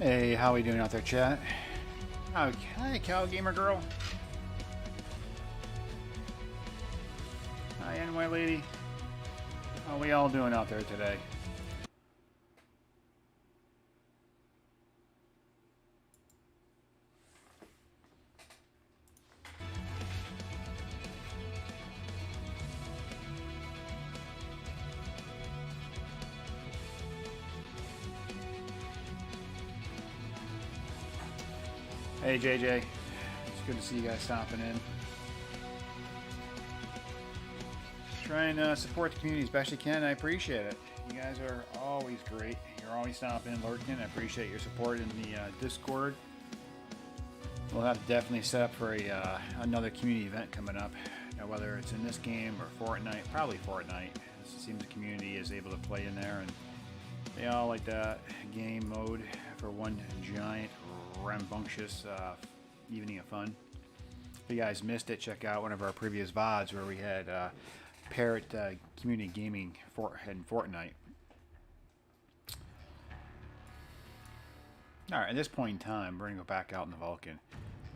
Hey, how we doing out there, chat? Okay, Cow Gamer Girl. Hi, NY Lady. How we all doing out there today? Hey JJ, it's good to see you guys stopping in. Just trying to support the community as best you can. I appreciate it. You guys are always great. You're always stopping in, lurking. I appreciate your support in the Discord. We'll have to definitely set up for another community event coming up. Now, whether it's in this game or Fortnite, probably Fortnite. It seems the community is able to play in there, and they all like that game mode for one giant rambunctious evening of fun. If you guys missed it, check out one of our previous VODs where we had Parrot Community Gaming in Fortnite. Alright, at this point in time, we're going to go back out in the Vulcan.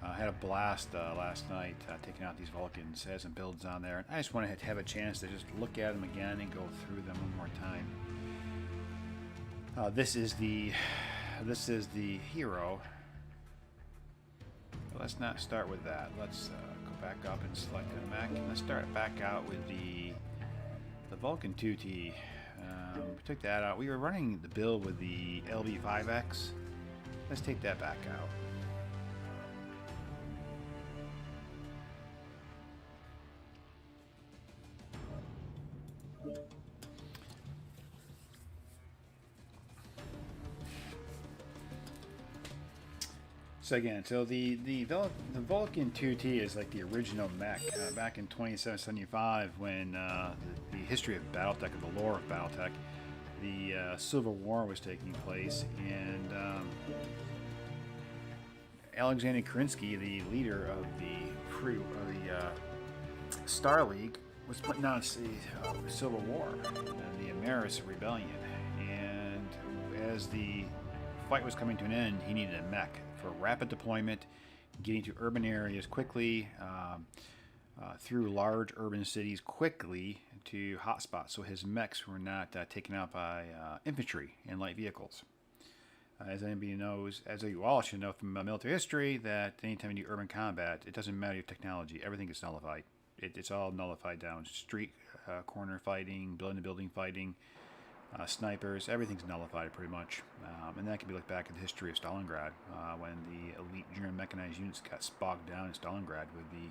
I had a blast last night taking out these Vulcans. Had some builds on there. I just wanted to have a chance to just look at them again and go through them one more time. This is the hero. Let's not start with that. Let's go back up and select a mech. Let's start back out with the Vulcan 2T. We took that out. We were running the build with the LV5X. Let's take that back out. So again, the Vulcan 2T is like the original mech back in 2775 when the history of Battletech, or the lore of Battletech, the Civil War was taking place, and Alexander Kerensky, the leader of the Star League, was putting on a civil war, the Amaris Rebellion, and as the fight was coming to an end, he needed a mech for rapid deployment, getting to urban areas quickly, through large urban cities quickly to hotspots, so his mechs were not taken out by infantry and light vehicles. As anybody knows, as you all should know from military history, that anytime you do urban combat, it doesn't matter your technology, everything gets nullified. It's all nullified down. Street corner fighting, building-to-building fighting, snipers, everything's nullified pretty much. And that can be looked back at the history of Stalingrad, when the elite German mechanized units got bogged down in Stalingrad with the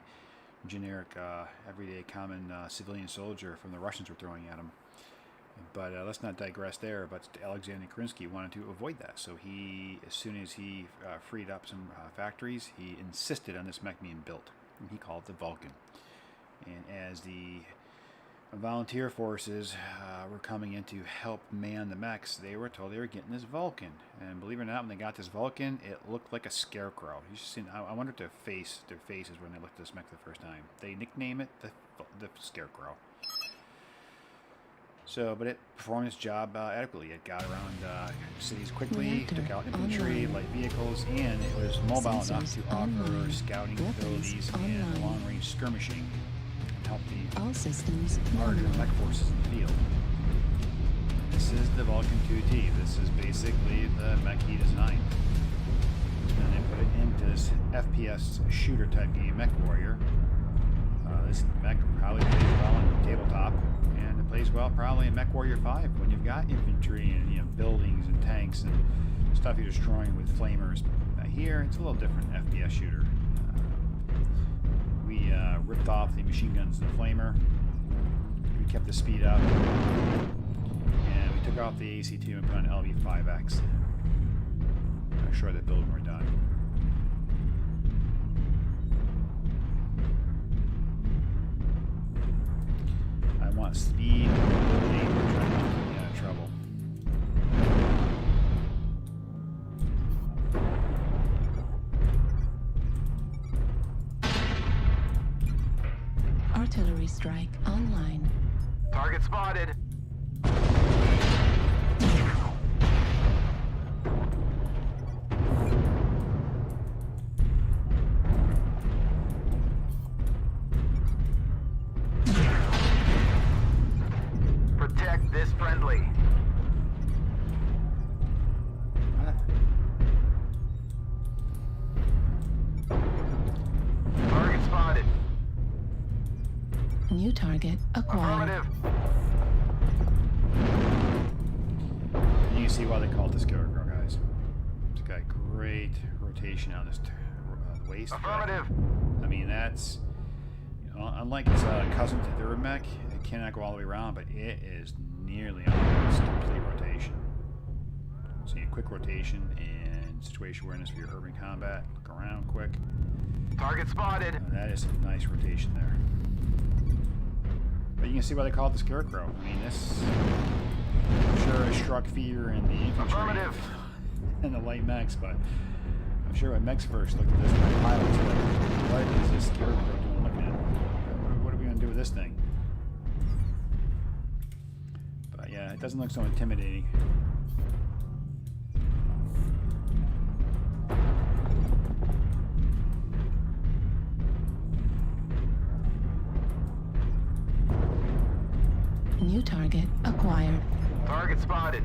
generic, everyday, common civilian soldier from the Russians were throwing at them. But let's not digress there. But Alexander Kerensky wanted to avoid that, so he, as soon as he freed up some factories, he insisted on this mech being built, and he called it the Vulcan. And as the volunteer forces were coming in to help man the mechs, they were told they were getting this Vulcan. And believe it or not, when they got this Vulcan, it looked like a scarecrow. You just seen, I wonder if their faces when they looked at this mech the first time. They nicknamed it the Scarecrow. So, but it performed its job adequately. It got around cities quickly, took out infantry, light vehicles, and it was mobile enough to offer scouting abilities and long-range skirmishing. Help the larger mech forces in the field. This is the Vulcan 2T. This is basically the mech he designed. And they put it into this FPS shooter type game, Mechwarrior. This mech probably plays well on tabletop, and it plays well probably in Mechwarrior 5 when you've got infantry and buildings and tanks and stuff you're destroying with flamers. Here it's a little different FPS shooter. We ripped off the machine guns and the flamer. We kept the speed up, and we took off the AC2 and put on LV5X. I'm sure that build when we're done. I want speed, mobility, we're trying to keep me out of trouble. Artillery strike online. Target spotted. friendly. Target spotted. New target acquired. Affirmative. And you can see why they call it the Scarecrow, guys. It's got great rotation on this the waist. Affirmative. I mean, that's, you know, unlike its cousin to the mech, it cannot go all the way around, but it is nearly almost complete rotation. So you quick rotation and situation awareness for your urban combat. Look around quick. Target spotted. That is some nice rotation there. But you can see why they call it the Scarecrow. I mean, this, I'm sure it struck fear in the infantry Affirmative. and the light mechs, but I'm sure when mechs first looked at this, the pilots were like, what is this Scarecrow doing looking at? What are we going to do with this thing? But yeah, it doesn't look so intimidating. New target acquired. Target spotted.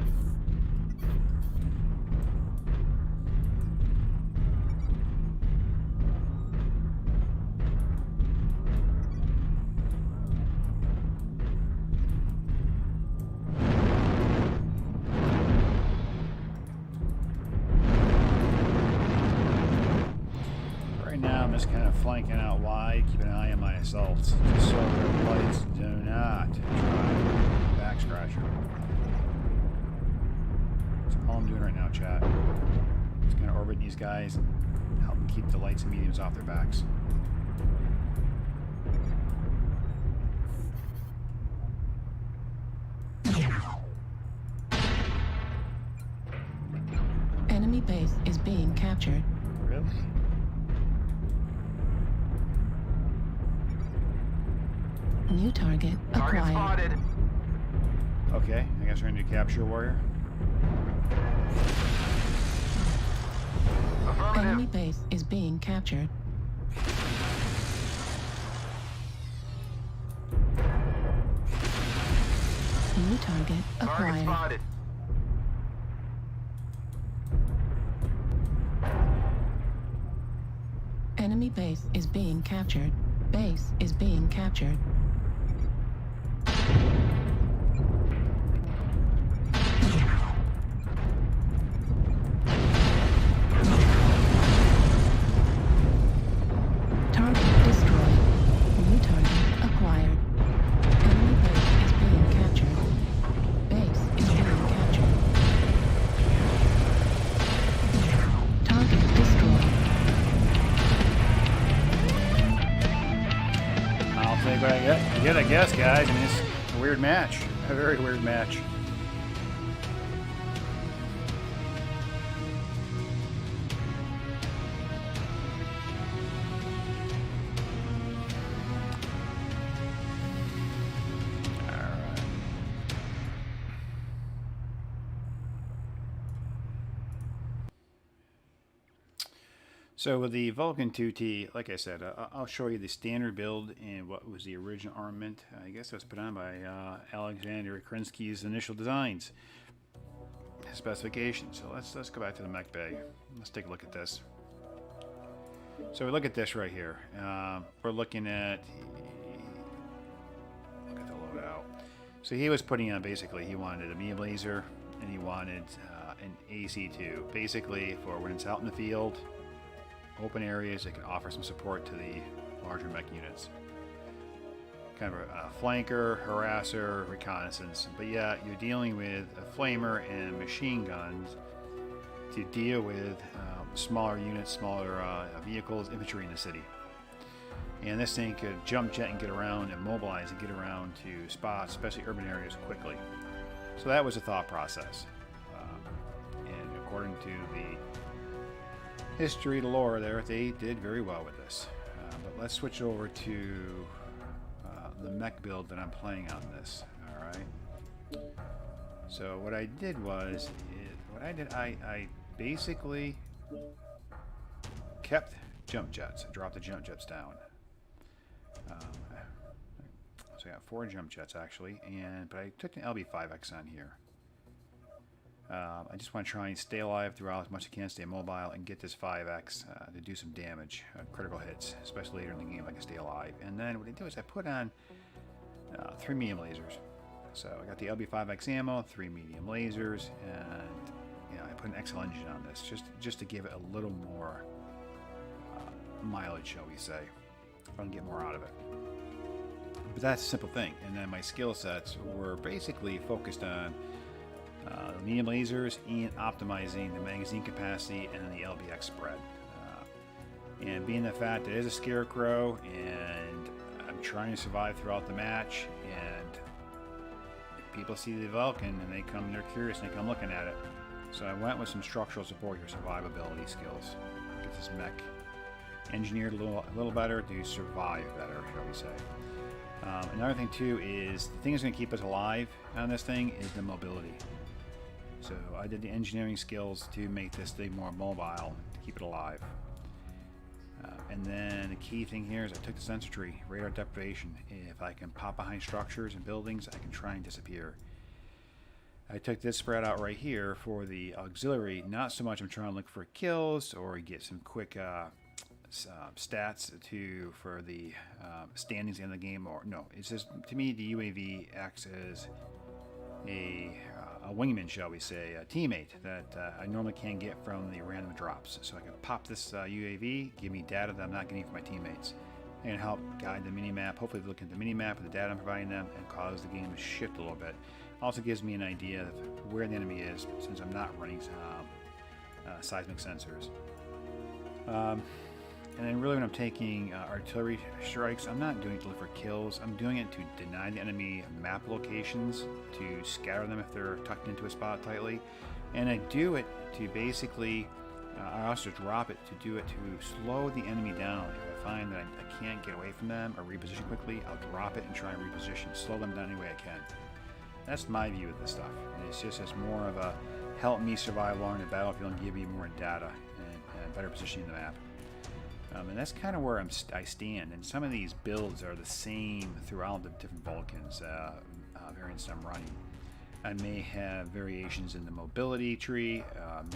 Right now, I'm just kind of flanking out wide, keeping an eye on my assaults, just so their lights do not try back scratcher. That's all I'm doing right now, chat. Just gonna orbit these guys and help them keep the lights and mediums off their backs. Enemy base is being captured. Really? New target Target acquired. spotted. Okay, I guess we're gonna do capture warrior. Enemy Affirmative. base is being captured. New target Target acquired. spotted. Enemy base is being captured. Base is being captured. Target destroyed. New target acquired. Enemy base is being captured. Base is being captured. Target destroyed. I'll take what I get. You get, I guess, guys. I mean, it's a weird match. A very weird match. Alright. So with the Vulcan 2T, like I said, I'll show you the standard build and what was the original armament. I guess it was put on by Alexander Krinsky's initial designs, specifications. So let's go back to the mech bay. Let's take a look at this. So we look at this right here. We're looking at, look at the loadout. So he was putting on, basically, he wanted a Mia Blazer and he wanted an AC2, basically for when it's out in the field, open areas, it can offer some support to the larger mech units. Kind of a flanker, harasser, reconnaissance. But yeah, you're dealing with a flamer and machine guns to deal with smaller units, smaller vehicles, infantry in the city. And this thing could jump jet and get around and mobilize and get around to spots, especially urban areas, quickly. So that was the thought process. And according to the history, the lore there, they did very well with this. But let's switch over to the mech build that I'm playing on this. All right. So what I did was, I basically kept jump jets. I dropped the jump jets down. So I got 4 jump jets actually, but I took an LB-5X on here. I just want to try and stay alive throughout as much as I can, stay mobile, and get this 5X to do some damage, critical hits, especially later in the game if I can stay alive. And then what I do is I put on 3 medium lasers. So I got the LB-5X ammo, 3 medium lasers, and I put an XL engine on this just to give it a little more mileage, shall we say, if I can get more out of it. But that's a simple thing. And then my skill sets were basically focused on the medium lasers and optimizing the magazine capacity and the LBX spread. And being the fact that it is a scarecrow and I'm trying to survive throughout the match, and if people see the Vulcan and they're curious and they come looking at it. So I went with some structural support here, survivability skills. Get this mech engineered a little better to survive better, shall we say. Another thing too is the thing that's going to keep us alive on this thing is the mobility. So I did the engineering skills to make this thing more mobile, to keep it alive. And then the key thing here is I took the sensor tree, radar deprivation. If I can pop behind structures and buildings, I can try and disappear. I took this spread out right here for the auxiliary. Not so much I'm trying to look for kills or get some quick stats for the standings in the game, or no, it's just, to me, the UAV acts as a wingman, shall we say, a teammate that I normally can't get from the random drops. So I can pop this UAV, give me data that I'm not getting from my teammates, and help guide the minimap. Hopefully look at the minimap with the data I'm providing them and cause the game to shift a little bit. Also gives me an idea of where the enemy is, since I'm not running seismic sensors. And then really when I'm taking artillery strikes, I'm not doing it to look for kills. I'm doing it to deny the enemy map locations, to scatter them if they're tucked into a spot tightly. And I do it to basically, I also drop it to do it to slow the enemy down. If I find that I can't get away from them or reposition quickly, I'll drop it and try and reposition, slow them down any way I can. That's my view of this stuff. And it's just as more of a help me survive along the battlefield and give me more data and better positioning the map. And that's kind of where I stand. And some of these builds are the same throughout the different Vulcans variants I'm running. I may have variations in the mobility tree,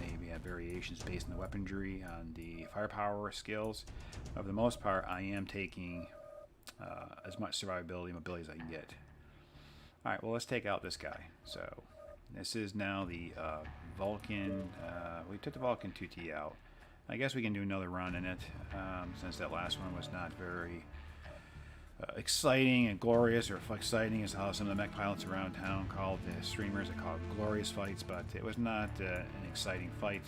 maybe have variations based on the weaponry on the firepower skills. But for the most part, I am taking as much survivability and mobility as I can get. Alright, well, let's take out this guy. So this is now the Vulcan, we took the Vulcan VT-2T out. I guess we can do another run in it, since that last one was not very exciting and glorious, or exciting as how some of the mech pilots around town called the streamers. They call it glorious fights, but it was not an exciting fight.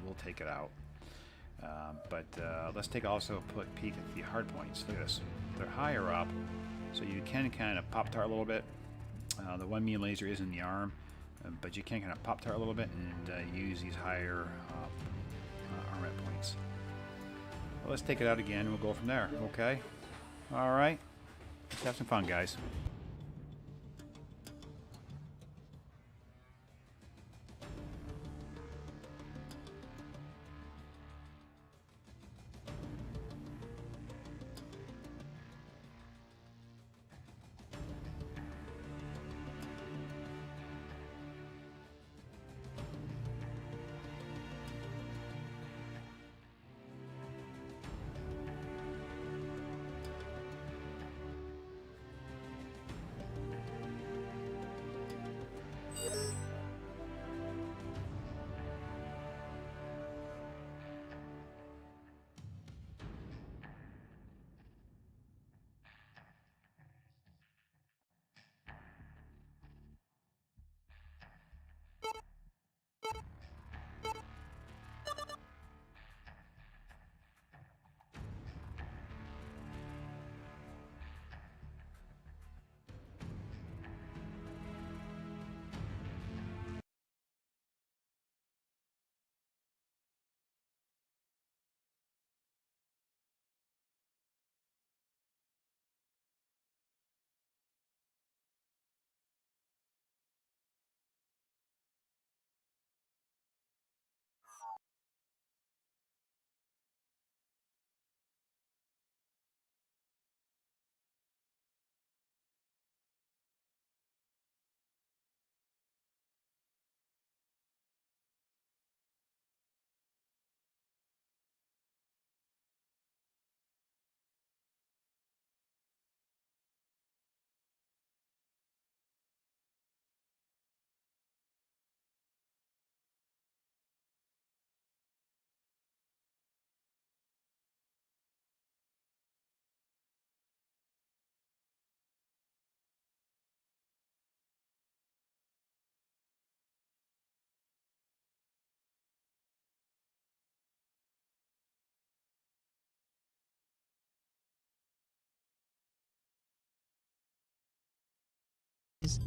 We'll take it out. Let's also put a peek at the hard points. Look at this. They're higher up, so you can kind of pop-tart a little bit. The 1 medium laser is in the arm, but you can kind of pop-tart a little bit and use these higher armament points. Well, let's take it out again and we'll go from there. Okay? Alright. Let's have some fun, guys.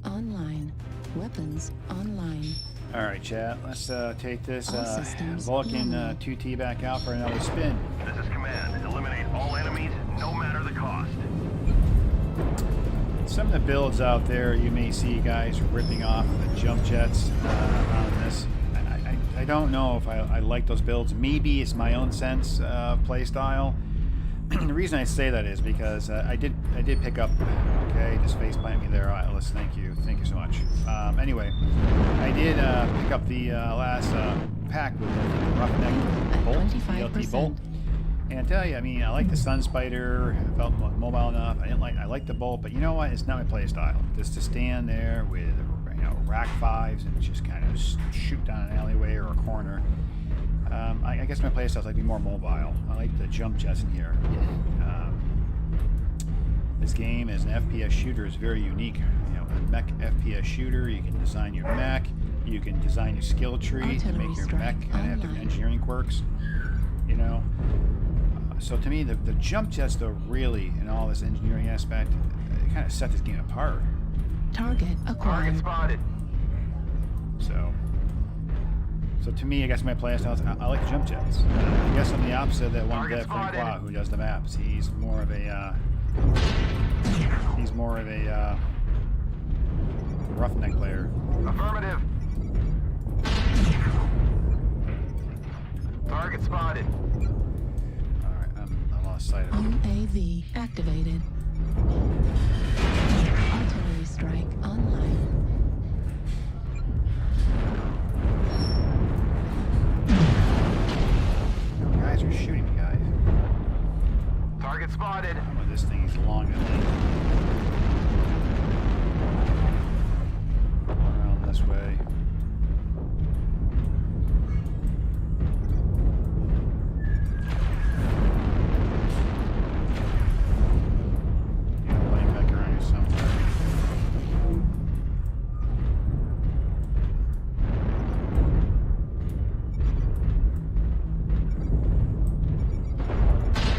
Online. Weapons online. All right, chat. Let's take this All systems Vulcan normal. 2T back out for another spin. This is command. Eliminate all enemies, no matter the cost. Some of the builds out there, you may see guys ripping off the jump jets on this. I don't know if I like those builds. Maybe it's my own sense of play style. The reason I say that is because I did pick up. Okay, just face plant me there, Atlas. Thank you so much. Anyway, I did pick up the last pack with the Roughneck Bolt, DLT Bolt. And I tell you, I mean, I like the Sun Spider. I felt mobile enough. I like the Bolt, but you know what? It's not my play style. Just to stand there with rack fives and just kind of shoot down an alleyway or a corner. I guess my play style is like be more mobile. I like the jump jets in here. This game as an FPS shooter is very unique. A mech FPS shooter. You can design your mech. You can design your skill tree to make your mech kind of have different engineering quirks. So to me, the jump jets, though, really, in all this engineering aspect, it kind of set this game apart. Target acquired. Target spotted. So to me, I guess my playstyle is I like the jump jets. I guess I'm the opposite of that one Target dev spotted. Francois who does the maps. He's more of a roughneck player. Affirmative. Target spotted. All right, I lost sight of him. UAV activated. Artillery strike online. Guys are shooting me, guys. Target spotted. Oh, this thing is long, I think. Around this way. Playing back around here somewhere.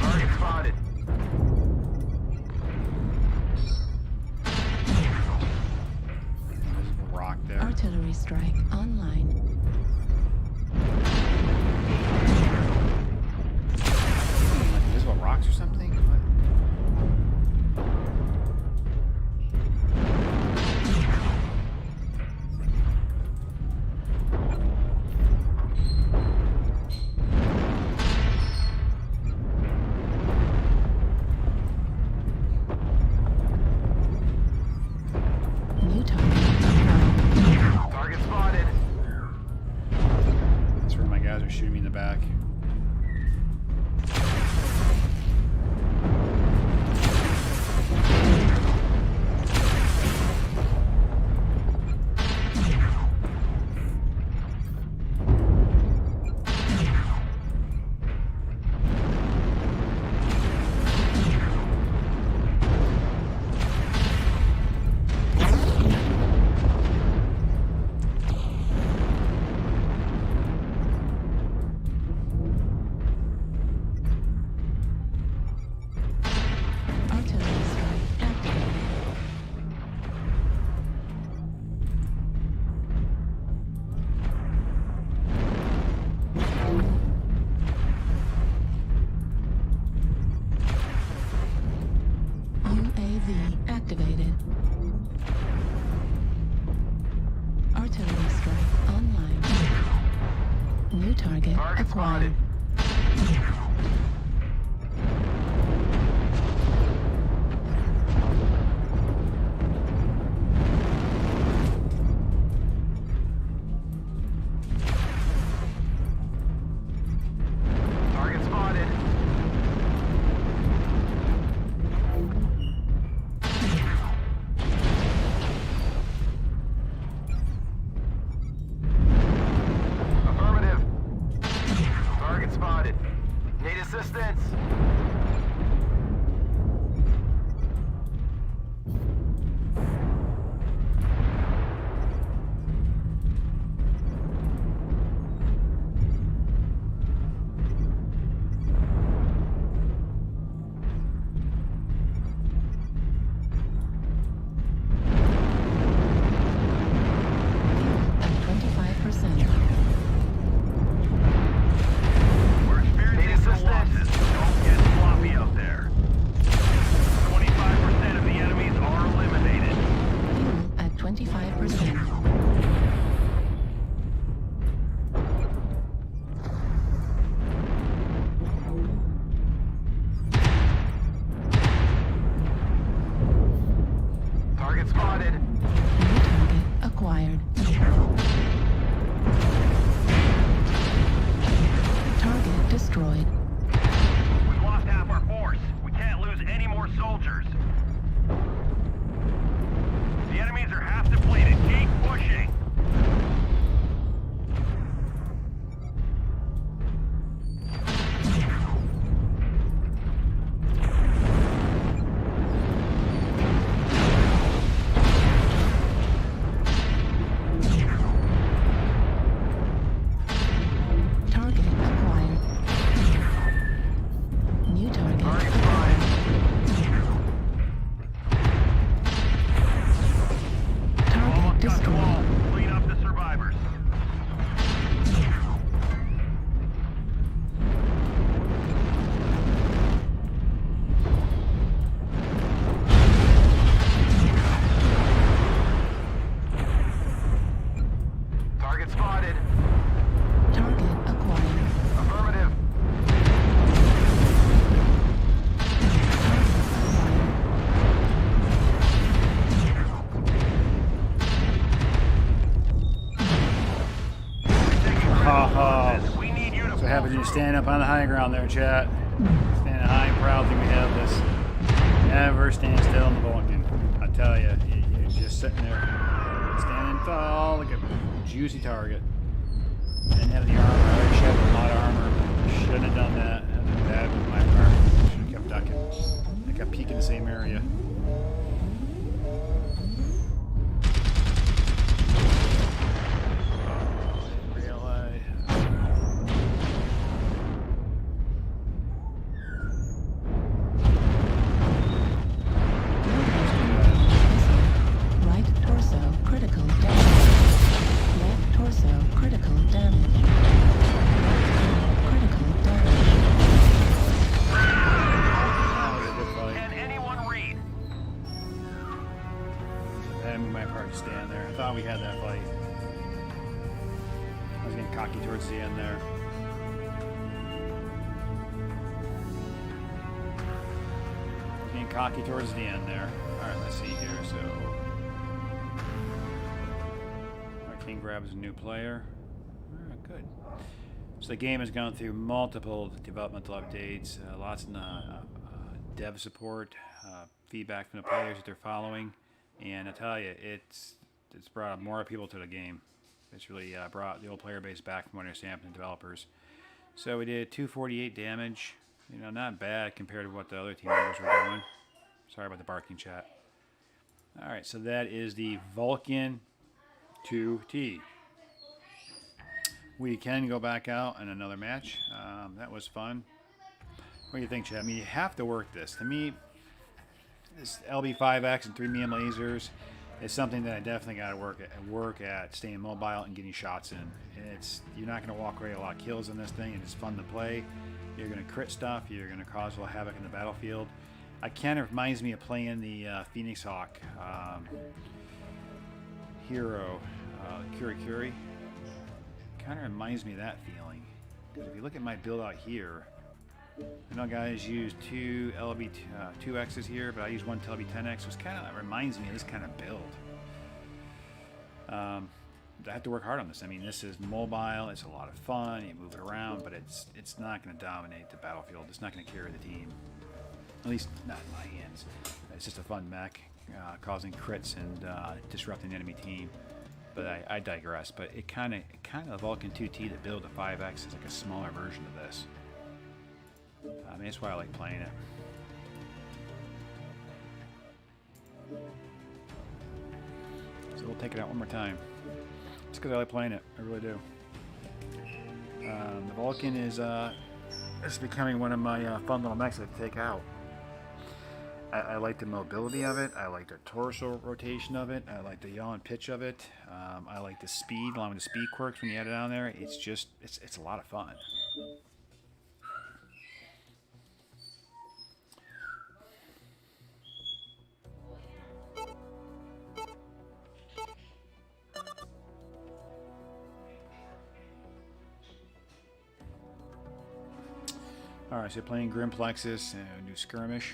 Target spotted. There's a rock there. Artillery strike online. Like invisible rocks or something? What? New target acquired. Target spotted. That's where my guys are shooting me in the back. Artillery strike activated. UAV activated. Artillery strike online. New target Target acquired. spotted. Target spotted. Affirmative. Target spotted. Target spotted. Target acquired. Affirmative. We need you to So happy to stand up on the high ground there, chat. Stand high and proud that we have this. Never stand still in the Vulcan. I tell you, you're just sitting there, standing tall like a juicy target. Didn't have the armor. I already shed a lot of armor. Shouldn't have done that. That was bad with my part. Should have kept ducking. I kept peeking the same area. Right torso critical damage. Left torso critical damage. Critical damage. Can anyone read? I had to move my part to stand there. I thought we had that fight. I was getting cocky towards the end there. Getting cocky towards the end there. Alright, let's see here. So our king grabs a new player. Alright, good. So the game has gone through multiple developmental updates, lots of dev support, feedback from the players that they're following, and I tell you, it's brought more people to the game. It's really brought the old player base back from what I understand from the developers. So we did 248 damage. You know, not bad compared to what the other team members were doing. Sorry about the barking, chat. Alright, so that is the Vulcan 2T. We can go back out in another match. That was fun. What do you think, chat? I mean, you have to work this. To me, this LB5X and 3mm lasers is something that I definitely got to work at staying mobile and getting shots in. And you're not going to walk away a lot of kills in this thing, and it's fun to play. You're going to crit stuff. You're going to cause a little havoc in the battlefield. It kind of reminds me of playing the Phoenix Hawk hero, Curie. Kind of reminds me of that feeling. Because if you look at my build out here, I know guys use two LB2Xs here, but I use one LB10X, so it kind of reminds me of this kind of build. I have to work hard on this. I mean, this is mobile, it's a lot of fun, you move it around, but it's not going to dominate the battlefield. It's not going to carry the team. At least not in my hands. It's just a fun mech, causing crits and disrupting the enemy team. But I digress. But it kind of the Vulcan 2T that build the 5X is like a smaller version of this. I mean, that's why I like playing it. So we'll take it out one more time. It's because I like playing it. I really do. The Vulcan is becoming one of my fun little mechs to take out. I like the mobility of it. I like the torso rotation of it. I like the yaw and pitch of it. I like the speed, along with the speed quirks when you add it on there. It's just, it's a lot of fun. Alright, so playing Grim Plexus and new skirmish.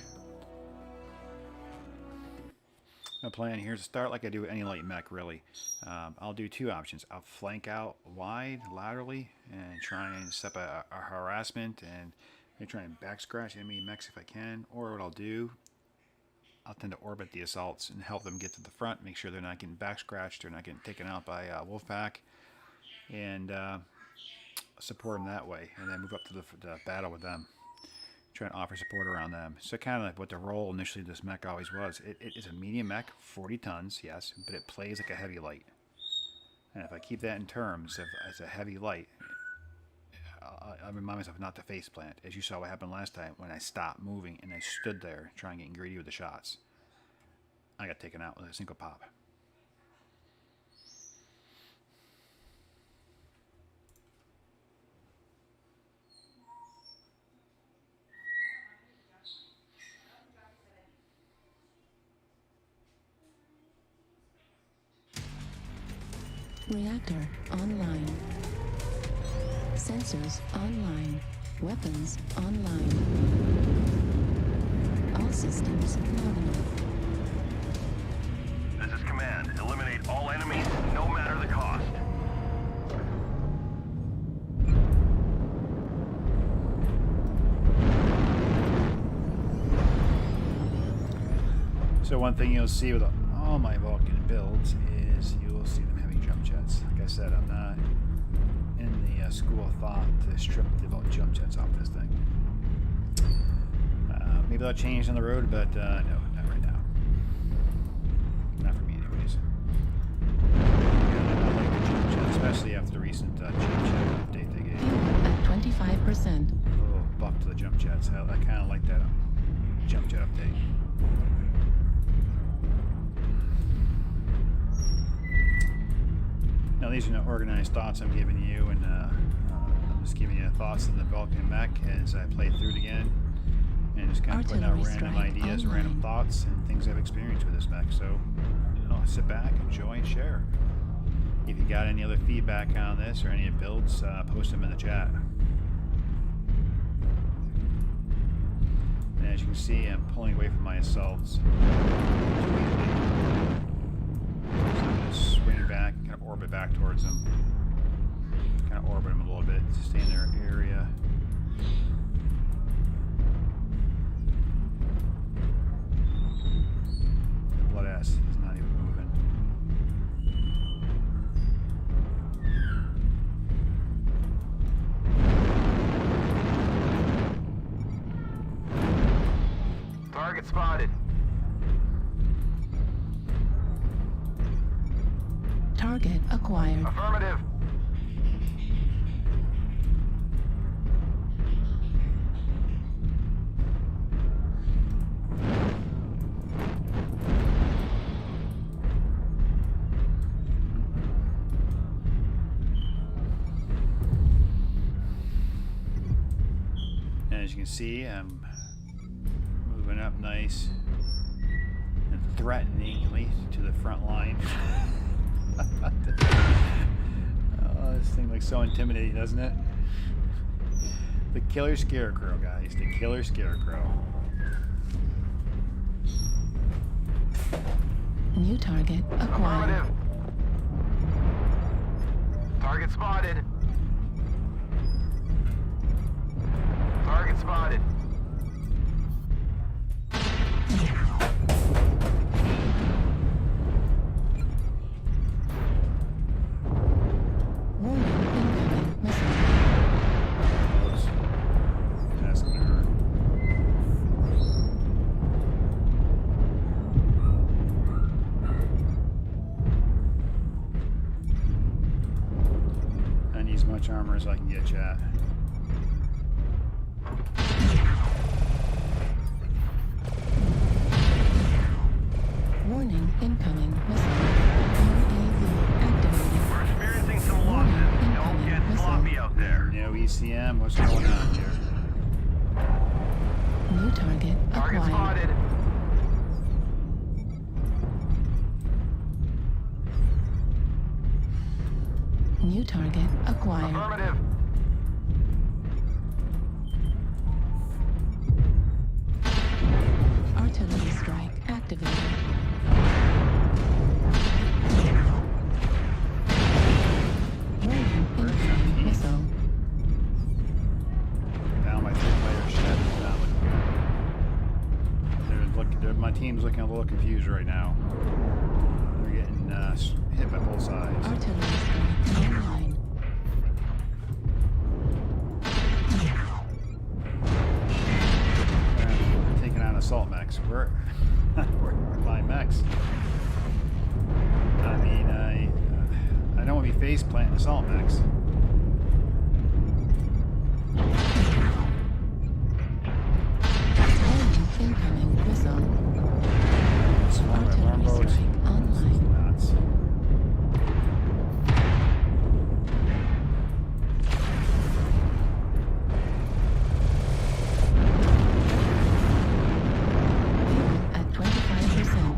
My plan here is to start like I do with any light mech, really. I'll do two options. I'll flank out wide, laterally, and try and set up a harassment and maybe try and back scratch enemy mechs if I can. Or what I'll do, I'll tend to orbit the assaults and help them get to the front, make sure they're not getting back scratched, they're not getting taken out by Wolfpack, and support them that way, and then move up to the battle with them. Try and offer support around them. So kind of like what the role initially of this mech always was. It is a medium mech, 40 tons, yes, but it plays like a heavy light. And if I keep that in terms of as a heavy light, I remind myself not to face plant, as you saw what happened last time when I stopped moving and I stood there trying to get greedy with the shots. I got taken out with a single pop. Reactor online. Sensors online. Weapons online. All systems nominal. This is command. Eliminate all enemies, no matter the cost. So one thing you'll see with all my Vulcan builds is you will see them having jump jets. Like I said, I'm not in the school of thought to strip the jump jets off this thing. Maybe that'll change on the road, but no, not right now. Not for me anyways. I like the jump jet, especially after the recent jump jet update they gave. At 25%. A little buff to the jump jets. I kind of like that jump jet update. Now these are no organized thoughts I'm giving you, and I'm just giving you thoughts on the Vulcan mech as I play through it again, and just kind of putting out random ideas, random thoughts, and things I've experienced with this mech. So, you know, sit back, enjoy, and share. If you got any other feedback on this or any builds, post them in the chat. And as you can see, I'm pulling away from my assaults. So I'm going to swing back, kind of orbit back towards them. Kind of orbit them a little bit to stay in their area. The Blood S is not even moving. Target spotted. Target acquired. Affirmative. And as you can see, I'm moving up nice and threateningly to the front line. Oh, this thing looks so intimidating, doesn't it? The killer scarecrow, guys. The killer scarecrow. New target acquired. Affirmative. Target spotted. Target spotted. Warning, incoming missile. That's gonna hurt. I need as much armor as I can get, chat. Warning, incoming missile. UAV activated. We're experiencing some losses. Don't get sloppy out there. No ECM, what's going on here? New target Target acquired. spotted. New target acquired. Affirmative. Artillery strike activated. Warning, incoming missile. Down my 3-player ship. My team's looking a little confused right now. They're getting hit by both sides. Artillery strike online. They're taking on assault mechs. We're my mechs. I mean, I don't want to be face planting assault mechs. Warning, incoming missile. Smaller Artillery longbows. strike online. Nuts. At 25%.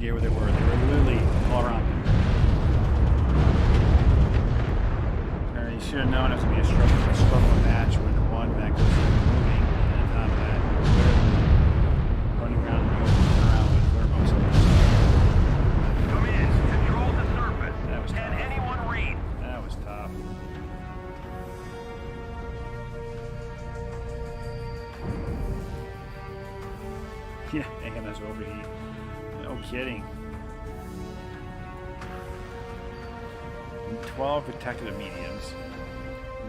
idea where they were. They were literally all around me. Or you should have known it was going to be a struggle match when the one mech was moving, and on top of that, running around and moving around with thermos. Come in. Control the surface. That was Can tough. anyone read? That was tough. Yeah, AMS overheat. No kidding. 12 protected mediums.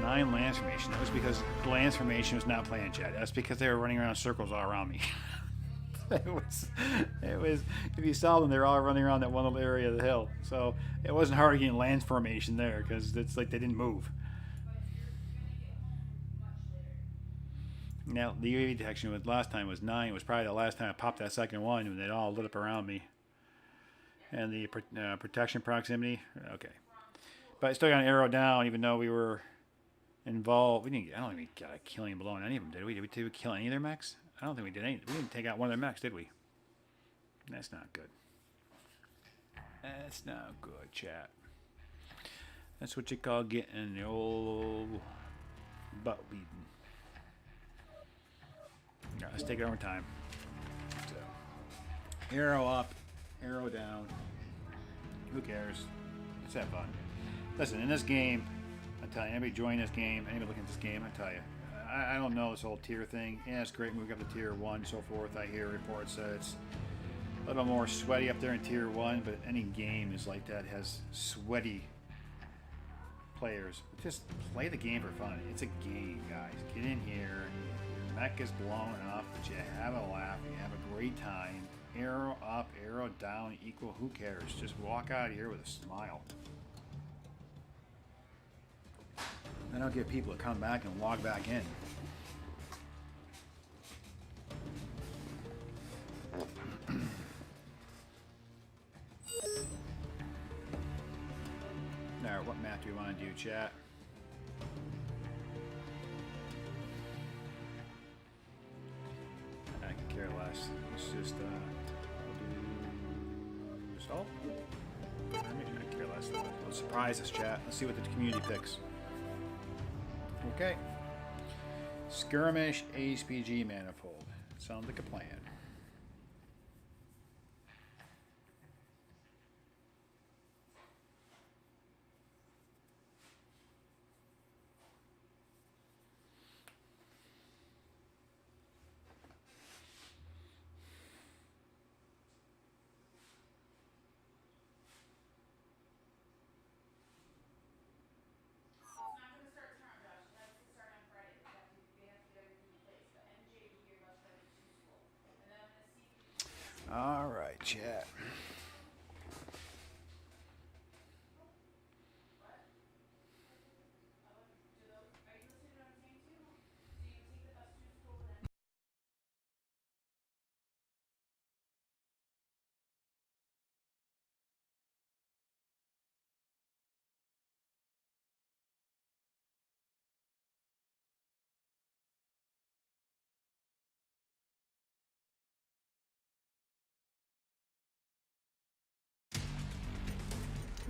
9 lance formation. That was because the lance formation was not playing chat. That's because they were running around in circles all around me. it was, if you saw them, they were all running around that one little area of the hill. So it wasn't hard to get lance formation there because it's like they didn't move. Now, the UAV detection with last time was 9. It was probably the last time I popped that second one when they all lit up around me. And the protection proximity, okay. But I still got an arrow down, even though we were involved. I don't think we got a killing blow on any of them, did we? Did we kill any of their mechs? I don't think we did any. We didn't take out one of their mechs, did we? That's not good. That's not good, chat. That's what you call getting the old butt beaten. Alright, let's take it over time. So, arrow up, arrow down. Who cares? Let's have fun. Listen, in this game, I tell you, anybody join this game, anybody looking at this game, I tell you, I don't know this whole tier thing. Yeah, it's great moving up to tier 1 and so forth. I hear reports that it's a little more sweaty up there in tier 1, but any game is like that, has sweaty players. Just play the game for fun. It's a game, guys. Get in here. Your mech is blown up, but you have a laugh. You have a great time. Arrow up, arrow down, equal. Who cares? Just walk out of here with a smile. I don't get people to come back and log back in. Now, what map do we want to do, chat? I can care less. Let's just do salt. I can care less. Let's surprise us, chat. Let's see what the community picks. Okay. Skirmish HPG manifold. Sounds like a plan. All right, chat.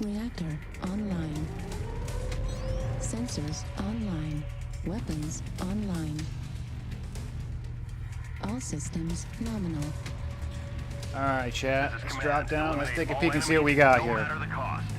Reactor online. Sensors online. Weapons online. All systems nominal. All right, chat. This is Let's Command. drop down. Let's take a Eliminate peek all and see what we got enemies, no here. matter the cost.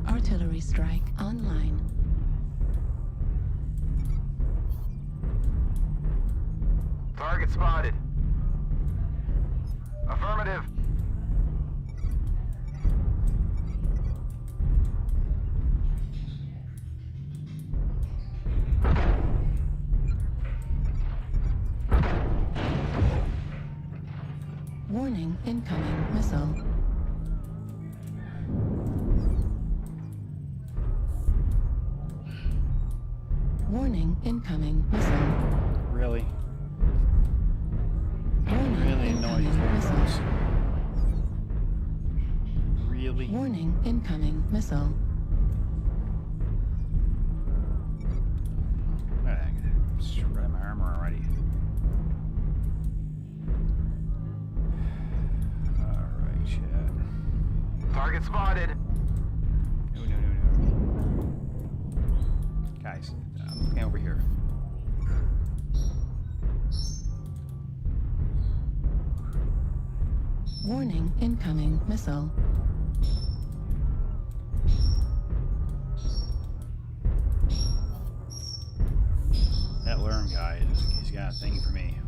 Artillery strike online. Target spotted. Affirmative. Warning, incoming missile. Warning, incoming missile. Really? Warning, Really annoying incoming missile. things. Really? Warning, incoming missile. I shred my armor already. Alright, chat. Target spotted. No. Guys, I'm looking over here. Warning, incoming missile. That Lerm guy, he's got a thing for me.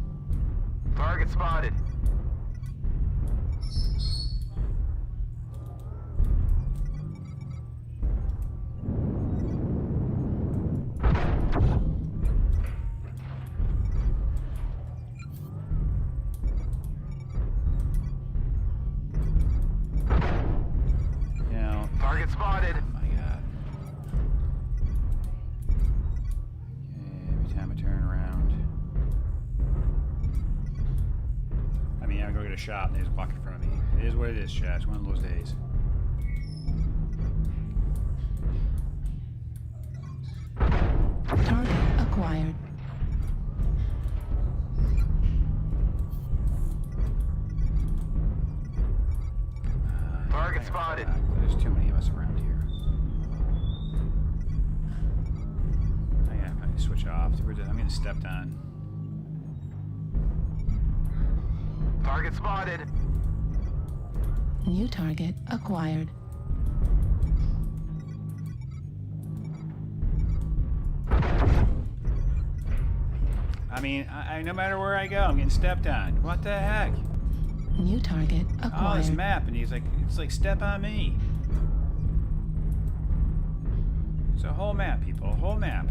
Target spotted. You know, Target spotted. oh my god. Okay, every time I turn around. I mean, I go get a shot and there's a block in front of me. It is what it is, chat. It's one of those days. Target acquired. Target spotted. There's too many of us around here. I gotta switch off. I'm getting stepped on. Target spotted. New target acquired. I mean, no matter where I go, I'm getting stepped on. What the heck? New target Oh, acquired. this map, and he's like, it's like step on me. It's a whole map, people, a whole map.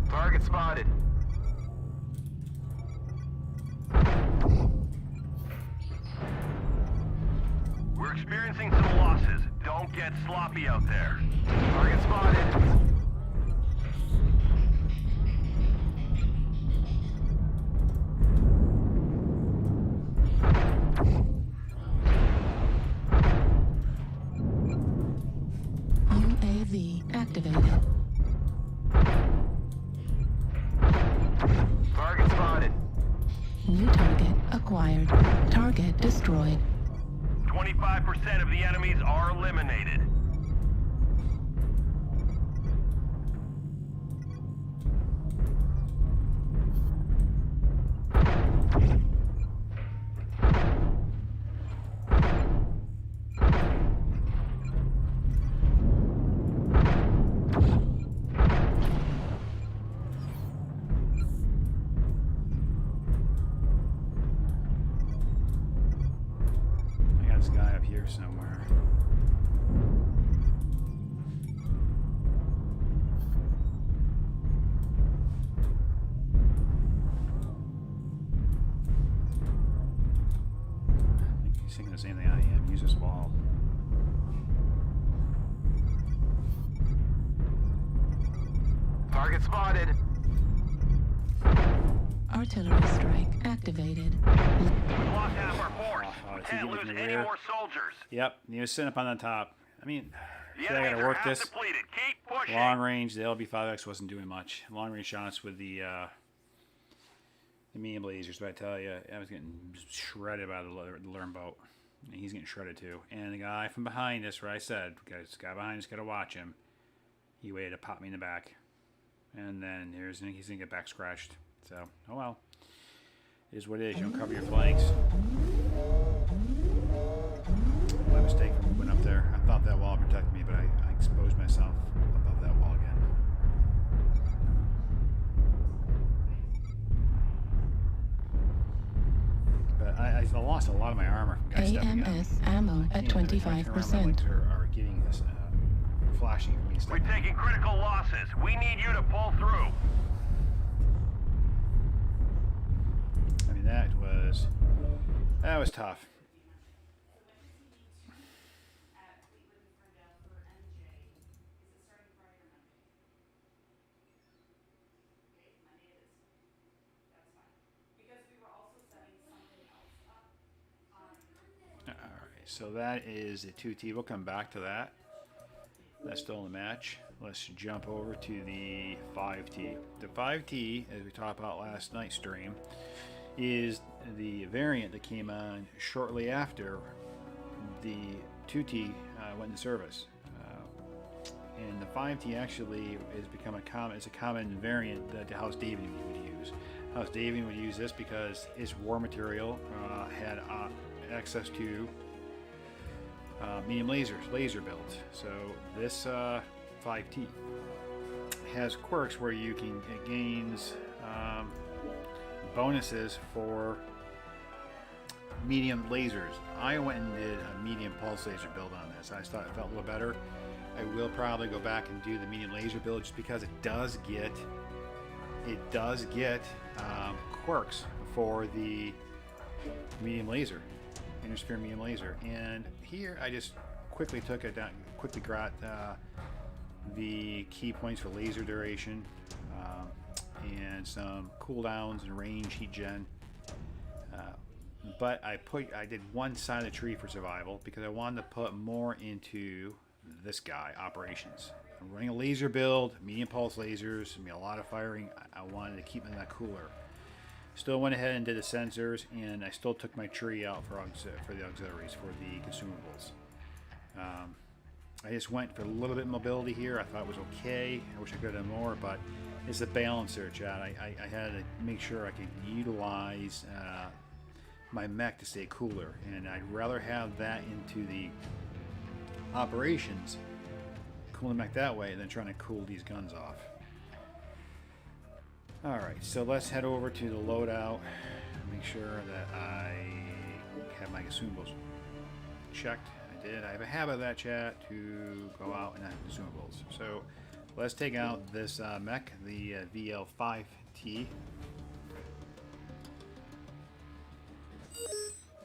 Target spotted. We're experiencing some losses. Don't get sloppy out there. Target spotted. UAV activated. Target spotted. New target acquired. Target destroyed. 25% of the enemies are eliminated. I got this guy up here somewhere. I think he's thinking the same thing I am. Use this wall. Target spotted. Artillery strike activated. We lost half our force. Oh, We is he can't getting lose from the any rear? more soldiers. Yep, he was sitting up on the top. I mean, The see, I enemies gotta are work half this. depleted. Keep pushing. Long range, the LB5X wasn't doing much. Long range shots with the medium lasers, but I tell you, I was getting shredded by the Lerm boat. And he's getting shredded too. And the guy from behind us, where I said, guys, guy behind us, gotta watch him. He waited to pop me in the back, and then he's gonna get back scratched. So, oh well, it is what it is. You don't cover your flanks. My mistake for moving up there. I thought that wall protected lot of my armor from guys stepping up. AMS ammo at 25%. My legs are getting this flashing at me. We're taking critical losses. We need you to pull through. I mean, that was tough. So that is the 2T. We'll come back to that. That's still in the match. Let's jump over to the 5T. The 5T, as we talked about last night's stream, is the variant that came on shortly after the 2T went into service. And the 5T actually has become it's a common variant that House Davian would use. House Davian would use this because its war material had access to medium lasers, laser builds. So this 5T has quirks where you can it gains bonuses for medium lasers. I went and did a medium pulse laser build on this. I thought it felt a little better. I will probably go back and do the medium laser build just because it does get quirks for the medium laser. Intersphere medium laser, and here I just quickly took it down, quickly got the key points for laser duration and some cooldowns and range heat gen. But I did one side of the tree for survival because I wanted to put more into this guy operations. I'm running a laser build, medium pulse lasers, a lot of firing. I wanted to keep them in that cooler. Still went ahead and did the sensors, and I still took my tree out for the auxiliaries, for the consumables. I just went for a little bit of mobility here. I thought it was okay. I wish I could have done more, but it's a balance there, Chad. I had to make sure I could utilize my mech to stay cooler, and I'd rather have that into the operations, cool the mech that way, than trying to cool these guns off. Alright, so let's head over to the loadout, make sure that I have my consumables checked. I did. I have a habit of that, chat, to go out and have consumables. So let's take out this mech, the VL5T.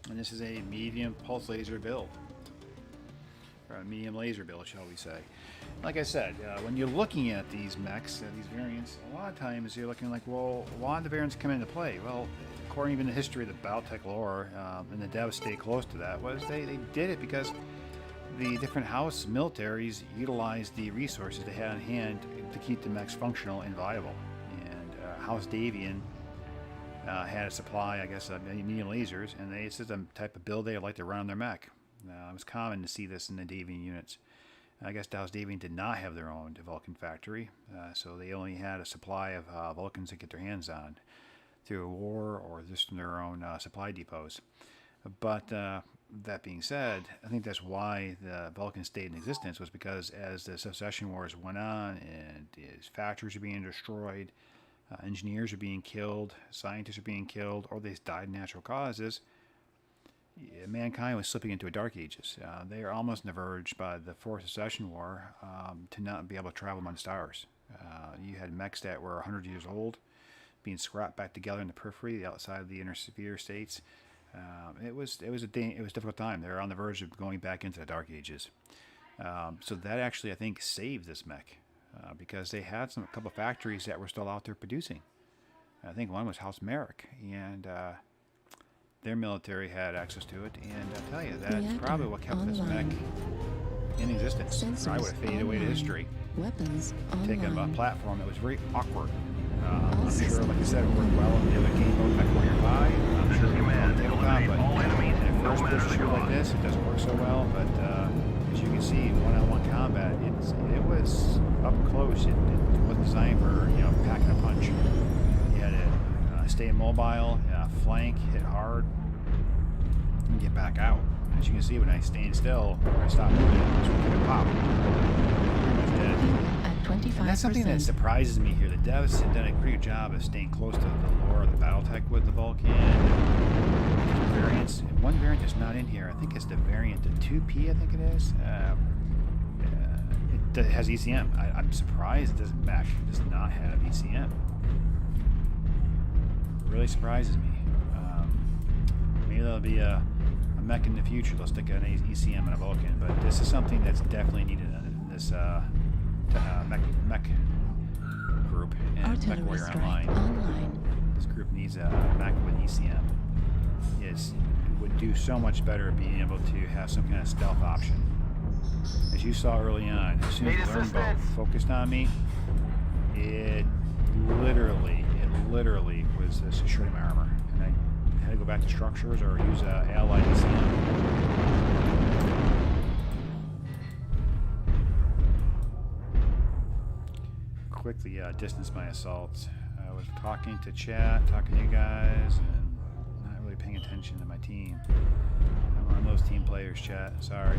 And this is a medium pulse laser build. Or a medium laser build, shall we say. Like I said, when you're looking at these mechs, these variants, a lot of times you're looking like, well, why did the variants come into play? Well, according even to the history of the Battletech lore, and the devs stay close to that, was they did it because the different house militaries utilized the resources they had on hand to keep the mechs functional and viable. And House Davian had a supply, I guess, of medium lasers, and this is the type of build they like to run on their mech. It was common to see this in the Davian units. I guess House Davian did not have their own Vulcan factory, so they only had a supply of Vulcans to get their hands on through a war or just from their own supply depots. But that being said, I think that's why the Vulcans stayed in existence, was because as the Succession Wars went on and his factories were being destroyed, engineers are being killed, scientists are being killed, or they died of natural causes, mankind was slipping into a dark ages. They are almost on the verge by the Fourth Succession War to not be able to travel among the stars. You had mechs that were 100 years old being scrapped back together in the periphery, the outside of the inner sphere states. It was a difficult time. They were on the verge of going back into the dark ages. So that actually, I think, saved this mech because they had a couple of factories that were still out there producing. I think one was House Merrick, and their military had access to it, and I tell you, that's probably what kept this mech in existence. Or I would have faded away to history. Weapons Taken a platform that was very awkward. I'm sure, like I said, it worked well in the other game mode, Mechwarrior Online. I'm sure it worked on tabletop, but in a first-person shooter like this, it doesn't work so well. But as you can see, one-on-one combat, it was up close. It wasn't designed for packing a punch. You had to stay immobile, flank, hit hard, and get back out. As you can see, when I stand still, or I stop moving, it's going to pop. Pretty much dead. at 25%. And that's something that surprises me here. The devs have done a pretty good job of staying close to the lore of the Battletech with the Vulcan. variants. One variant is not in here. I think it's the variant, the 2P, I think it is. It has ECM. I'm surprised it does not have ECM. It really surprises me. Maybe there'll be a mech in the future. They'll stick an ECM in a Vulcan, but this is something that's definitely needed in this mech group in Mechwarrior Online. This group needs a mech with ECM. It would do so much better being able to have some kind of stealth option. As you saw early on, as soon as the learn boat focused on me, it literally was shredding my armor, and I had to go back to structures or use allied ECM. Quickly distance my assaults. I was talking to chat, talking to you guys, and not really paying attention to my team. I'm one of those team players, chat. Sorry.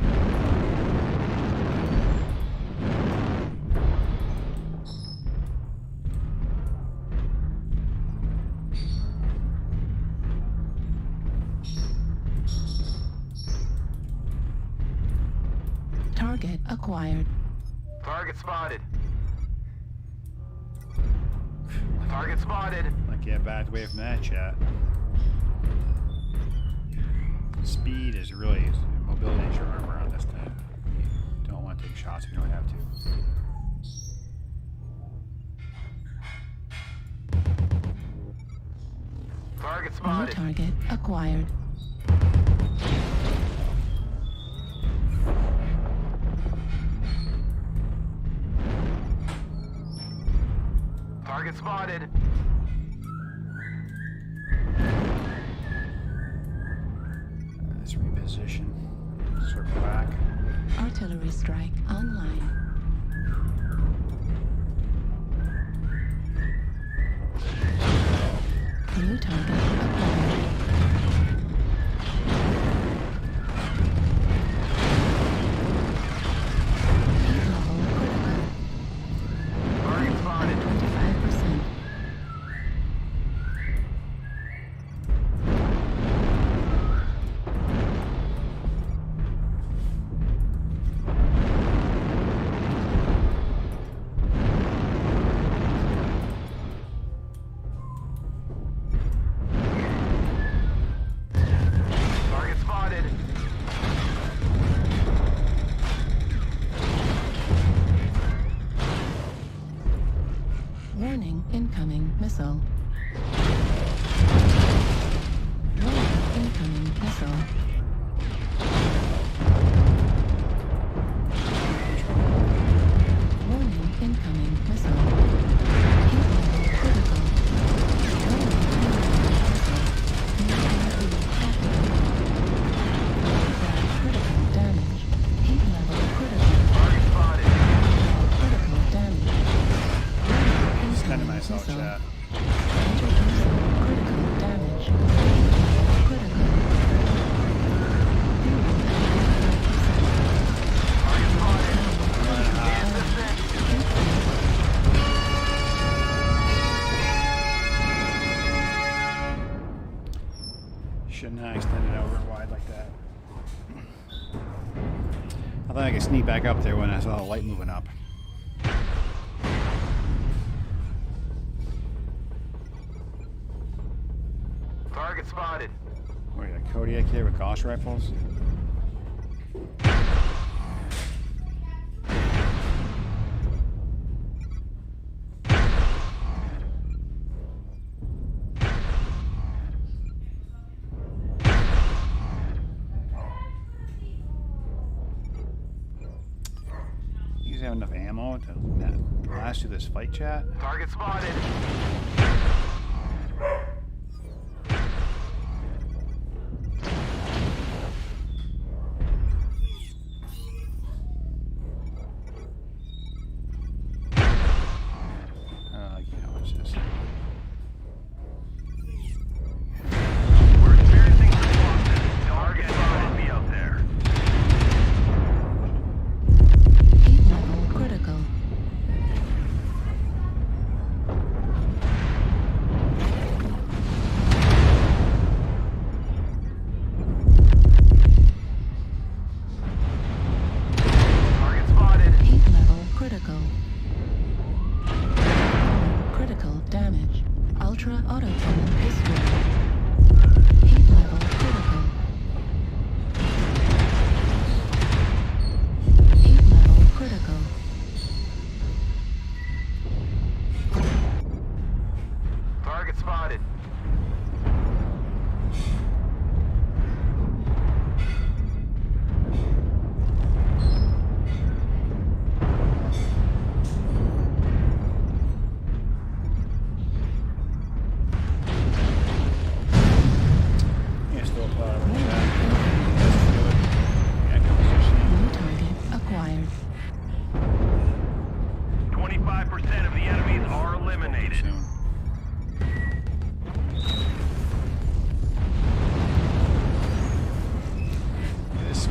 Target acquired. Target spotted. Target spotted. Like, yeah, back away from that, chat. Speed is really, mobility is your armor on this thing. You don't want to take shots if you don't have to. Target New spotted. target acquired. Target spotted. Let's reposition. Circle back. Artillery strike online. New target acquired. Heat level critical. Target spotted. 25%. Target spotted. Warning, incoming missile. Warning, incoming missile. Warning, incoming missile. Heat level critical. Warning, incoming missile. Maneuverability activated. Critical damage. Heat level critical. Target spotted. Critical damage. Spending my assault, chat. Introducing critical damage. Critical. Fuel Target spotted. Shouldn't have extended over wide like that. I thought I could sneak back up there when I saw the light moving up. Target spotted. What, a Kodiak here with Gauss rifles? You guys have enough ammo to last through this fight, chat? Target spotted. What's this? We're experiencing some losses. Target spotted me out there. heat level critical.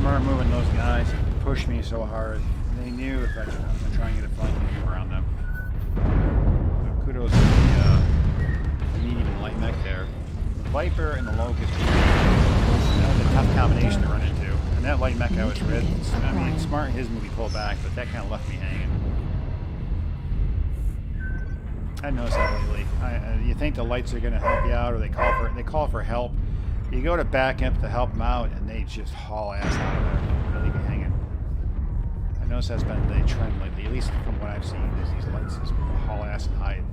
smart moving those guys. Pushed me so hard. They knew if I was going to try and get a flanking move around them. So kudos to the medium and light mech there. The Viper and the Locust. That was a tough combination to run into. And that light mech I was with, I mean, smart his movie pulled back, but that kind of left me hanging. I noticed that lately. You think the lights are going to help you out, or they call for help. You go to back up to help them out, and they just haul ass out of there. They leave you hanging. I noticed that's been the trend lately, at least from what I've seen, is these lights just haul ass and hide.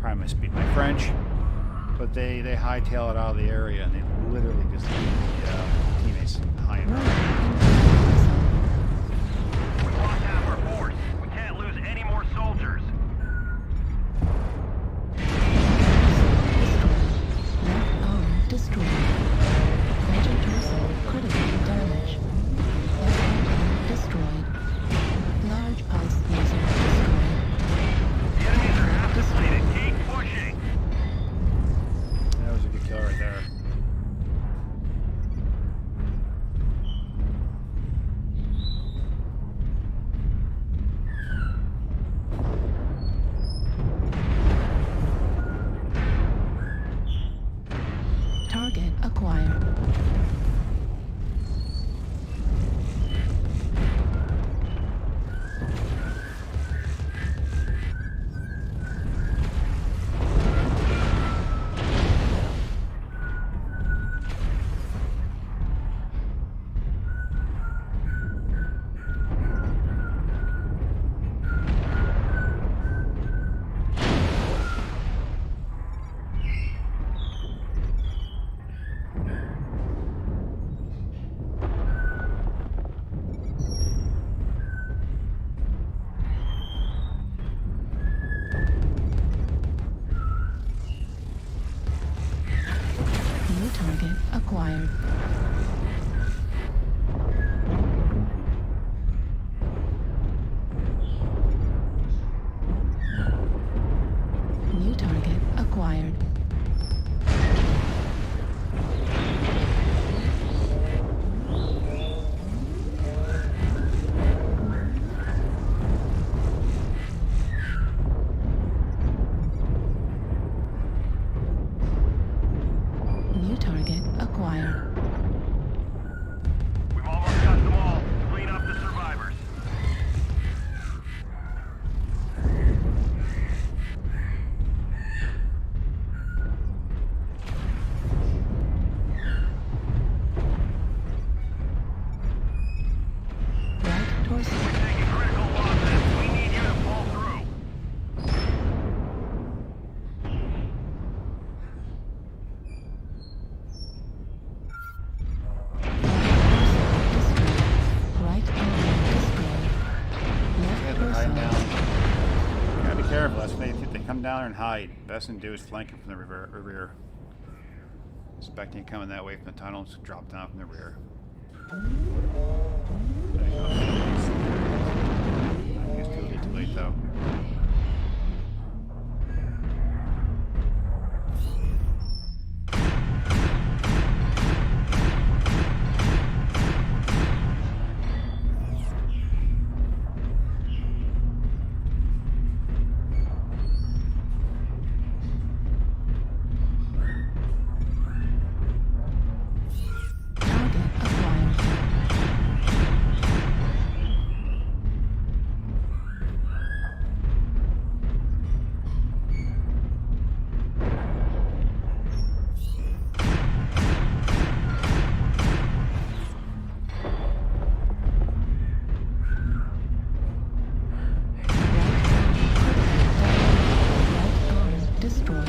Probably must be my French, but they hightail it out of the area, and they literally just leave the teammates high and dry. We lost half our force. We can't lose any more soldiers. Left arm destroyed. Major torso critically damaged. Left arm destroyed. Large pulse laser destroyed. The enemies are half depleted. Keep pushing. That was a good kill right there. Target acquired. New target acquired. New target acquired. New target acquired. We've almost got them all. Clean up the survivors. Right torso. Taking critical losses. We need you to pull through. Right arm destroyed. Yeah, Left they're hiding torso. down. You gotta be careful. That's if they come down there and hide. Best thing to do is flank them from the rear. Expecting you coming that way from the tunnels, drop down from the rear. There you go. I guess too late though. Target acquired. Right arm destroyed.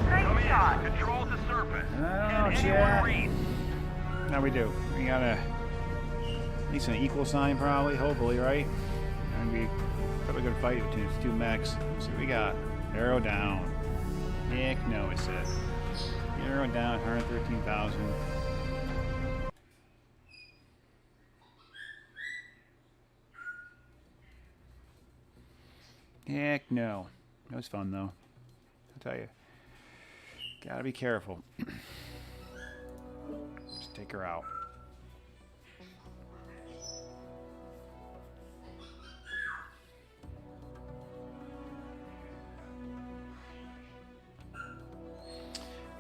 Come in. Control the surface. I don't know, Can anyone Chad. read? Now we do. We got at least an equal sign, probably, hopefully, right? And we probably good fight between these two mechs. Let's see what we got. Arrow down. Heck no, it says. Arrow down, 113,000. Heck no. That was fun, though. I'll tell you. Gotta be careful. Just take take her out.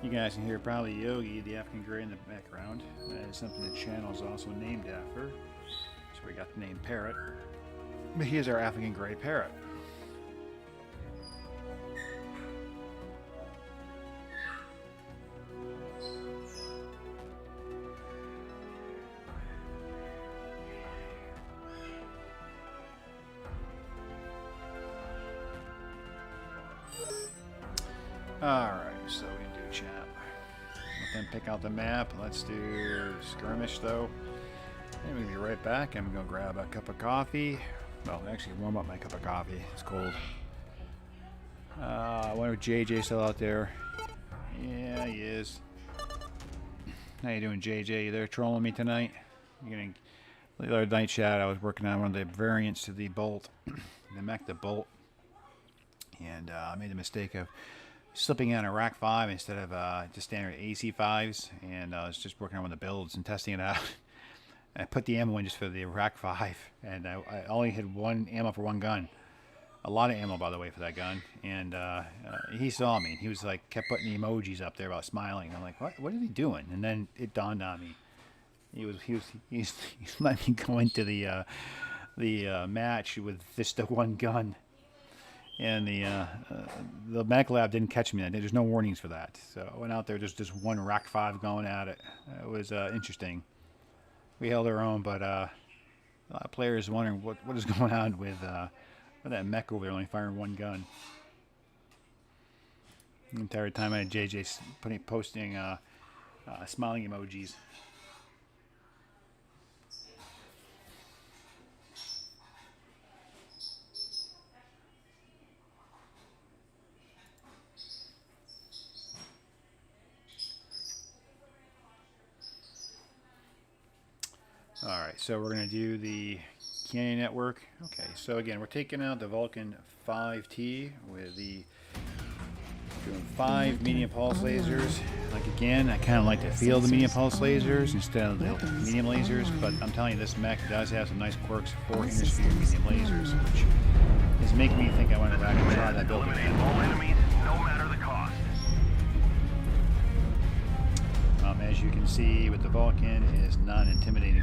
You guys can hear probably Yogi, the African Grey, in the background. That is something the channel is also named after. So we got the name Parrot. But he is our African Grey Parrot. Alright, so we can do chat. Let them pick out the map. Let's do skirmish though. And we're going to be right back. I'm going to grab a cup of coffee. Well, actually warm up my cup of coffee. It's cold. I wonder if JJ's still out there. Yeah, he is. How you doing, JJ? You there trolling me tonight? You're getting the other night chat. I was working on one of the variants to the Bolt, the Mech the Bolt, and I made the mistake of slipping on a Rack 5 instead of just standard AC5s, and I was just working on one of the builds and testing it out. I put the ammo in just for the Rack 5, and I only had one ammo for one gun. A lot of ammo, by the way, for that gun. And he saw me. He was like, kept putting the emojis up there about smiling. I'm like, what is he doing? And then it dawned on me. He's letting me go into the match with just the one gun. And the MechLab didn't catch me. There's no warnings for that. So I went out there, just one Rack 5 going at it. It was interesting. We held our own, but a lot of players wondering what is going on with that mech over there only firing one gun. The entire time I had JJ posting smiling emojis. Alright, so we're going to do the Canyon Network. Okay, so again, we're taking out the Vulcan 5T with the doing 5 medium pulse lasers. Like again, I kind of like the feel of the medium pulse lasers instead of the medium lasers, but I'm telling you, this mech does have some nice quirks for intersphere medium lasers, which is making me think I want to back and try that build again. All enemies, no matter the cost. As you can see with the Vulcan, it is non-intimidating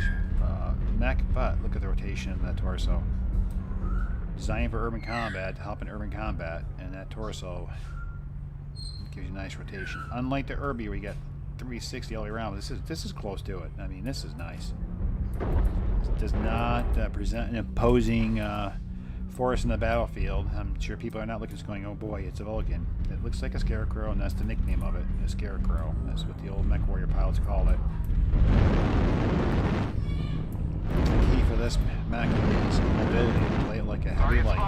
mech, but look at the rotation of that torso. Designed for urban combat, to help in urban combat, and that torso gives you a nice rotation. Unlike the Irby, where you get 360 all the way around, this is close to it. I mean, this is nice. It does not present an imposing force in the battlefield. I'm sure people are not looking at going, oh boy, it's a Vulcan. It looks like a scarecrow, and that's the nickname of it, a scarecrow. That's what the old Mechwarrior pilots called it. The key for this mech is mobility, to play it like a heavy light.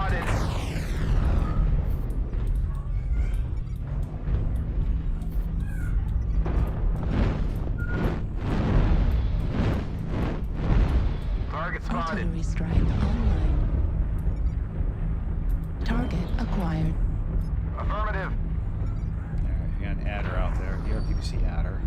Target spotted. Artillery strike online. Target acquired. Affirmative. Alright, you got an adder out there. Here, you can see adder.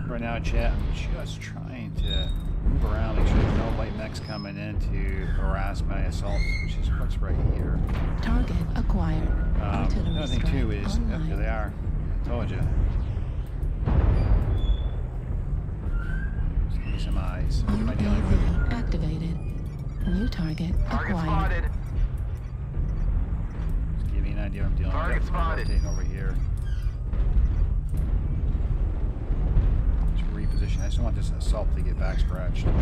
Right now, chat, I'm just trying to move around, make sure there's no light mechs coming in to harass my assault, which is what's right here. Target acquired. Another thing too is, yep, here they are. I told you. Just give me some eyes. What am I dealing with? UAV activated. New target Target acquired. spotted. Just give me an idea what I'm dealing Target with. spotted. Rotating over here. Just reposition. I just don't want this assault to get back scratched. Fuel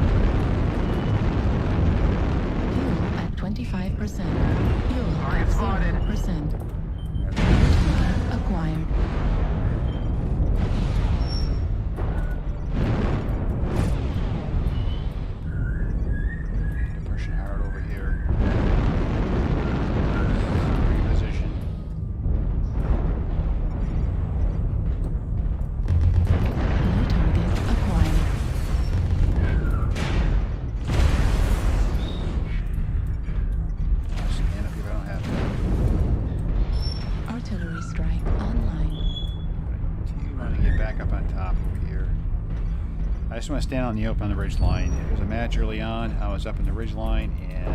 at 25%. Fuel Target at spotted. 0%. Target acquired. They're pushing hard over here. Reposition. New target acquired. just want to stand out in the open on the ridge line. There was a match early on. I was up in the ridge line and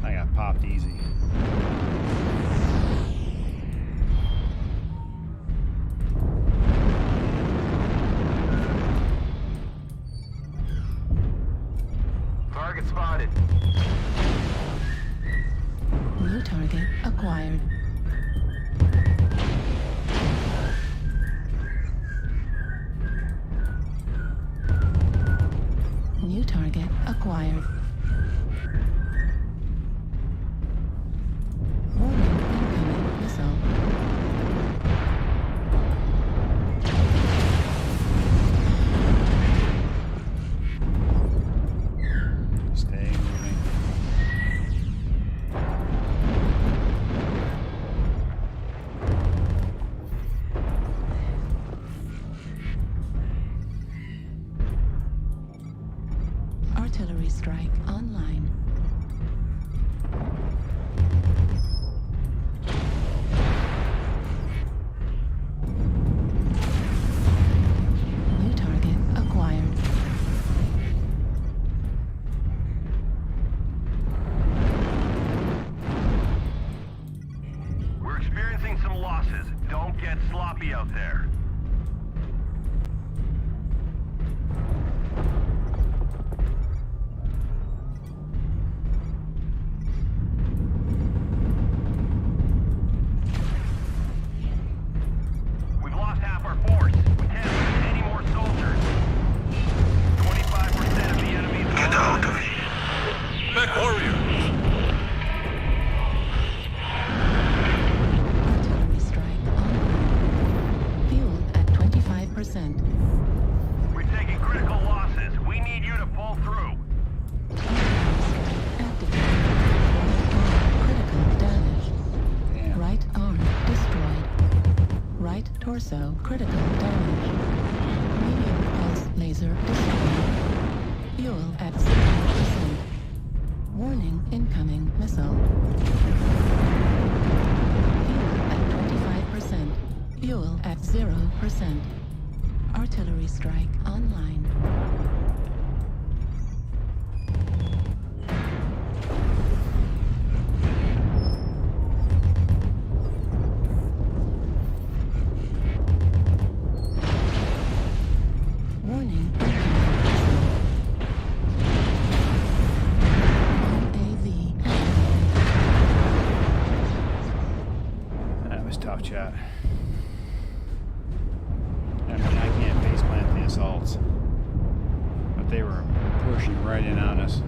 I got popped easy. Target spotted. New target acquired. New target acquired. Warning, incoming missile. Stay moving. Artillery strike online. New target acquired. We're experiencing some losses. Don't get sloppy out there. We've lost half our force. We can't lose any more soldiers. 25% of the enemy's Get out of here. Mechwarrior. Artillery strike online. Fuel at 25%. We're taking critical losses. We need you to pull through. Activated. Critical damage. Damn. Right arm destroyed. Right torso critical damage. Medium pulse laser destroyed. Fuel at 0%. Warning, incoming missile. Fuel at 25%. Fuel at 0%. Artillery strike online. Warning, UAV That was tough, chat. I mean, I can't face plant the assaults, but they were pushing right in on us.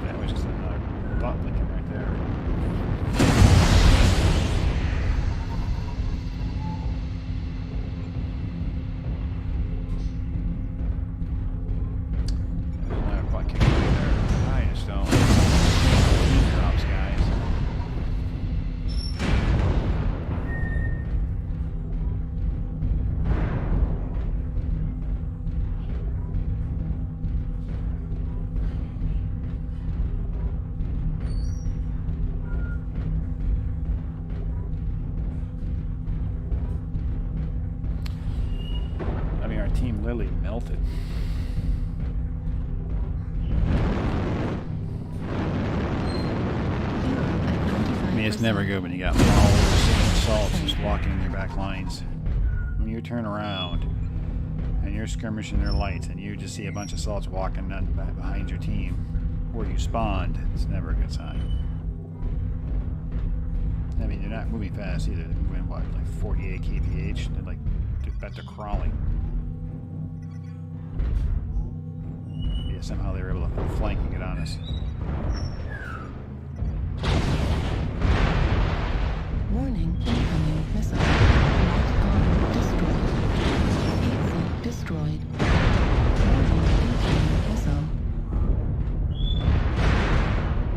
That was just another butt licking right there. Another butt kick right there. I just don't. Knee drops, guys. I mean, our team literally melted. I mean, it's never good when you got maulers and assaults just walking in your back lines. When you turn around and you're skirmishing their lights and you just see a bunch of assaults walking behind your team where you spawned, it's never a good sign. I mean, they're not moving fast either. They're moving, what, like 48 kph? They're like, they're crawling. Yeah, somehow they were able to flank and get on us. Warning, incoming missile. Right arm destroyed. AC destroyed. Warning, incoming missile.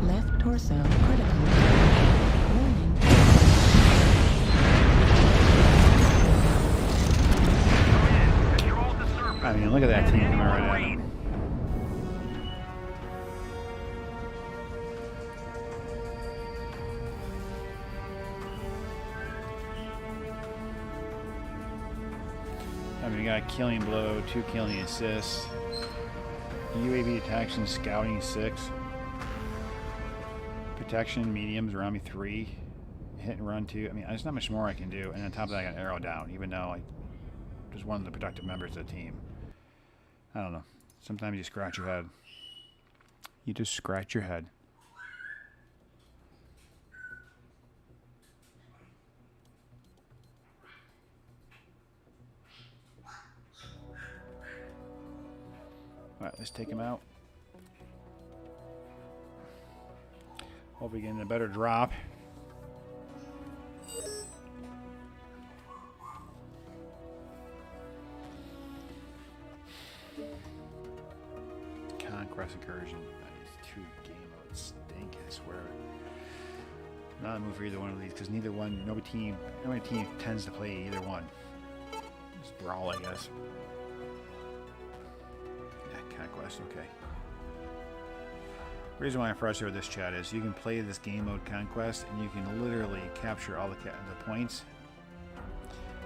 Left torso critical. Warning. Control the surface. I mean, look at that team coming right at them. got killing blow, 2 killing assists, UAV detection, scouting 6, protection mediums around me 3, hit and run 2. I mean, there's not much more I can do. And on top of that, I got an arrow down, even though I was one of the productive members of the team. I don't know. Sometimes you scratch your head. You just scratch your head. Alright, let's take him out. Hope we get a better drop. Conquest incursion. That is 2 game modes. Stink, I swear. Not a move for either one of these because neither one, nobody team tends to play either one. Just brawl, I guess. Conquest, okay. The reason why I'm frustrated with this chat is you can play this game mode Conquest and you can literally capture all the points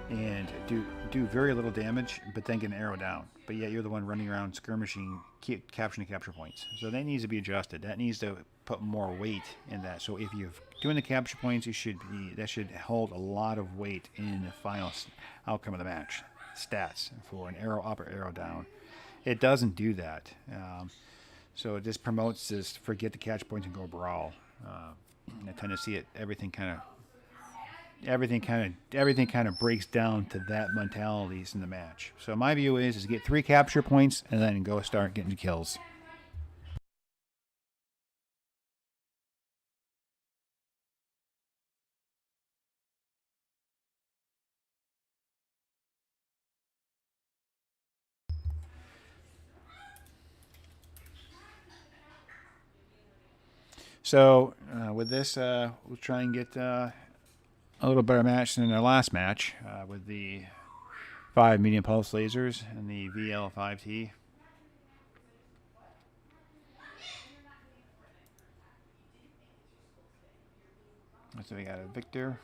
and do very little damage, but then get an arrow down. But yet you're the one running around skirmishing, capturing the capture points. So that needs to be adjusted. That needs to put more weight in that. So if you're doing the capture points, that should hold a lot of weight in the final outcome of the match. Stats for an arrow up or arrow down. It doesn't do that, so it just promotes this forget the catch points and go brawl. I tend to see it. Everything kind of breaks down to that mentalities in the match. So my view is get 3 capture points and then go start getting kills. So with this, we'll try and get a little better match than our last match with the 5 medium pulse lasers and the VL5T. So we got a Victor.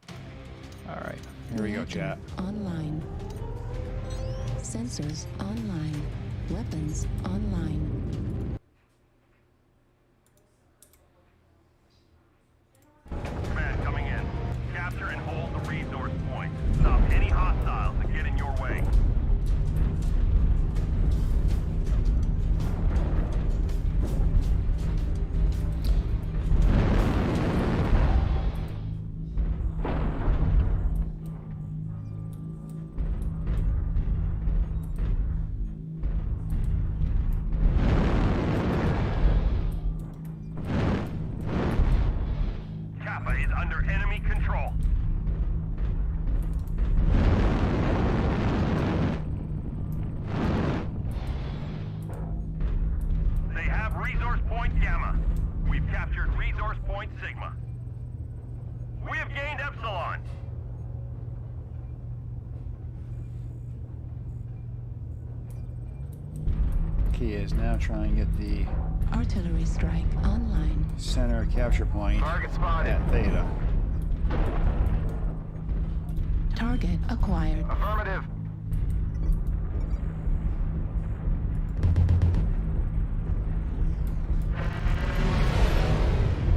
All right, here we go, chat. Online. Sensors online. Weapons online. Coming in. Capture and hold the resource point. Stop any hostiles that get in your way. Is under enemy control. They have resource point Gamma. We've captured resource point Sigma. We have gained Epsilon. Key is now trying to get the Artillery strike online. center capture point Target spotted. at Theta. Target acquired. Affirmative.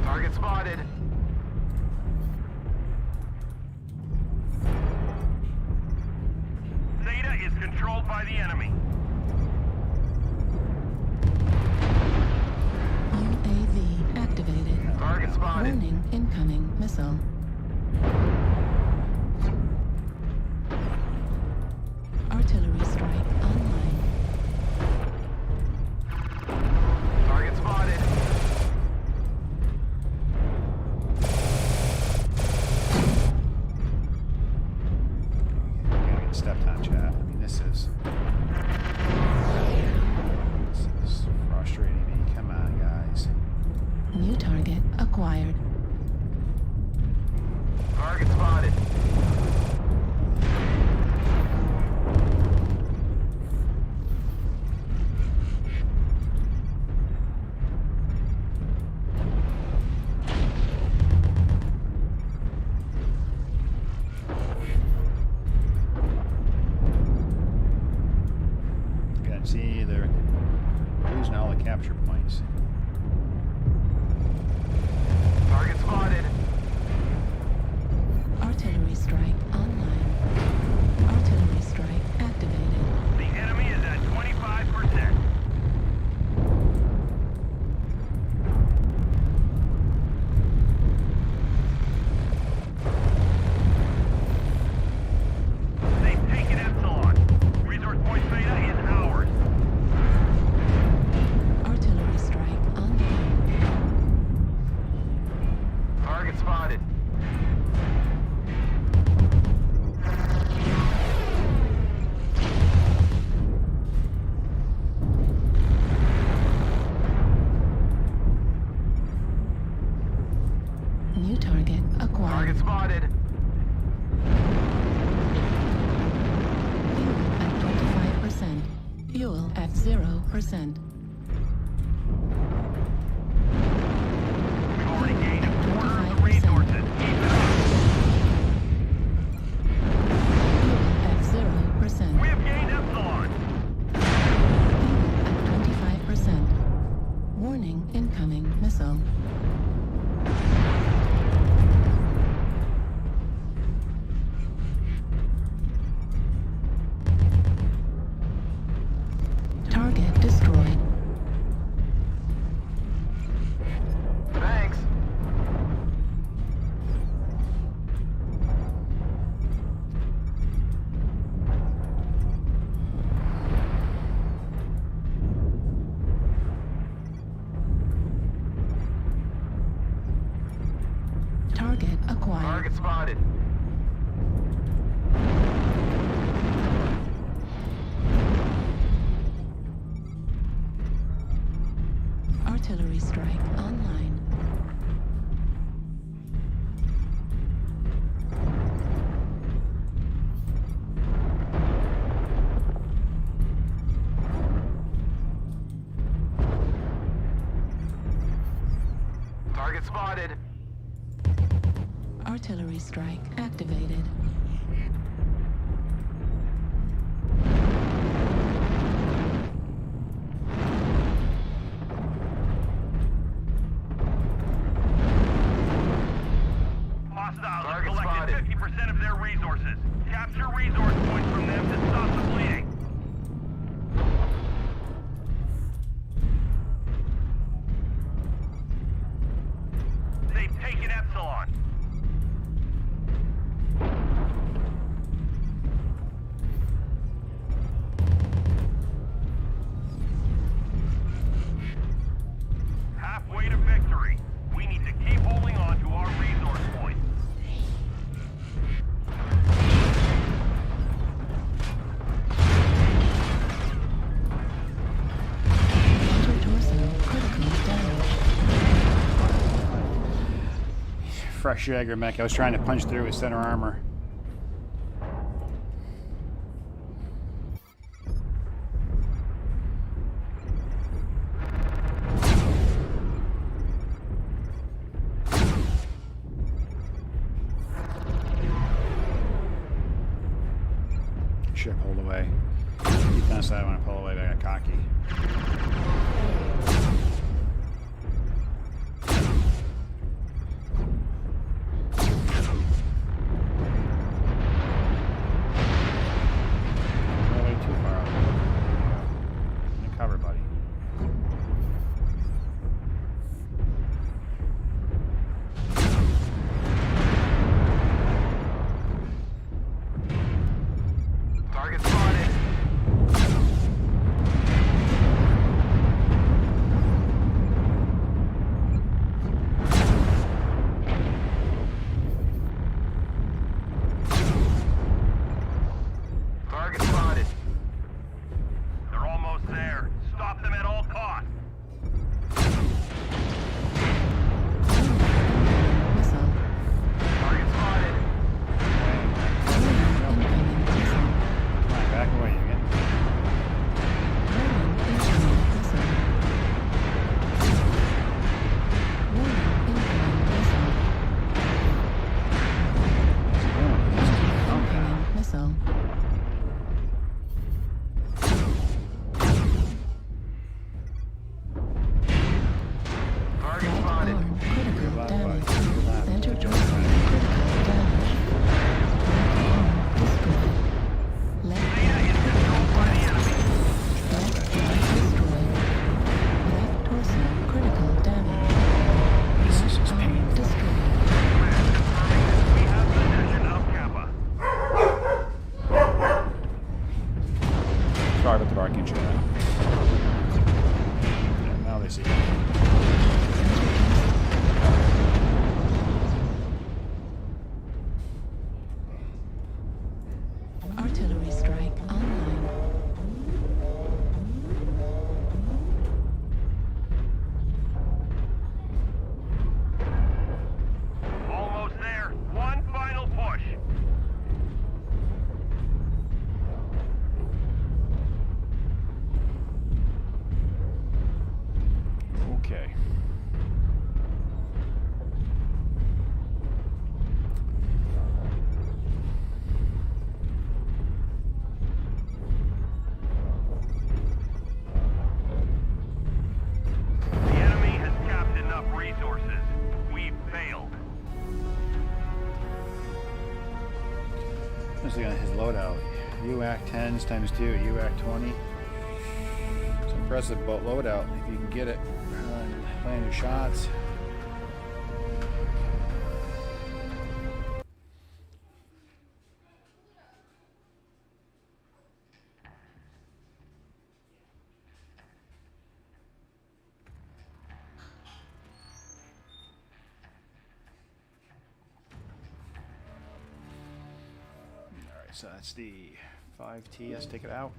Target spotted. Theta is controlled by the enemy. UAV activated. Target spotted. Warning, incoming missile. Artillery strike online. Target spotted. Gotta get stepped on, chat. I mean, this is frustrating me. Come on, guys. New target acquired. Target spotted. spotted. New target acquired. Target spotted. Fuel at 25%. Fuel at 0%. We've already gained a quarter of the resources. Keep it up. Fuel at 0%. We have gained Epsilon. Fuel at 25%. Warning, incoming missile. Target destroyed. Thanks. Target acquired. Target spotted. Artillery strike online. Target spotted. Artillery strike activated. Hostiles have Target collected spotted. 50% of their resources. Capture resource points from them to stop the bleeding. They've taken Epsilon. Halfway to victory. We need to keep holding on to our resource points. Enter torso critical damage. Fresh Jaeger mech. I was trying to punch through his center armor. Ship pulled away. Defense side, I want to pull away, but I got cocky. We're way too far out. In the cover, buddy. Target spotted. Target spotted. They're almost there. Stop them at all costs. Missile. Target spotted. Incoming missile. Come on, back away, you get. Warning, incoming missile. Warning, incoming missile. Incoming missile. Target Right spotted. arm critical left, damage. buddy. Your left. Center torso critical damage. Right arm destroyed. Left Beta is controlled by the enemy. left thigh destroyed. Left torso critical damage. This is Right just arm painful. destroyed. Command confirming we have possession of Kappa. Sorry about the barking chat. Yeah, now they see. Especially on his loadout. UAC 10s times 2, UAC 20. It's impressive boat loadout if you can get it. Land your shots. So that's the 5T. Let's take it out.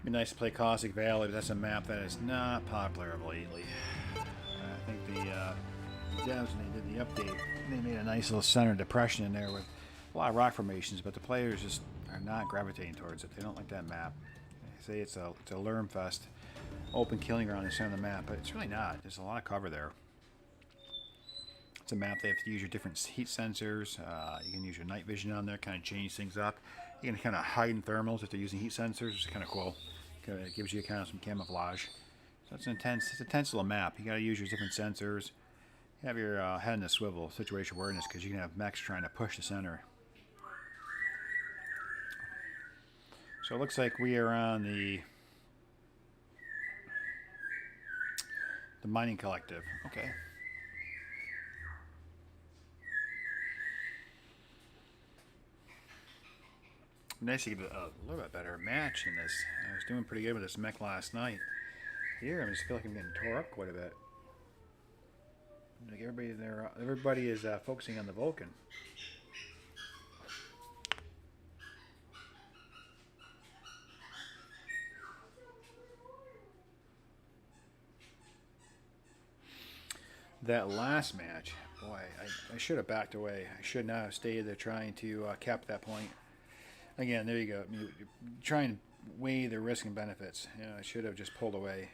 Be nice to play Caustic Valley, but that's a map that is not popular lately. I think the devs, when they did the update, they made a nice little center depression in there with a lot of rock formations, but the players just are not gravitating towards it. They don't like that map. They say it's a learn fest, open killing ground in the center of the map, but it's really not. There's a lot of cover there. It's a map they have to use your different heat sensors. You can use your night vision on there, kind of change things up. You can kind of hide in thermals if they're using heat sensors. It's kind of cool. It gives you kind of some camouflage. So it's intense. It's a tense little map. You got to use your different sensors. You have your head in the swivel, situation awareness, because you can have mechs trying to push the center. So it looks like we are on the mining collective. Okay. Nice to get a little bit better match in this. I was doing pretty good with this mech last night. Here, I just feel like I'm getting tore up quite a bit. Like everybody is focusing on the Vulcan. That last match, boy, I should have backed away. I should not have stayed there trying to cap that point. Again, there you go. I mean, try and weigh the risk and benefits. You know, I should have just pulled away.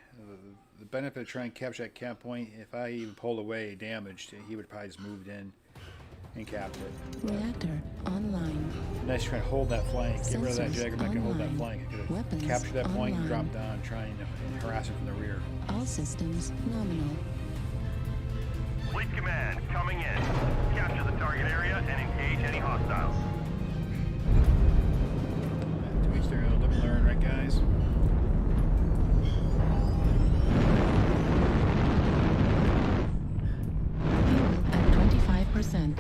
The benefit of trying to capture that cap point, if I even pulled away damaged, he would probably just moved in and capped it. Reactor online. Nice trying to hold that flank. Get rid of that Jaggermech and hold that flank. I could have captured that point and dropped down, trying to harass him from the rear. All systems nominal. Fleet command coming in. Capture the target area and engage any hostiles. To each their own, live and learn, right, guys? Fuel at 25%.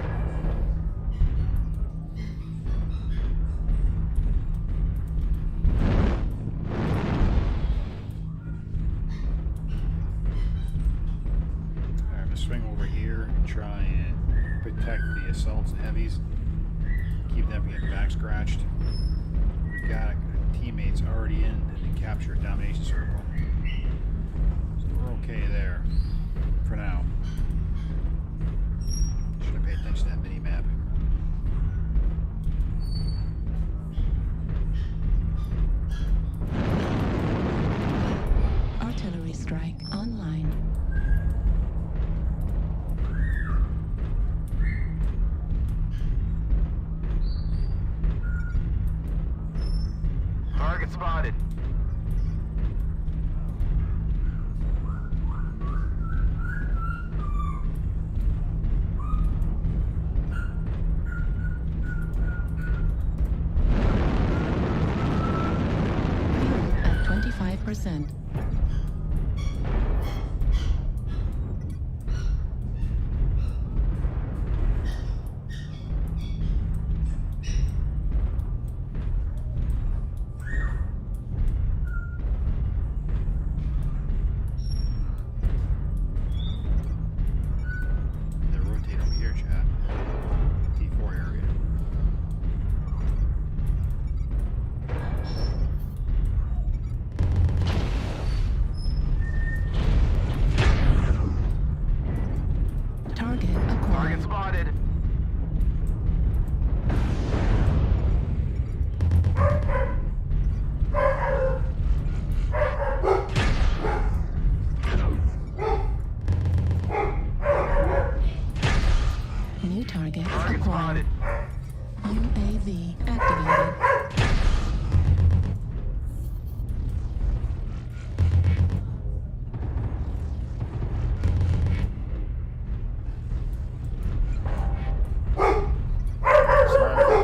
I'm going to swing over here and try and protect the assaults and heavies. Keep them from getting back scratched. We've got teammates already in the capture domination circle. So we're okay there for now. Should have paid attention to that mini map. Artillery strike online. Target spotted. target Target acquired. spotted. UAV activated.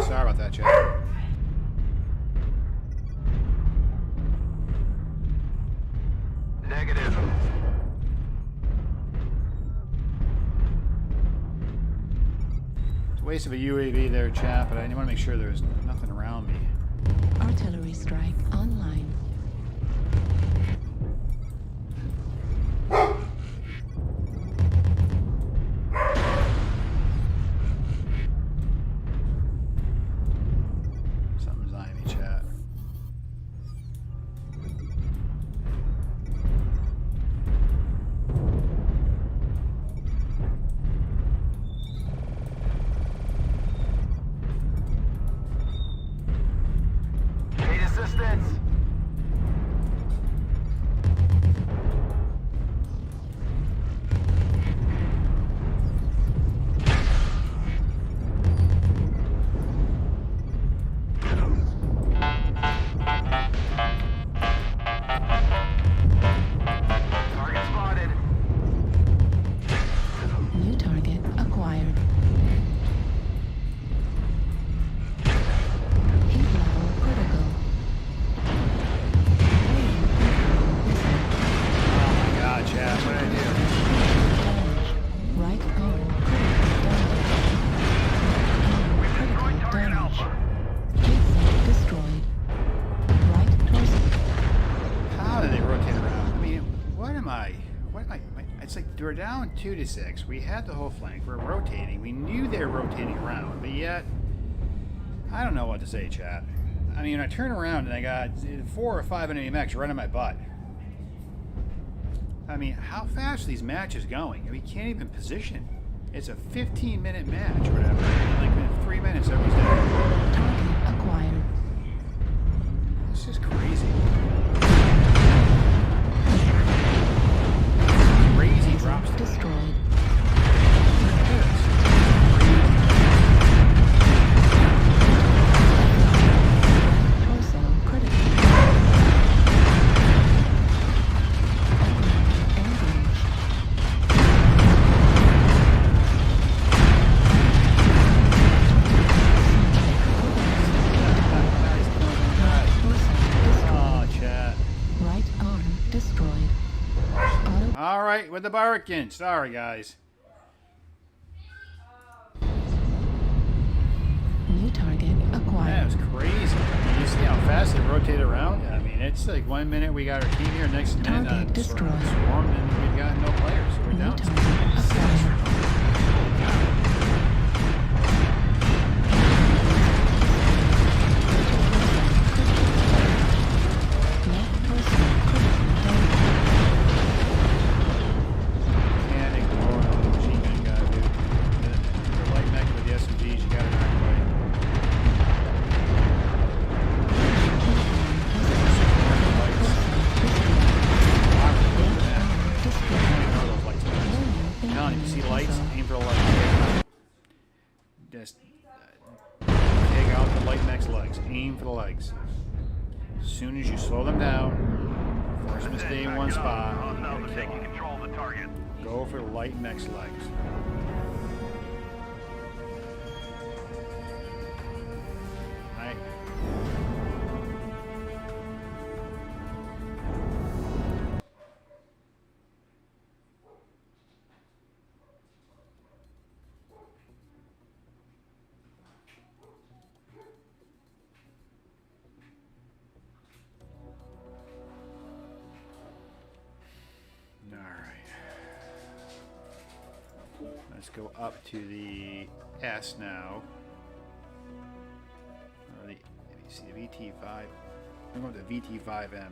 Sorry about that, chat. Negative. It's a waste of a UAV there, chat, but I want to make sure there's nothing around me. Artillery strike online. Something's eyeing me, chat. Need assistance. Target spotted. New target acquired. Heat level critical. Oh my god, chat, what did I do? Damage. Right arm critical damage. Destroyed Critical target damage. Alpha. Heat sink destroyed. Right torso. How do they rotate around? I mean, what am I? It's like we're down 2 to 6. We had the whole flank. We're rotating. We knew they were rotating around, but yet, I don't know what to say, chat. I mean, I turn around and I got 4 or 5 enemy mechs right on my butt. I mean, how fast are these matches going? We can't even position. It's a 15-minute match or whatever. Like in 3 minutes, everybody's dead. Target acquired. This is crazy. Crazy drops. Destroyed. Torso critical. Engage. Oh, chat. Right arm destroyed. Auto All right, with the Vulcan. Sorry, guys. new target That acquired. was crazy. You see how fast they rotate around? I mean, it's like 1 minute we got our team here, next minute Target destroyed. swarmed, and we've got no players. So we're New down. target acquired. Left torso critical damage. Can't ignore the machine gun guy, dude. The light mech with the SMGs, you got it right away. You see lights? Aim for the lights. Just take out the light mech's legs. Aim for the legs. As soon as you slow them down, force them to stay in one spot, you're Hostiles gonna are kill taking them. control of the target. Go for the light mech's legs. Right. All right. Let's go up to the S now. Or the, let me see, the VT-5. We're going with the VT-5M.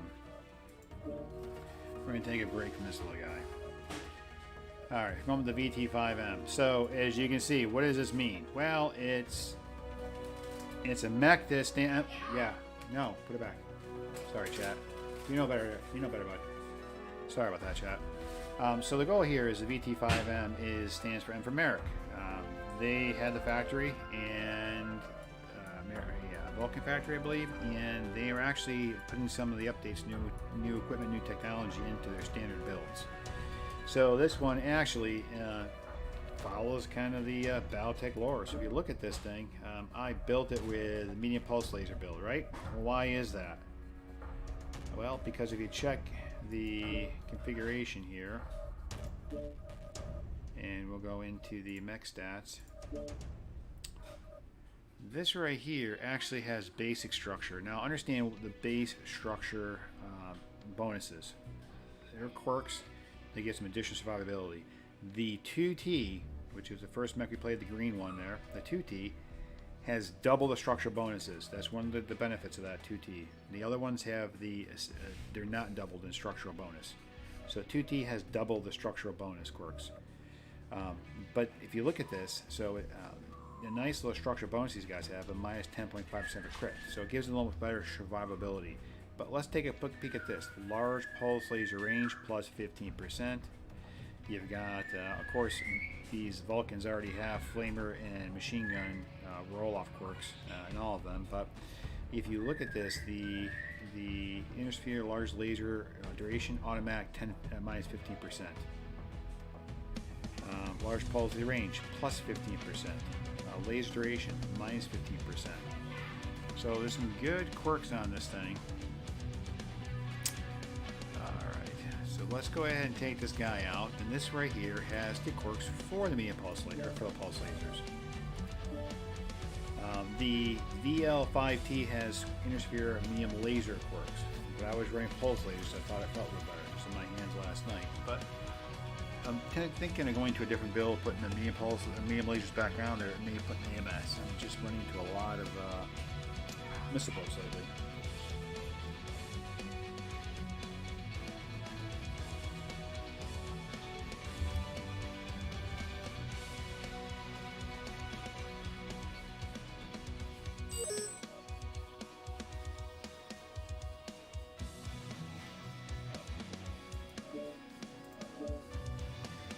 We're going to take a break from this little guy. All right, going with the VT-5M. So, as you can see, what does this mean? Well, it's a mech that stand. Yeah, no, put it back. Sorry, chat. You know better. You know better, bud. Sorry about that, chat. So the goal here is the VT-5M stands for M for Merrick. they had the factory and Vulcan factory, I believe, and they are actually putting some of the updates, new equipment, new technology into their standard builds. So this one actually follows kind of the Battletech lore. So if you look at this thing, I built it with a medium pulse laser build, right? Why is that? Well, because if you check the configuration here, and we'll go into the mech stats, this right here actually has basic structure. Now understand the base structure bonuses. They're quirks. They get some additional survivability. The 2T, which is the first mech we played, the green one there, the 2T, has double the structure bonuses. That's one of the benefits of that 2T. The other ones have they're not doubled in structural bonus. So 2T has double the structural bonus quirks. But if you look at this, so a nice little structure bonus these guys have, a minus 10.5% of crit. So it gives them a little bit better survivability. But let's take a quick peek at this. Large pulse laser range plus 15%. You've got, of course, these Vulcans already have flamer and machine gun roll-off quirks in all of them. But if you look at this, the inner sphere large laser duration automatic minus 15%. Large pulse range plus 15%. Laser duration minus 15%. So there's some good quirks on this thing. Alright, so let's go ahead and take this guy out. And this right here has the quirks for the medium pulse laser, for the pulse lasers. The VL5T has inner sphere medium laser quirks. But I was running pulse lasers, so I thought it felt a little better just in my hands last night. But I'm thinking of going to a different build, putting the medium pulse, medium lasers back on there, maybe putting the MASC. I'm just running into a lot of missile bolts lately.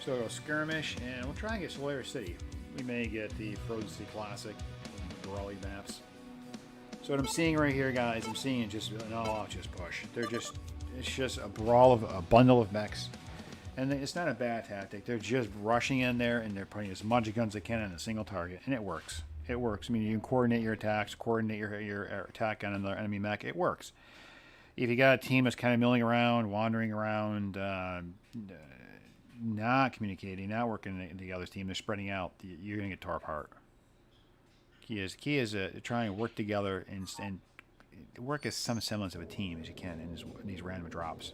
So we'll skirmish, and we'll try and get Solaris City. We may get the Frozen City Classic, the Raleigh maps. So what I'm seeing right here, guys, I'm seeing just an all-out just push. It's just a brawl of a bundle of mechs, and it's not a bad tactic. They're just rushing in there, and they're putting as much guns as they can on a single target, and it works. It works. I mean, you can coordinate your attacks, coordinate your attack on another enemy mech. It works. If you got a team that's kind of milling around, wandering around, not communicating, not working the other team, they're spreading out, you're going to get tore apart. Key is trying to work together and work as some semblance of a team as you can in these random drops.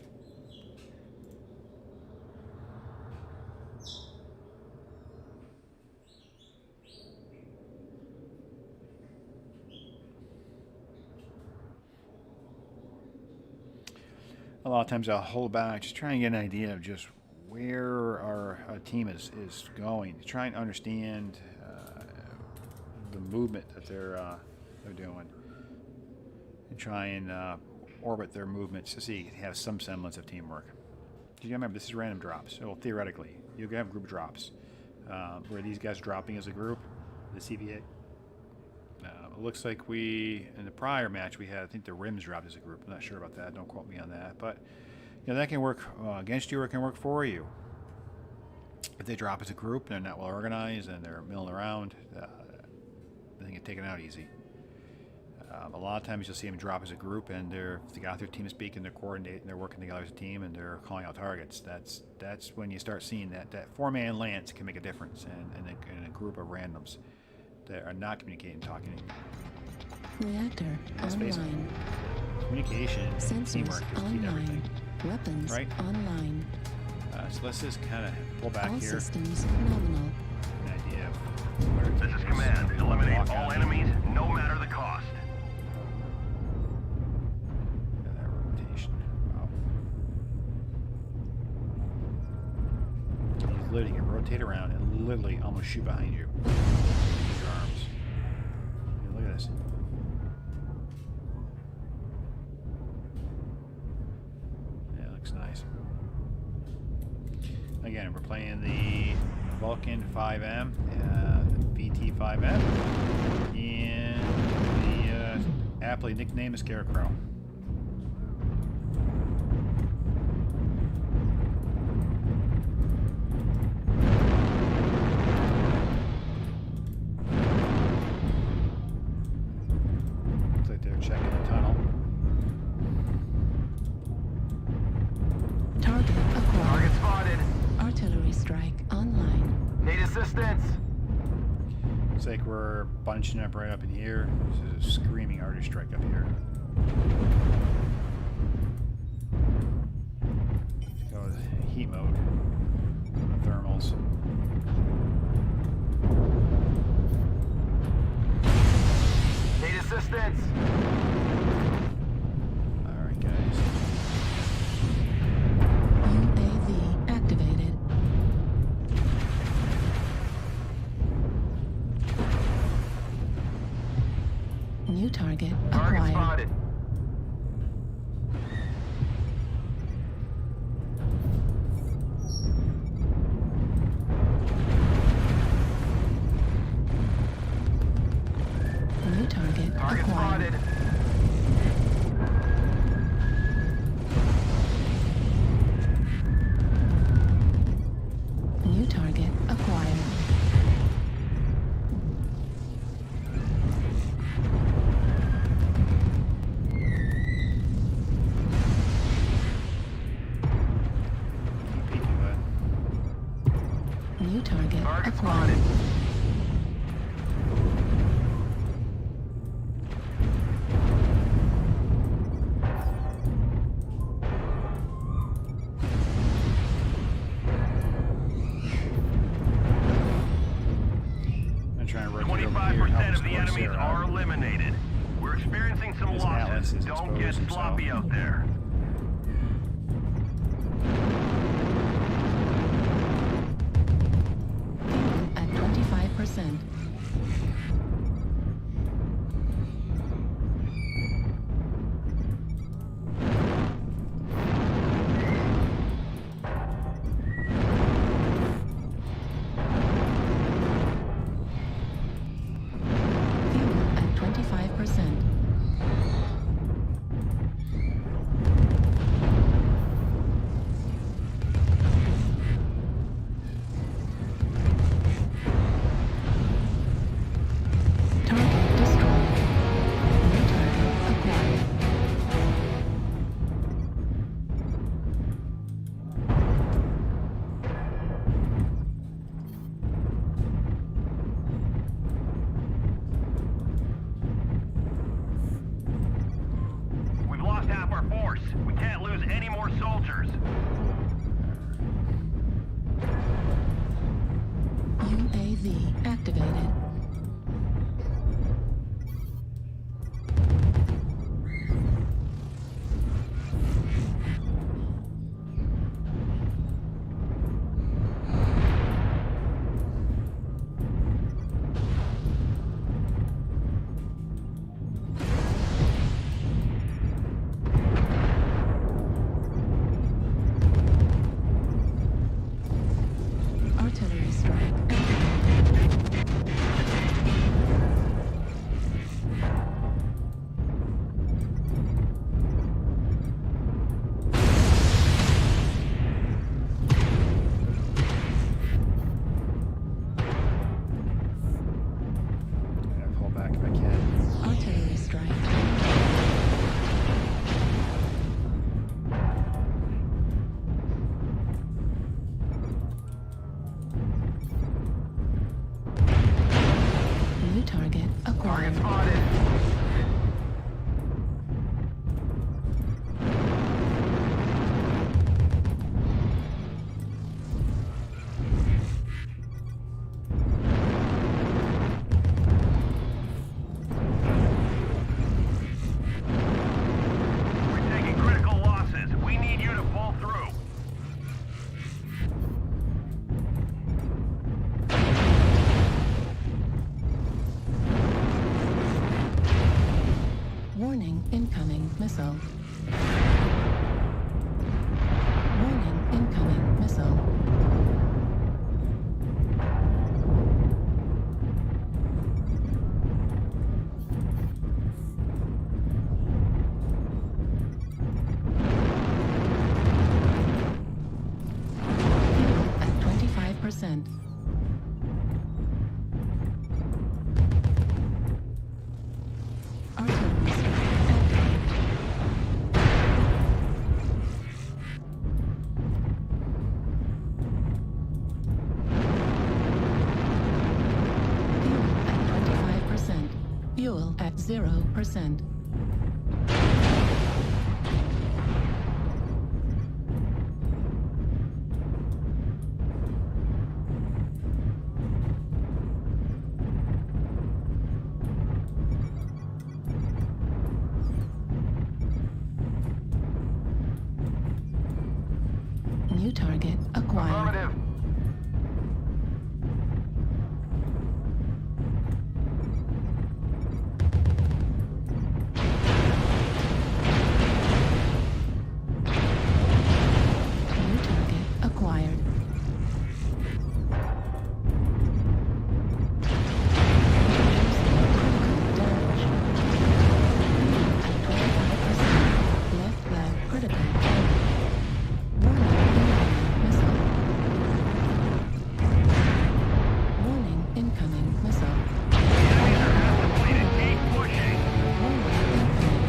A lot of times I'll hold back, just trying to get an idea of just where our team is going, to try and understand the movement that they're doing, and try and orbit their movements to see have some semblance of teamwork. You gotta remember, this is random drops, so theoretically you can have group drops where these guys dropping as a group. The CVA. It looks like in the prior match we had, I think the rims dropped as a group. I'm not sure about that. Don't quote me on that, but you know, that can work against you or it can work for you. If they drop as a group, they're not well organized and they're milling around, they get taken out easy. A lot of times you'll see them drop as a group and they got their team speak and they're coordinating, they're working together as a team and they're calling out targets. That's when you start seeing that four-man lance can make a difference in a group of randoms that are not communicating, talking. Reactor online. Communication, Sensors teamwork is key to everything. Weapons right? online. So let's just kind of pull back All here. systems nominal. An idea of where This is command. Eliminate all enemies, no matter the cost. Look at that rotation. Wow. You literally can rotate around and literally almost shoot behind you. Use your arms. Yeah, look at this. Yeah, it looks nice. Again, we're playing the Vulcan 5M, VT-5M, and the aptly nicknamed Scarecrow. Looks like they're checking the tunnel. Target acquired. Target spotted. Artillery strike online. Need assistance. Looks like we're bunching up right up in here. There's a screaming artist strike up here. Let's go with heat mode. The thermals. Need assistance. Alright, guys. UAV activated. New target Target acquired. spotted. New target Target acquired. spotted. New target acquired. Keep peeking, bud. New target Target acquired. spotted. I'm trying to rotate over here and help 25% us of the close enemies there are out. eliminated. We're experiencing some His Atlas losses. is Don't get exposed himself. sloppy out there. Fuel at 25%. Fuel at 25%. Target destroyed. New target acquired. We've lost half our force. We can't lose any more soldiers. UAV activated. Artillery strike activated. I'm gonna pull back if I can. Artillery strike. New target acquired. Target spotted. We're taking critical losses. We need you to pull through. Warning, incoming missile. Warning, incoming missile. 0%. Artillery fuel at 25%. Fuel at 0%. New target acquired. Affirmative. New target acquired. Damage. Left flag critical. Warning, incoming missile. Enemies are half depleted. Keep pushing. Warning, incoming missile.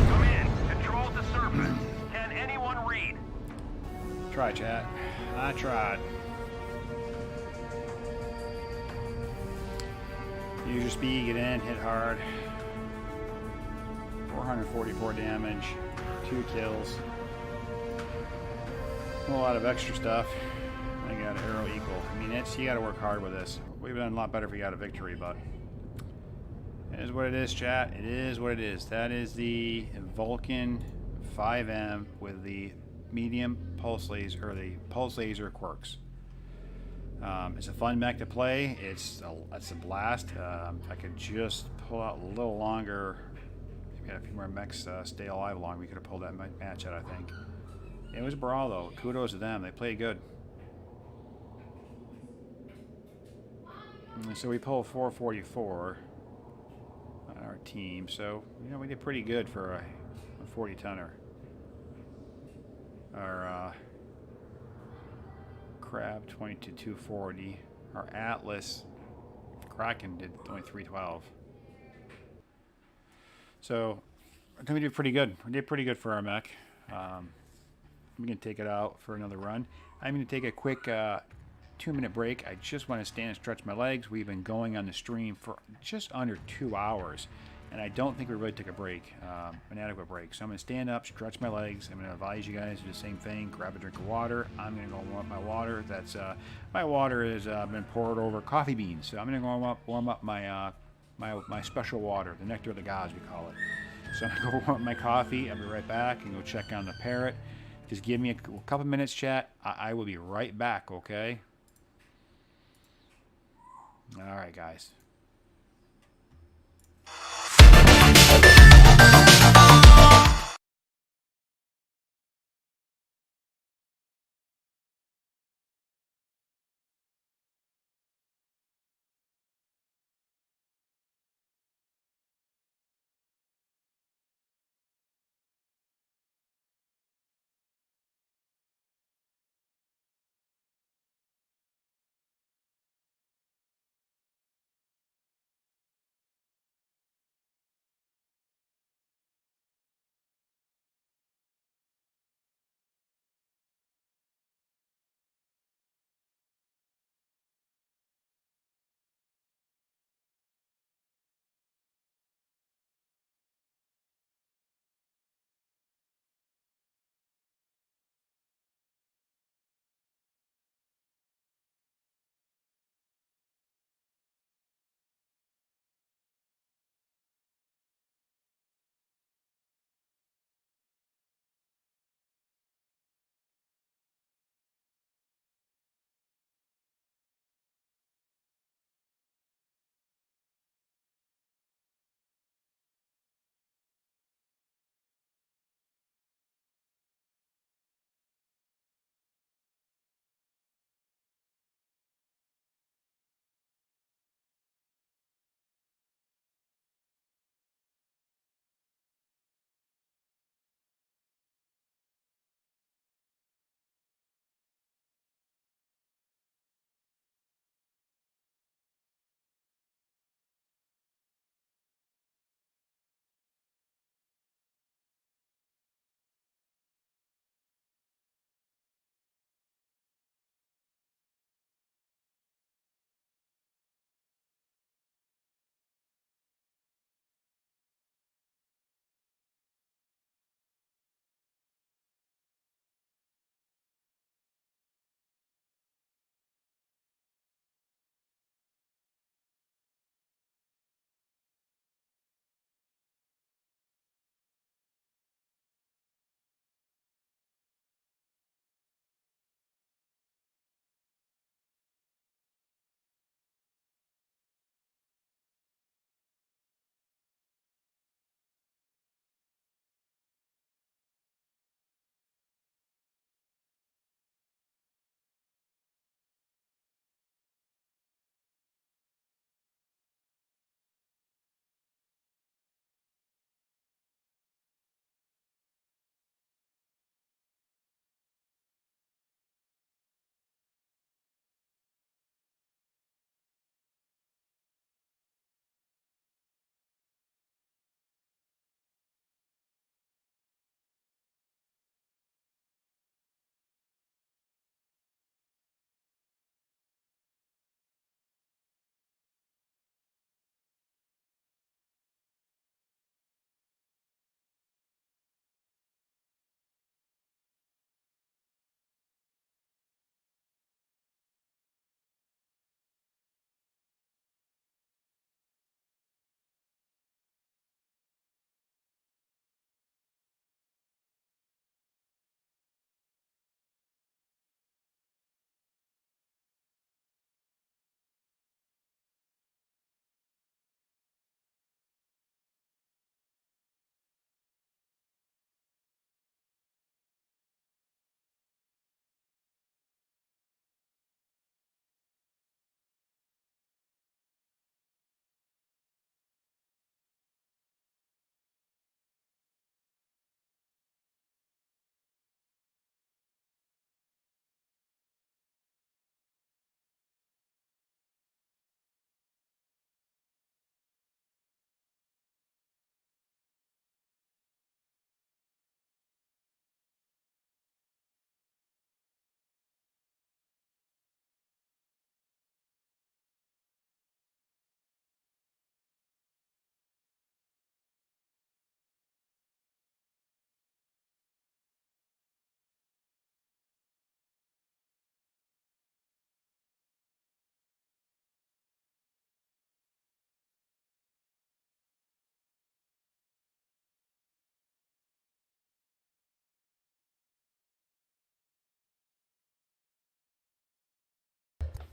Come in. Control the surface. Can anyone read? Try, chat. I tried. Use your speed, get in, hit hard. 444 damage, 2 kills. A lot of extra stuff. I got arrow equal. I mean, you got to work hard with this. We've done a lot better if we got a victory, but it is what it is, chat. It is what it is. That is the Vulcan 5M with the medium pulse laser, or the pulse laser quirks. It's a fun mech to play. It's a blast. I could just pull out a little longer. If we had a few more mechs stay alive long, we could have pulled that match out, I think. It was a brawl, though. Kudos to them. They played good. So we pulled 444 on our team. So, you know, we did pretty good for a 40-tonner. Our Crab 22-240. Our Atlas Kraken did only 312. So I think we did pretty good. We did pretty good for our mech. We can take it out for another run. I'm going to take a quick 2-minute break. I just want to stand and stretch my legs. We've been going on the stream for just under 2 hours, and I don't think we really took a break, an adequate break. So I'm going to stand up, stretch my legs. I'm going to advise you guys to do the same thing. Grab a drink of water. I'm going to go warm up my water. That's my water has been poured over coffee beans. So I'm going to warm up my my special water, the nectar of the gods, we call it. So I'm going to go warm up my coffee. I'll be right back and go check on the parrot. Just give me a couple minutes, chat. I will be right back, okay? All right, guys.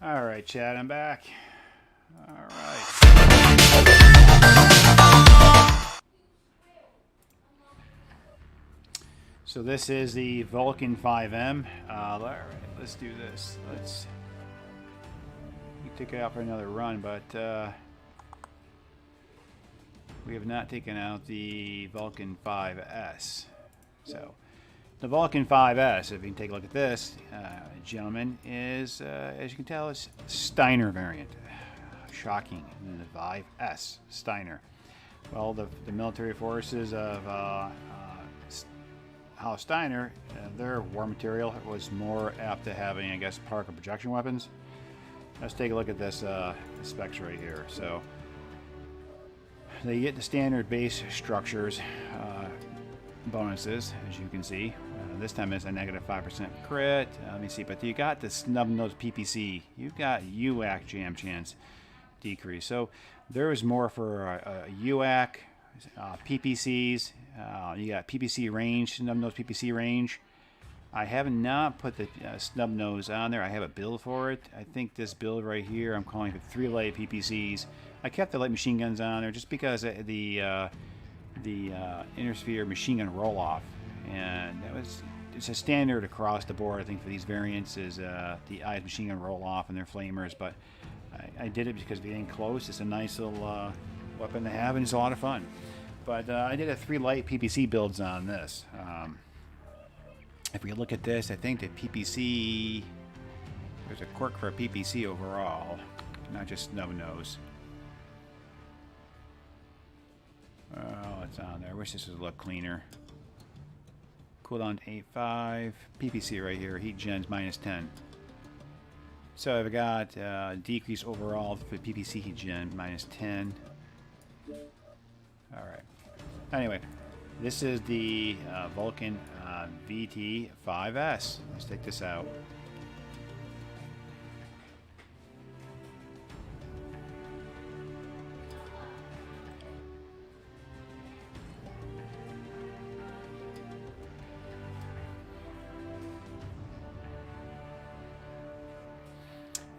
All right, Chad, I'm back. All right. So this is the Vulcan 5M. All right, let's do this. We took it out for another run, but we have not taken out the Vulcan 5S. So the Vulcan 5S, if you can take a look at this, gentlemen, is, as you can tell, it's Steiner variant. Shocking. And the 5S, Steiner. Well, the military forces of House Steiner, their war material was more apt to having, I guess, particle projection weapons. Let's take a look at this specs right here. So they get the standard base structures bonuses, as you can see. This time it's a negative 5% crit. Let me see, but you got the snub nose PPC. You've got UAC jam chance decrease. So there is more for UAC, PPCs. You got PPC range, snub nose PPC range. I have not put the snub nose on there. I have a build for it. I think this build right here, I'm calling it 3 light PPCs. I kept the light machine guns on there just because the intersphere machine gun roll off, and it's a standard across the board. I think for these variants is the eyes machine gun roll off and their flamers, but I did it because getting close. It's a nice little weapon to have, and it's a lot of fun. But I did a 3 light PPC builds on this. If we look at this, I think the PPC, there's a quirk for a PPC overall, not just snub nose. Oh, it's on there. I wish this would look cleaner. Cooldown 8.5. PPC right here. Heat gens -10. So I've got decrease overall for PPC heat gen -10. All right. Anyway, this is the Vulcan VT-5S. Let's take this out.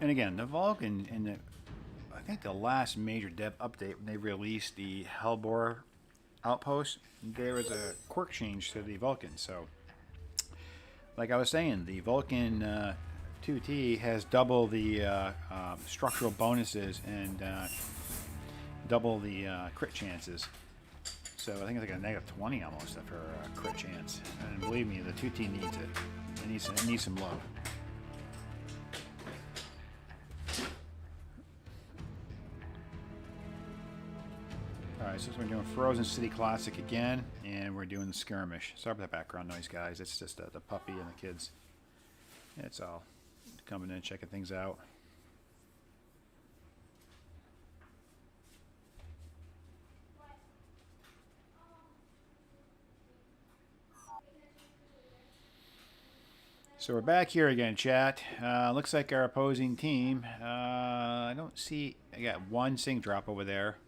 And again, the Vulcan, in I think the last major dev update when they released the Hellbore outpost, there was a quirk change to the Vulcan. So, like I was saying, the Vulcan 2T has double the structural bonuses and double the crit chances. So I think it's like a negative 20 almost for crit chance. And believe me, the 2T needs it. It needs some love. Alright, so we're doing Frozen City Classic again, and we're doing the skirmish. Sorry about that background noise, guys. It's just the puppy and the kids. It's all coming in, checking things out. So we're back here again, chat. Looks like our opposing team. I don't see. I got one sync drop over there.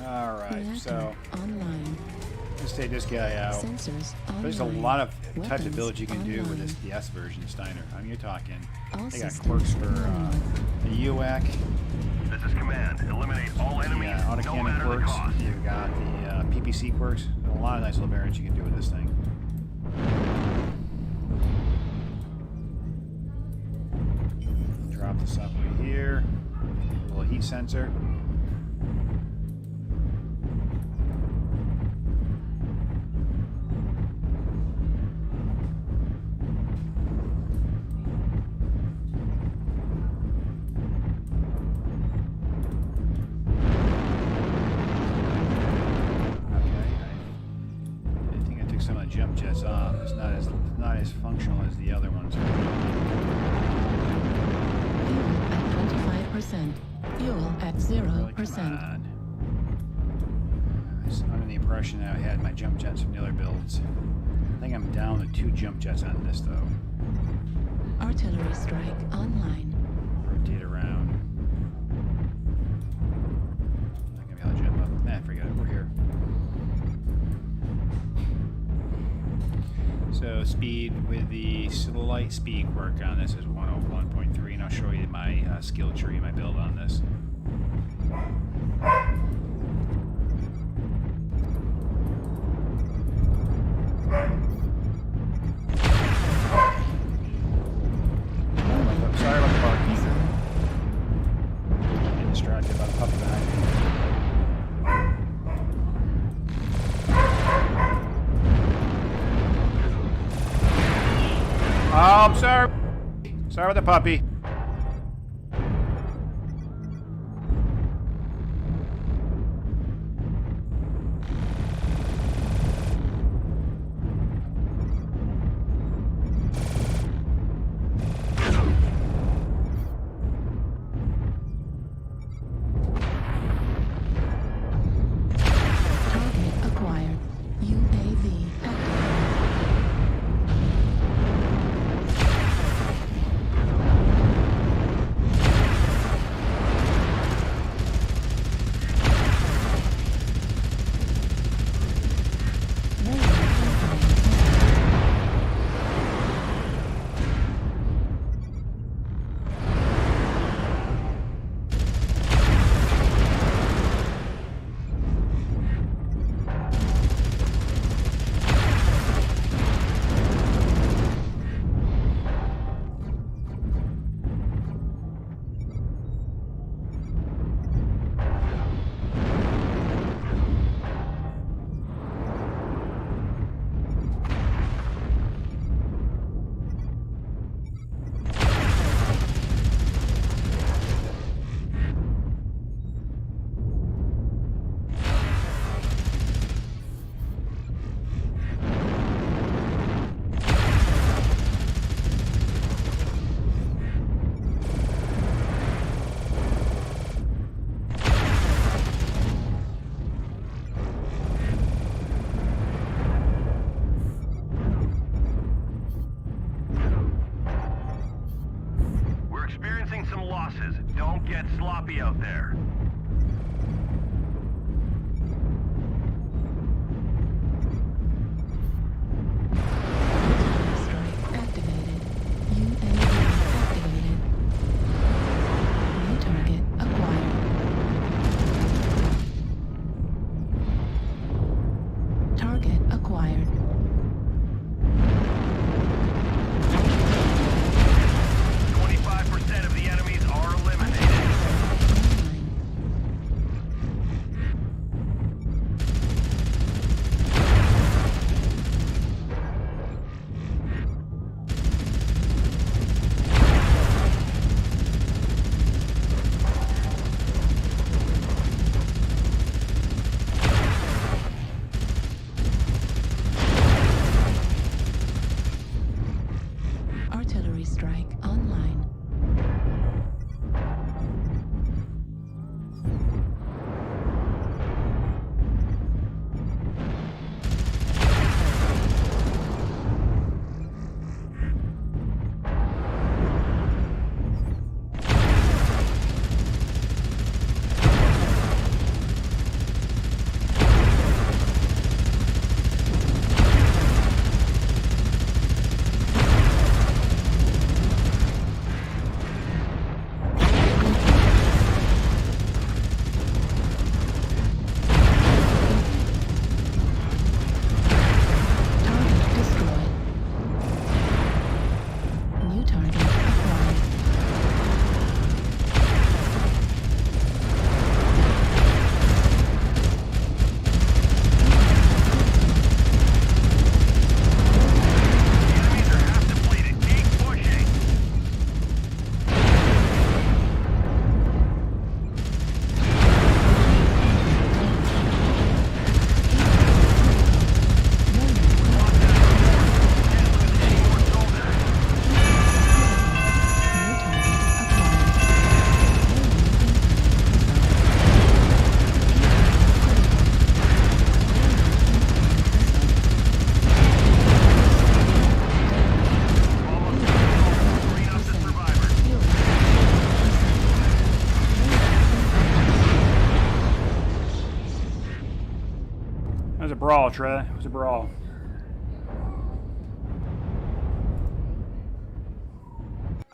Alright, so online. let's take this guy out. Sensors There's a online. lot of types Weapons of builds you can do with online. this DS version of Steiner. I mean, you're talking. All They got systems quirks for online. the UAC, This is command. Eliminate all enemies, the no autocannon matter the quirks. cost. You got the PPC quirks. A lot of nice little variants you can do with this thing. Drop this up right here. A little heat sensor. Some of the jump jets off. It's not as functional as the other ones. Fuel at 0%. Fuel at Really, 0%. come on. I was under the impression that I had my jump jets from the other builds. I think I'm down to 2 jump jets on this though. Artillery strike online. Rotate around. Not gonna be able to jump up. Nah, forget it. We're here. So speed with the slight speed quirk on this is 101.3, and I'll show you my skill tree, my build on this. Sorry about the barking. Getting distracted by the puppy behind me. Oh, I'm sorry. Sorry with the puppy. Target acquired. UAV active. was a brawl, Trey. It was a brawl.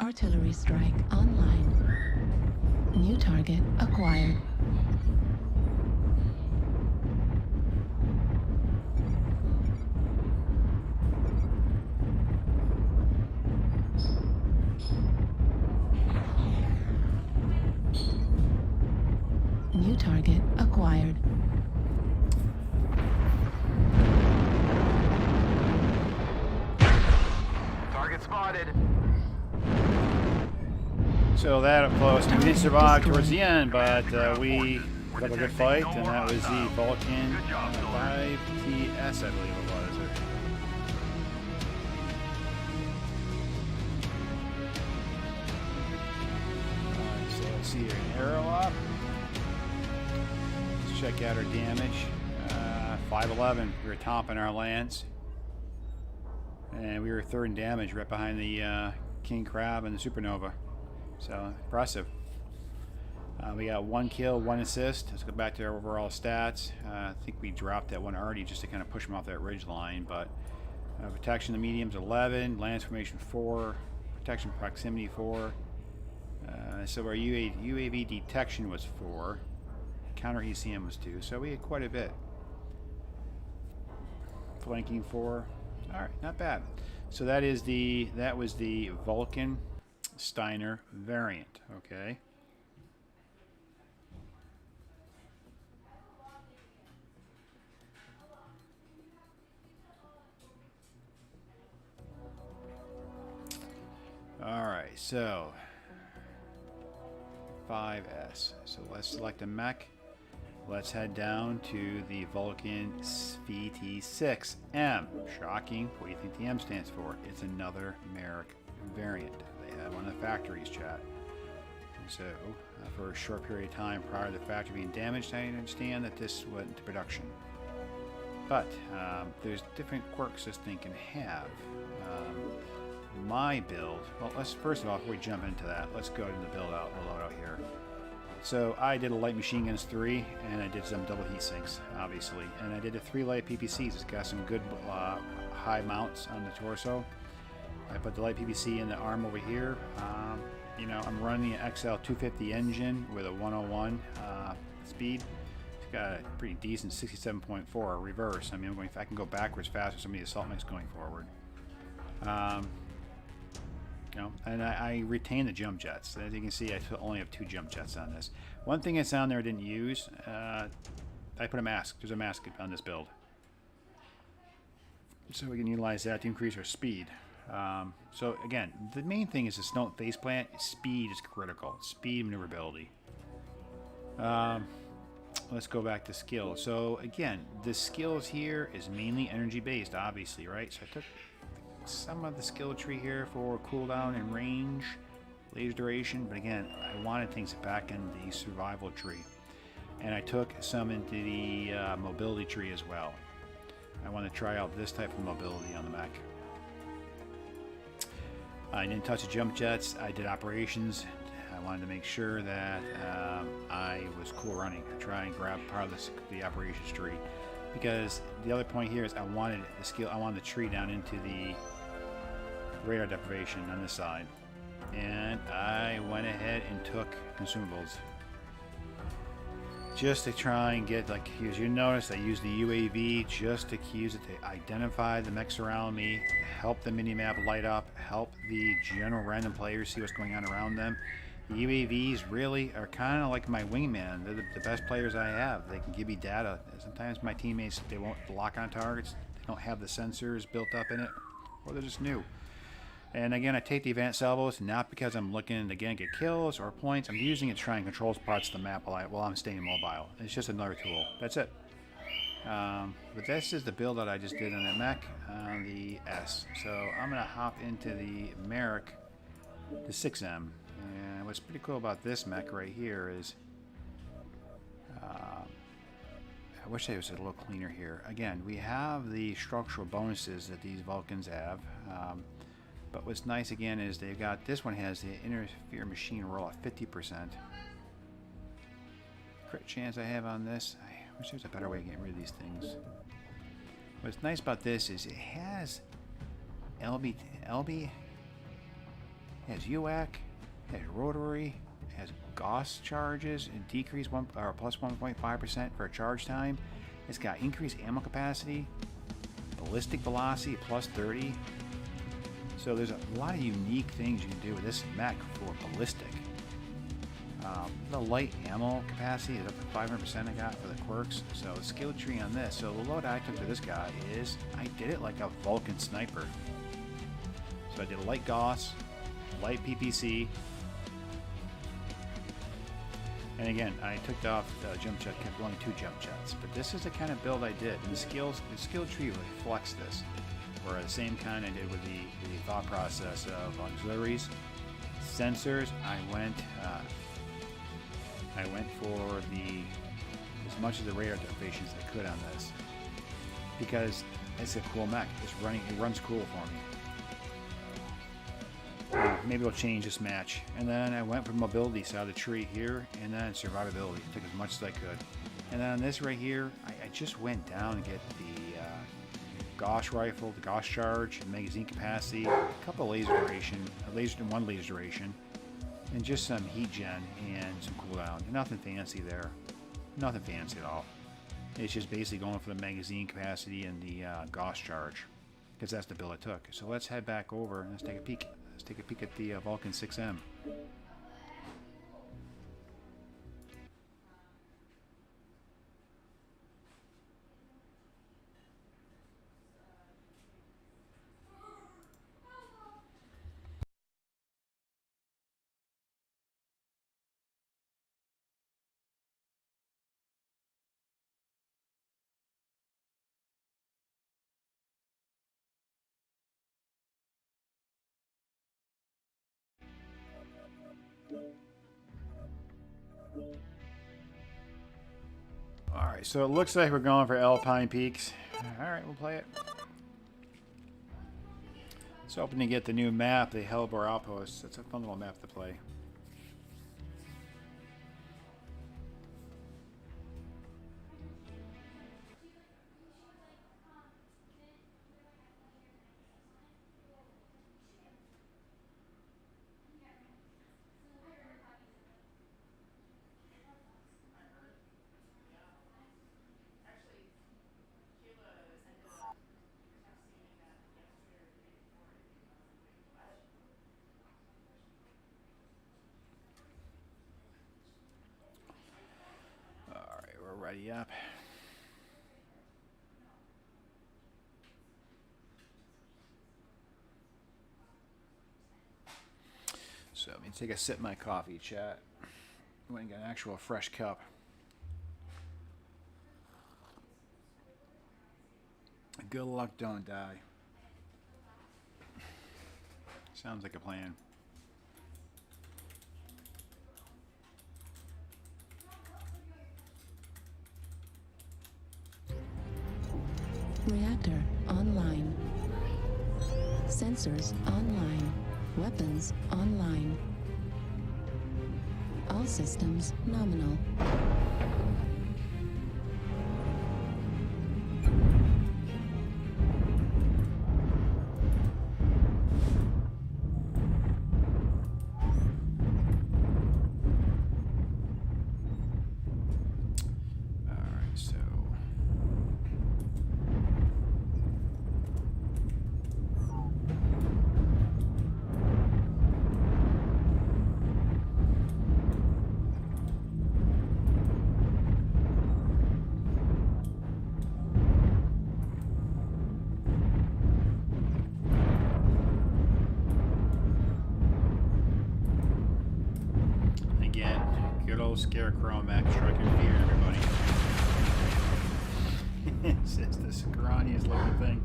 Artillery strike online. New target acquired. New target acquired. Target spotted. So that up close. We did survive towards the end, but we had a good fight, and that was the Vulcan VT-5S, I believe it was. Alright, so let's see here. An arrow up. Let's check out our damage. 511. We were topping our lance. And we were third in damage, right behind the King Crab and the Supernova. So, impressive. We got 1 kill, 1 assist. Let's go back to our overall stats. I think we dropped that one already just to kind of push them off that ridge line. But protection of the mediums 11, lance formation 4, protection proximity 4. So our UAV detection was 4. Counter ECM was 2. So we had quite a bit. Flanking 4. All right, not bad. So that was the Vulcan Steiner variant, okay? All right, so 5S. So let's select a mech. Let's head down to the Vulcan VT-6M. Shocking. What do you think the M stands for? It's another Mech variant. They have one of the factories, chat. So, for a short period of time prior to the factory being damaged, I understand that this went into production. But there's different quirks this thing can have. My build, well, let's first of all, before we jump into that, let's go to the build out, the loadout here. So I did a light machine guns 3, and I did some double heat sinks, obviously, and I did a 3 light PPCs. It's got some good high mounts on the torso. I put the light PPC in the arm over here. You know, I'm running an XL 250 engine with a 101 speed. It's got a pretty decent 67.4 reverse. I mean, I can go backwards faster than some of the assault mechs going forward. You know, and I retain the jump jets. As you can see, I only have 2 jump jets on this. One thing that's on there I didn't use, I put a MASC. There's a MASC on this build. So we can utilize that to increase our speed. So again, the main thing is the snow faceplant. Speed is critical. Speed, maneuverability. Let's go back to skills. So again, the skills here is mainly energy based, obviously, right? So I took some of the skill tree here for cooldown and range, laser duration, but again, I wanted things back in the survival tree, and I took some into the mobility tree as well. I want to try out this type of mobility on the mech. I didn't touch the jump jets. I did operations. I wanted to make sure that I was cool running. I try and grab part of the operations tree, because the other point here is I wanted the tree down into the radar deprivation on this side, and I went ahead and took consumables just to try and get, like, as you notice, I used the UAV just to use it to identify the mechs around me, help the minimap light up, help the general random players see what's going on around them. The UAVs really are kind of like my wingman. They're the best players I have. They can give me data. Sometimes my teammates, they won't lock on targets. They don't have the sensors built up in it, or they're just new. And again, I take the advanced salvos not because I'm looking to, again, get kills or points. I'm using it to try and control parts of the map while I'm staying mobile. It's just another tool. That's it. But this is the build that I just did on that mech on the S. So I'm going to hop into the Mech, the 6M. And what's pretty cool about this mech right here is, I wish it was a little cleaner here. Again, we have the structural bonuses that these Vulcans have. But what's nice again is they've got, this one has the interfere machine roll at 50%. Crit chance I have on this, I wish there was a better way of getting rid of these things. What's nice about this is it has LB, has UAC, has rotary, has Gauss charges and decrease plus 1.5% for charge time. It's got increased ammo capacity, ballistic velocity plus 30. So there's a lot of unique things you can do with this mech for ballistic. The light ammo capacity is up to 500% I got for the quirks. So the skill tree on this. So the load I took for this guy is I did it like a Vulcan sniper. So I did a light Gauss, light PPC, and again I took off the jump jet, kept going 2 jump jets. But this is the kind of build I did, and the skill tree reflects this. Or the same kind I did with the thought process of auxiliaries, sensors. I went for as much of the radar activations as I could on this because it's a cool mech. It runs cool for me. Maybe I'll change this match. And then I went for mobility side of the tree here, and then survivability. Took as much as I could. And then on this right here, I just went down to get the Gauss rifle, the Gauss charge, magazine capacity, a couple of laser duration, one laser duration, and just some heat gen and some cooldown. Nothing fancy there. Nothing fancy at all. It's just basically going for the magazine capacity and the Gauss charge, because that's the build I took. So let's head back over and let's take a peek. Let's take a peek at the Vulcan 6M. Alright, so it looks like we're going for Alpine Peaks. Alright, we'll play it. It's hoping to get the new map, the Hellbore Outpost. That's a fun little map to play. Ready up. So let me take a sip of my coffee, chat. I'm going to get an actual fresh cup. Good luck, don't die. Sounds like a plan. Reactor online. Sensors online. Weapons online. All systems nominal. Scarecrow Mech striking fear, everybody. It's just the scrawniest looking thing.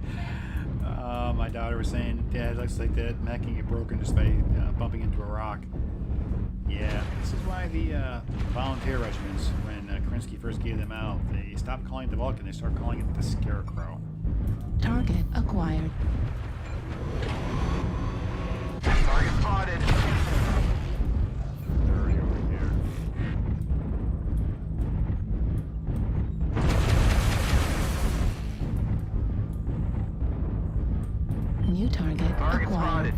My daughter was saying, Dad, looks like that mech can get broken just by bumping into a rock. Yeah, this is why the volunteer regiments, when Krinsky first gave them out, they stopped calling it the Vulcan, they started calling it the Scarecrow. Target acquired. Target spotted. New target acquired.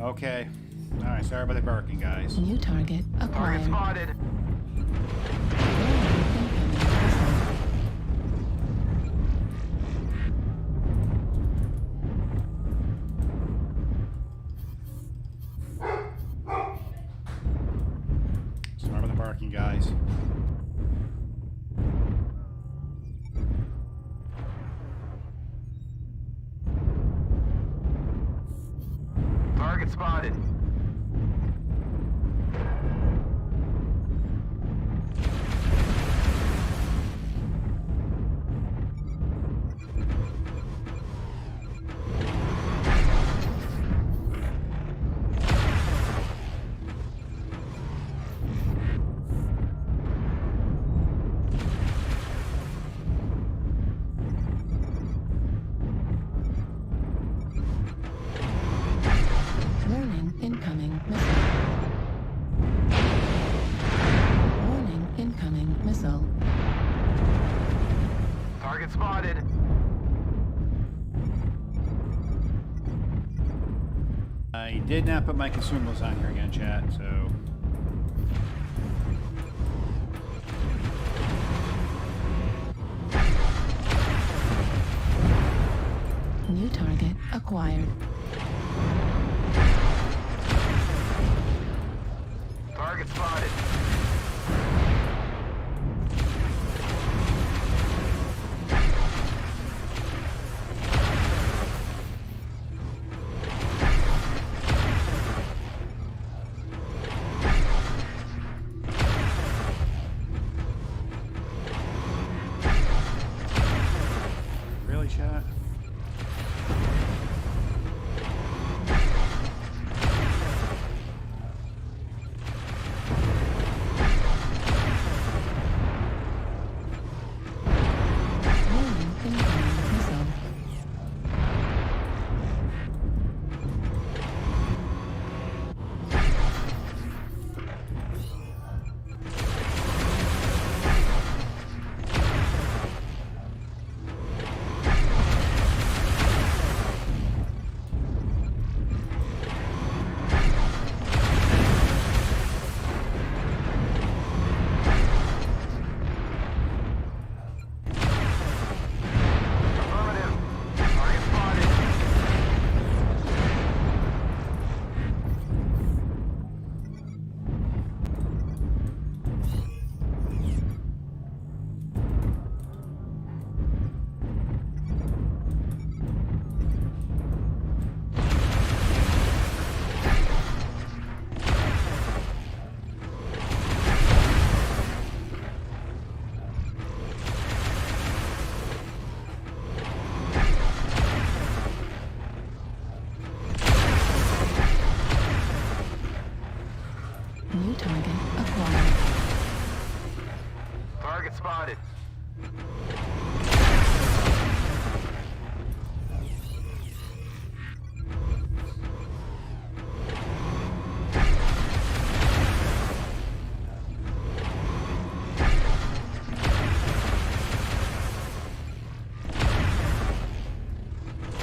Okay. Alright, sorry about the barking, guys. New target acquired. Spotted. Sorry about the barking, guys. Target spotted. Warning, incoming missile. Warning, incoming missile. Target spotted. I did not put my consumables on here again, chat, so... New target acquired. Target spotted. Really, chat? Warning, incoming missile. Affirmative. Target spotted. New target acquired. Target spotted.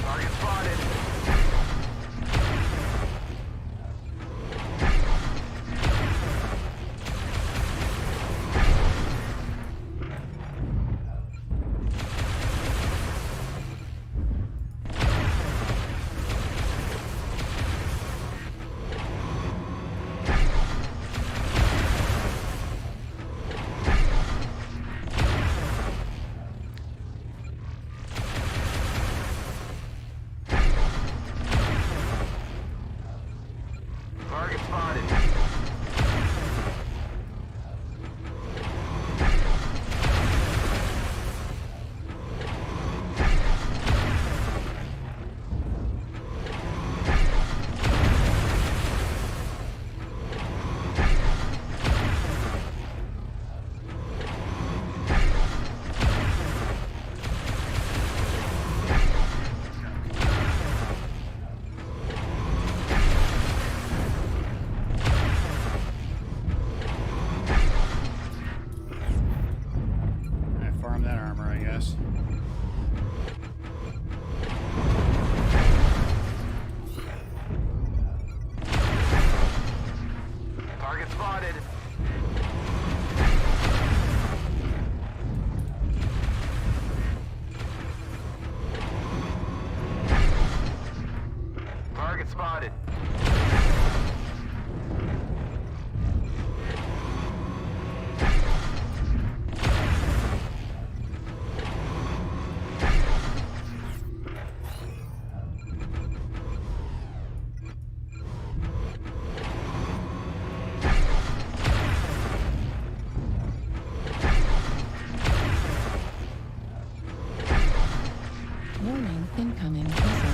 Target spotted. Disarm that armor, I guess. Target spotted. Target spotted. Warning, incoming missile.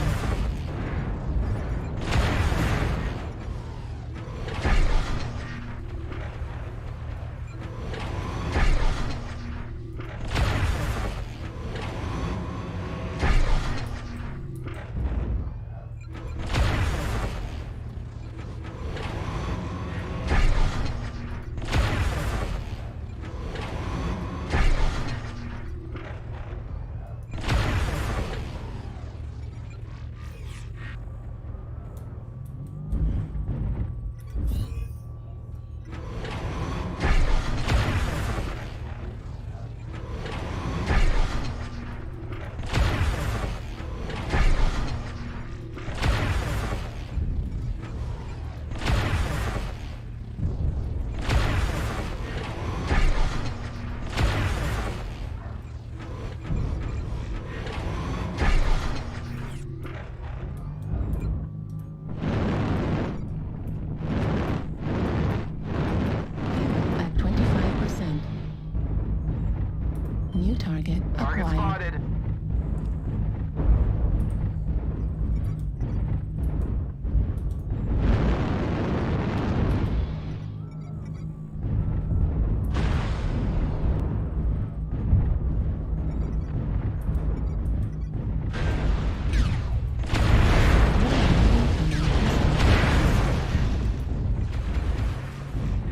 At 25%. New target Target acquired. spotted.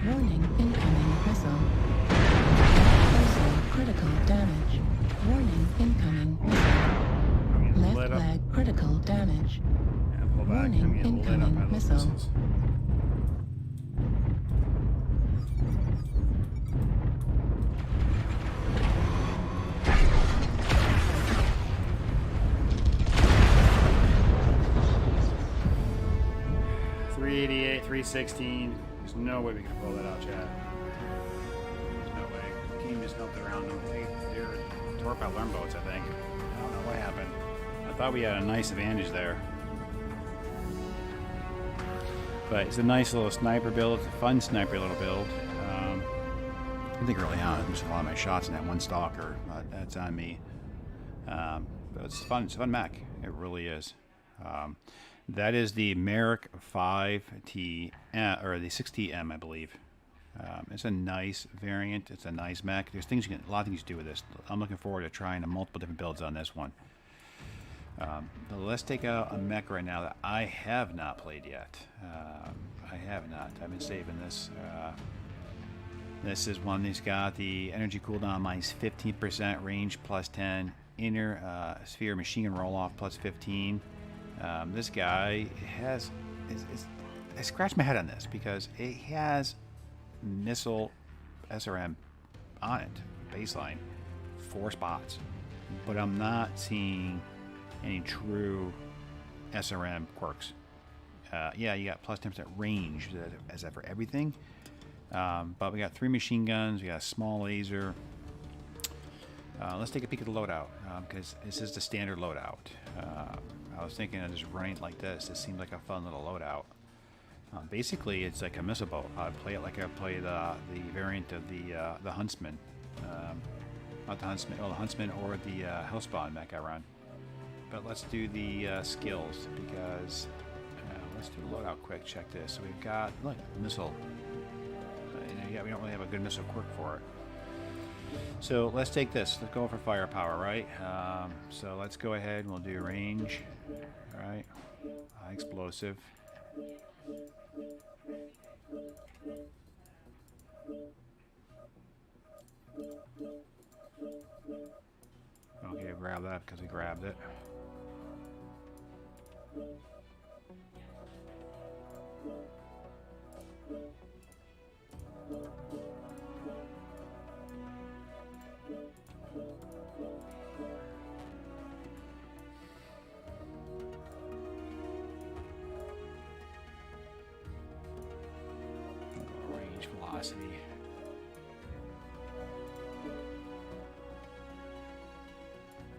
Warning, incoming missile. Also critical damage. Warning, incoming missile. I'm getting Left lit up. leg critical damage. Yeah, pull back. Warning, I'm getting lit up by incoming those missile. missiles. .388, 316. There's no way we can pull that out, Chad. There's no way. The team just helped around them. They're torpedo alarm boats, I think. I don't know what happened. I thought we had a nice advantage there. But it's a nice little sniper build. It's a fun sniper little build. I think early on I missed a lot of my shots in that one stalker. That's on me. But it's fun. It's a fun mech. It really is. That is the Mech 5T, or the 6TM, I believe. It's a nice variant. It's a nice mech. There's things a lot of things you can do with this. I'm looking forward to trying multiple different builds on this one. But let's take out a mech right now that I have not played yet. I have not. I've been saving this. This is one that's got the energy cooldown minus 15%, range plus 10, inner sphere machine gun roll off plus 15. This guy has. I scratched my head on this because it has missile SRM on it, baseline, 4 spots, but I'm not seeing any true SRM quirks. Yeah, you got plus 10% range as that for everything. But we got 3 machine guns, we got a small laser. Let's take a peek at the loadout, because this is the standard loadout. I was thinking of just running it like this. This seems like a fun little loadout. Basically, it's like a missile boat. I play it like I play the variant of the Huntsman. Not the Huntsman, the Huntsman or the Hellspawn mech I run. But let's do the skills, because let's do the loadout quick. Check this. So we've got, look, missile. Yeah, we don't really have a good missile quirk for it. So let's take this. Let's go for firepower, right? So let's go ahead and we'll do range. All right, explosive. Okay, grab that because we grabbed it. Range velocity.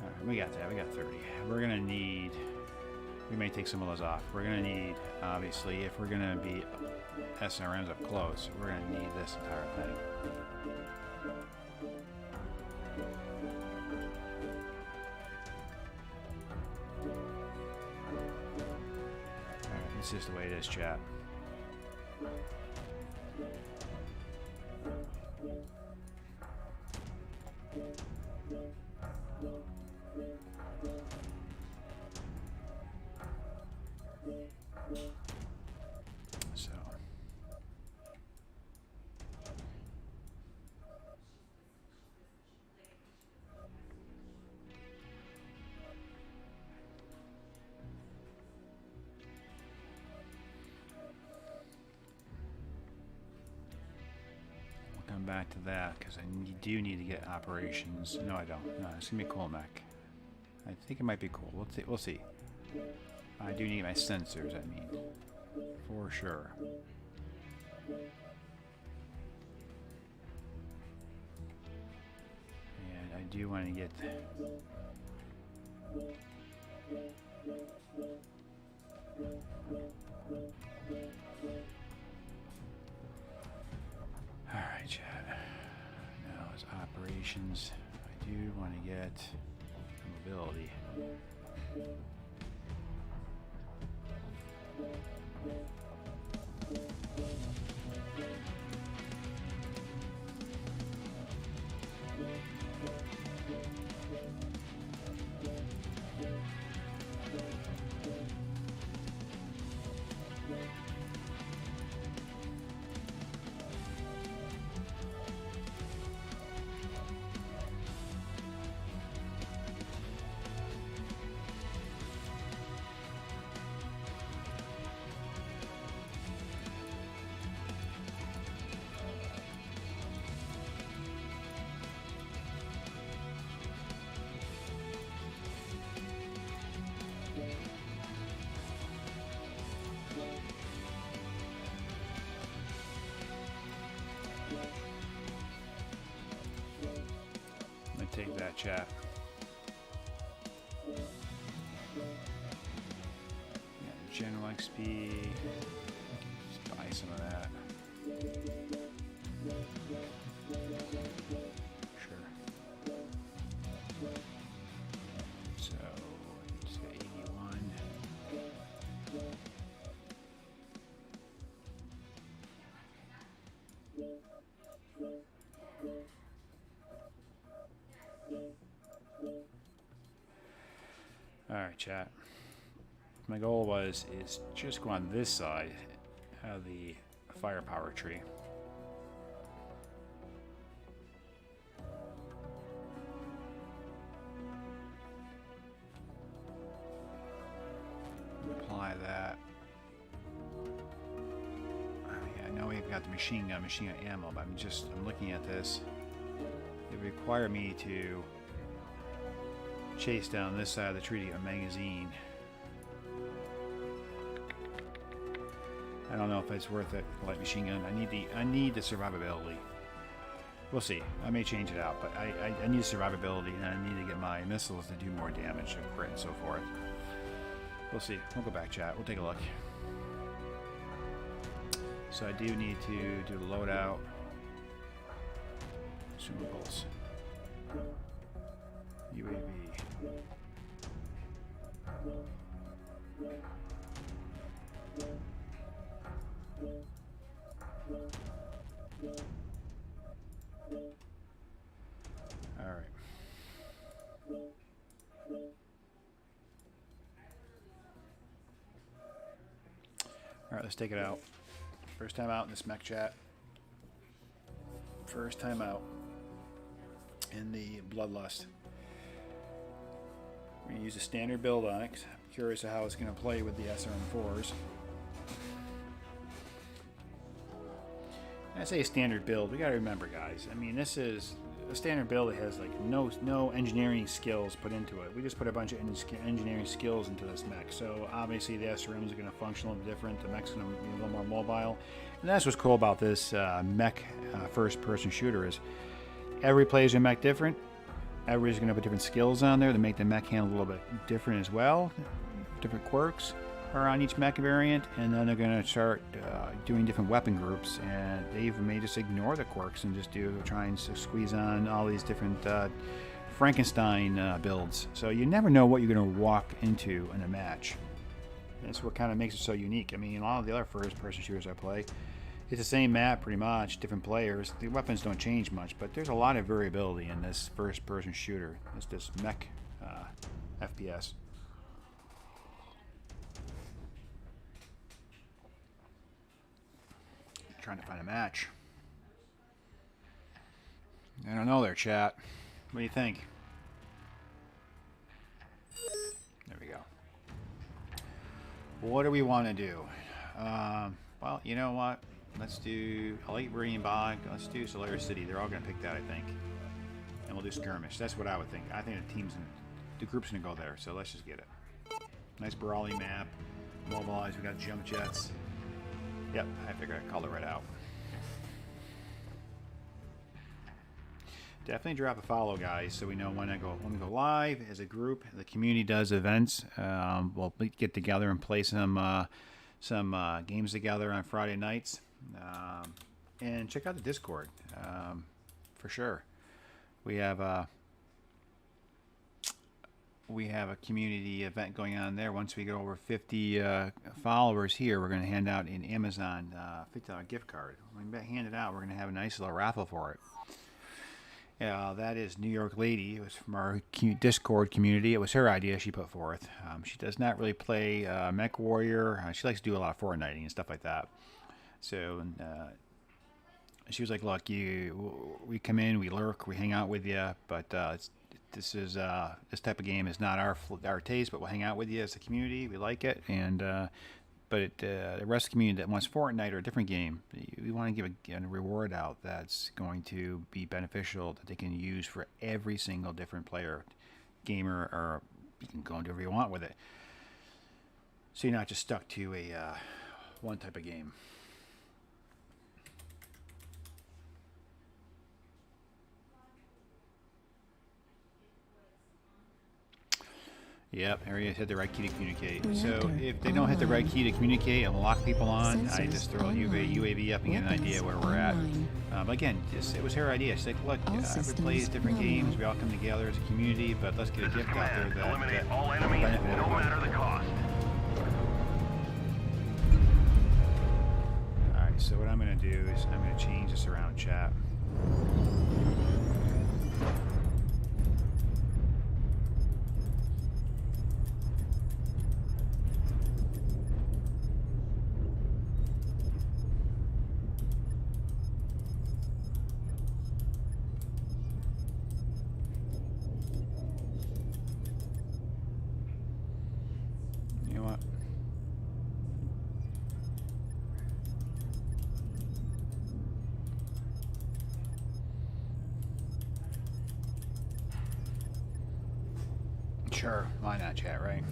Alright, we got that. We got 30. We're gonna need. We may take some of those off. We're gonna need, obviously, if we're gonna be SRMs up close, we're gonna need this entire thing. Alright, it's just the way it is, chat. So we'll come back to that because I do need to get operations. No, I don't. No, it's gonna be cool mech. I think it might be cool. We'll see. We'll see. I do need my sensors, I mean, for sure. And I do want to get... Alright, chat. Now it's operations. I do want to get mobility. Take that, chat. Yeah, general XP. Just buy some of that. Sure. So, let's say 81. Alright, chat. My goal is just go on this side of the firepower tree. Apply that. I know we've got the machine gun ammo, but I'm looking at this. It would require me to chase down this side of the tree to get a magazine. I don't know if it's worth it. Light machine gun. I need the survivability. We'll see. I may change it out, but I need survivability, and I need to get my missiles to do more damage, and crit, and so forth. We'll see. We'll go back, chat. We'll take a look. So I do need to do the loadout. Consumables. UAV. All right. All right, let's take it out. First time out in this mech chat. First time out. in the Bloodlust. We're going to use a standard build on it. I'm curious of how it's going to play with the SRM4s. When I say a standard build, we got to remember, guys. I mean, this is a standard build that has like no engineering skills put into it. We just put a bunch of engineering skills into this mech. So obviously the SRMs are going to function a little different. The mech's going to be a little more mobile. And that's what's cool about this mech first-person shooter is every player's going to mech different. Everybody's going to put different skills on there to make the mech handle a little bit different as well. Different quirks are on each mech variant, and then they're going to start doing different weapon groups, and they even may just ignore the quirks and just try and squeeze on all these different Frankenstein builds. So you never know what you're going to walk into in a match. That's what kind of makes it so unique. I mean, a lot of the other first-person shooters I play, it's the same map pretty much, different players. The weapons don't change much, but there's a lot of variability in this first-person shooter. It's this mech FPS. Trying to find a match. I don't know there, chat. What do you think? There we go. What do we want to do? Well, you know what? Let's do Elite Meridian Bog. Let's do Solaris City. They're all going to pick that, I think. And we'll do Skirmish. That's what I would think. I think the group's going to go there, so let's just get it. Nice brawly map. Mobilize. We got jump jets. Yep, I figured I called it right out. Definitely drop a follow, guys, so we know when we go live as a group. The community does events. We'll get together and play some games together on Friday nights. And check out the Discord for sure. We have a community event going on there. Once we get over 50 followers here, we're going to hand out an Amazon $50 gift card. When we hand it out, we're going to have a nice little raffle for it. That is New York Lady. It was from our Discord community. It was her idea she put forth. She does not really play Mechwarrior. She likes to do a lot of Fortniting and stuff like that. So she was like, look, we come in, we lurk, we hang out with you, but this type of game is not our taste, but we'll hang out with you as a community. We like it, and but the rest of the community that wants Fortnite or a different game, we want to give a reward out that's going to be beneficial, that they can use for every single different player, gamer, or you can go and do whatever you want with it. So you're not just stuck to a one type of game. Yep, Areas hit the right key to communicate. So if they don't hit the right key to communicate and lock people on, I just throw a UAV up and get an idea where we're at. But again, it was her idea. She's like, look, we play different games, we all come together as a community, but let's get a gift out there that eliminate all enemies, no matter the cost. Alright, so what I'm going to do is I'm going to change this around, chat. Sure, why not, chat, right?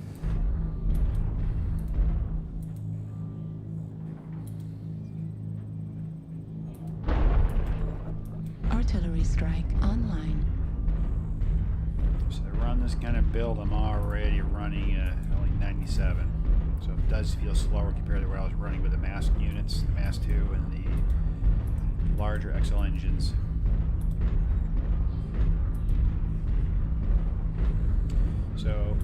Artillery strike online. So to run this kind of build, I'm already running only 97. So it does feel slower compared to what I was running with the MASC units, the MASC 2 and the larger XL engines. So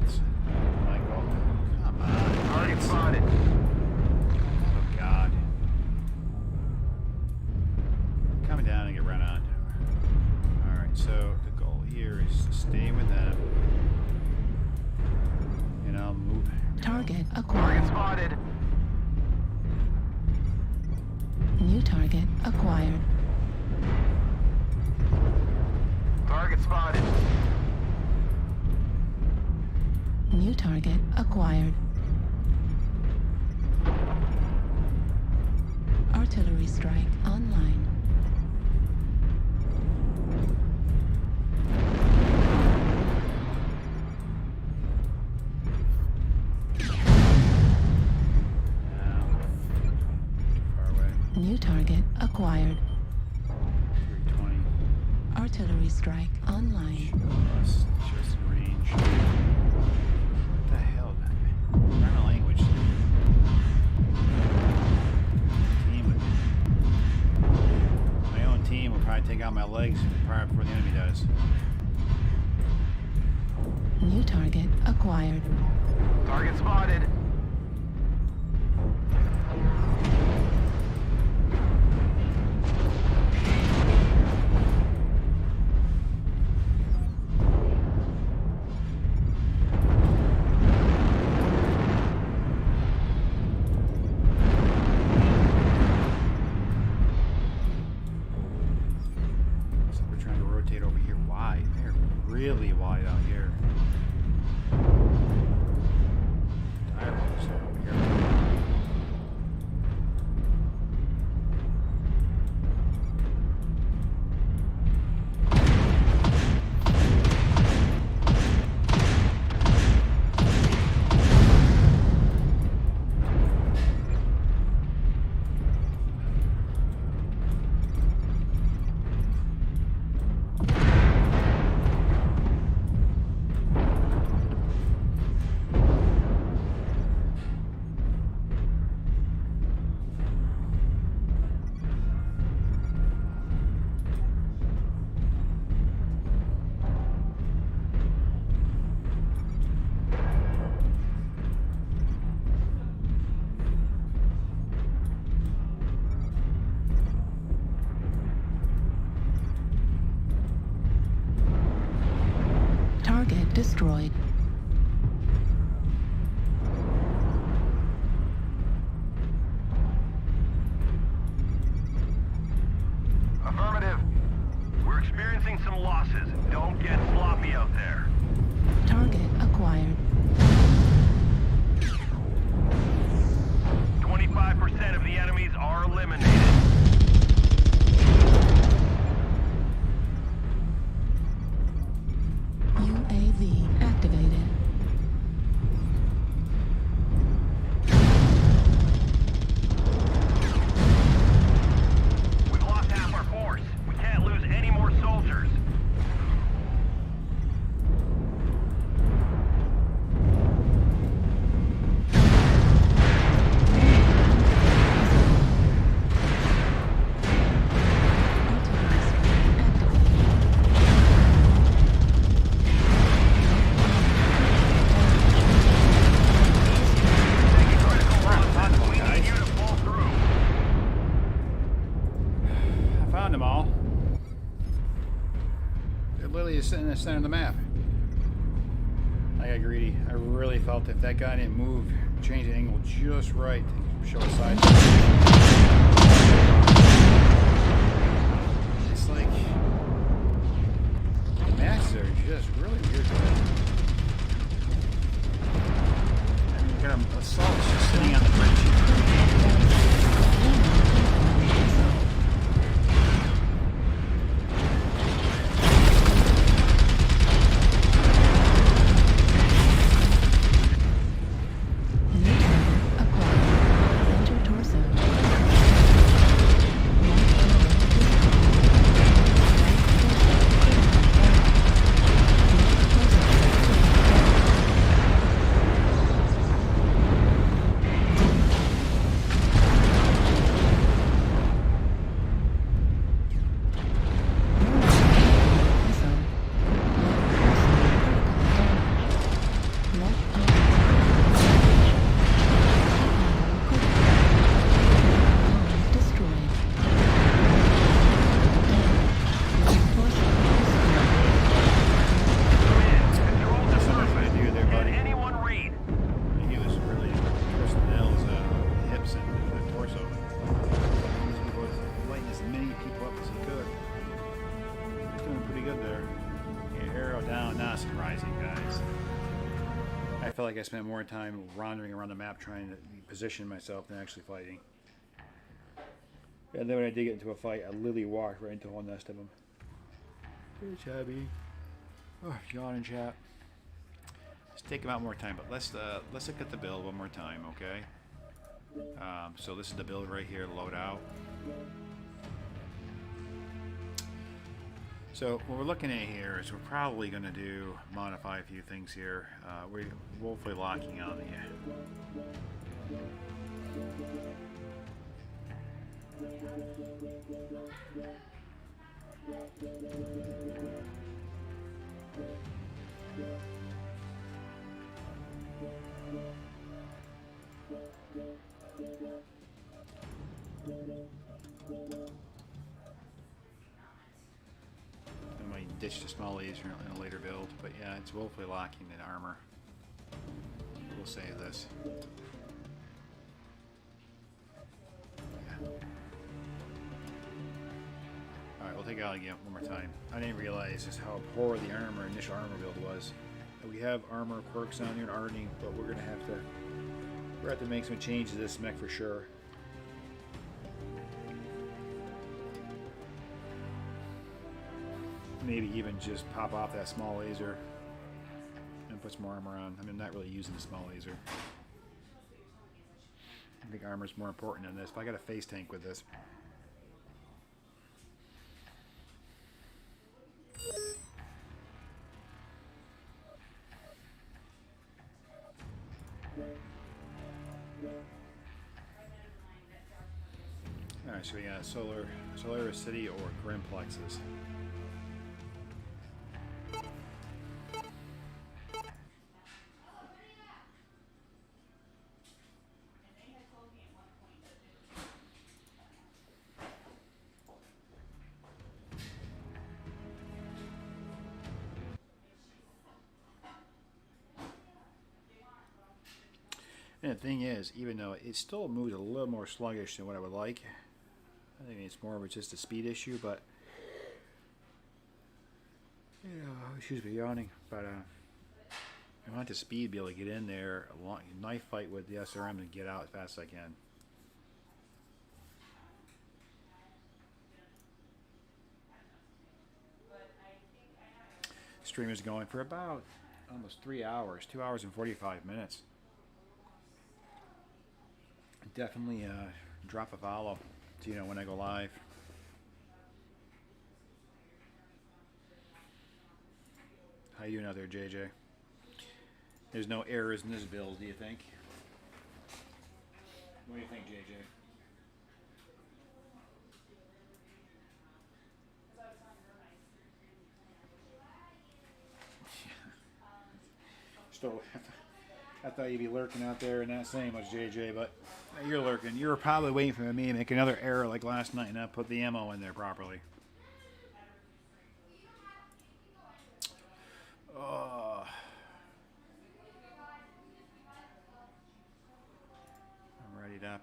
shields. Michael, come on. Target spotted. Oh, God. Coming down and get run onto. Alright, so the goal here is to stay with them. And I'll move. Target Target acquired. spotted. New target acquired. Target spotted. New target acquired. Artillery strike online. Far away. New target acquired. 320. Artillery strike online. Just in range. What the hell? Learn a language. Team. My own team will probably take out my legs prior before the enemy does. New target acquired. Target spotted. So we're trying to rotate over here wide. They're really wide out here. Dialogues are over here. Target destroyed. Affirmative. We're experiencing some losses. Don't get sloppy out there. Target acquired. 25% of the enemies are eliminated. UAV activated. We've lost half our force. We can't lose any more soldiers. Artillery strike activated. Taking critical losses. We need you to pull through. I found them all. They're literally sitting in the center of the map. I got greedy. I really felt if that guy didn't move, change the angle just right to show a side. It's like Mechs are just really weird. You got a assault just sitting on the bridge. New target acquired. Center torso. constantly rising, guys. I feel like I spent more time wandering around the map trying to position myself than actually fighting. And then when I did get into a fight, I literally walked right into a whole nest of them. Hey, Chubby. Oh, yawning, chat. Let's take about more time, but let's look at the build one more time, okay? So this is the build right here, Loadout. So what we're looking at here is we're probably going to modify a few things here. We're woefully locking on the I might ditch the small laser in a later build, but yeah, it's woefully lacking in armor. We'll save this. Yeah. Alright, we'll take it out again one more time. I didn't realize just how poor the initial armor build was. We have armor quirks on here and hardening, but we're gonna have to make some changes to this mech for sure. Maybe even just pop off that small laser and put some more armor on. I mean, I'm not really using the small laser. I think armor is more important than this, but I got a face tank with this. Alright, so we got Solar City or Grimplexes. And the thing is, even though it still moves a little more sluggish than what I would like, I think it's more of just a speed issue, but you know, excuse me, yawning. But I want the speed to be able to get in there, a long knife fight with the SRM and get out as fast as I can. Stream is going for about almost 3 hours, 2 hours and 45 minutes. Definitely drop a follow so you know when I go live. How you doing out there, JJ? There's no errors in this build, do you think? What do you think, JJ? Still, I thought you'd be lurking out there and not saying much, JJ, but you're lurking. You were probably waiting for me to make another error like last night and not put the ammo in there properly. Oh. I'm readied up.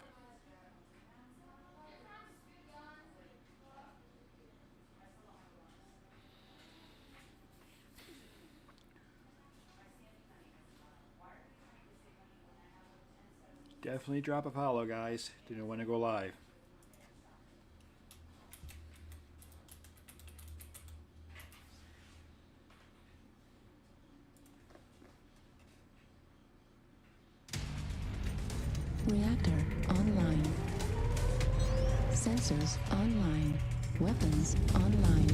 Definitely drop a follow, guys, to know when to go live. Reactor online. Sensors online. Weapons online.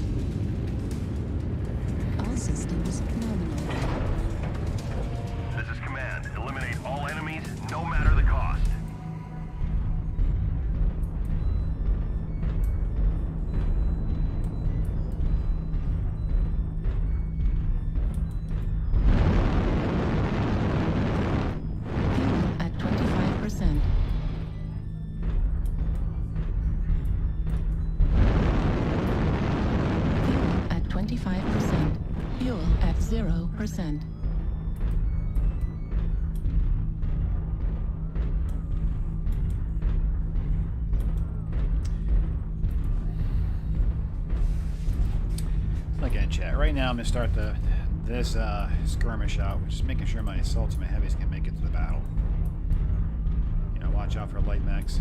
All systems nominal. This is command. Eliminate all enemies, no matter the cost. Fuel at 25%. Fuel at 25%. Fuel at 0%. Again, chat. Right now, I'm gonna start the this skirmish out, which is making sure my assaults and my heavies can make it to the battle. You know, watch out for light mechs.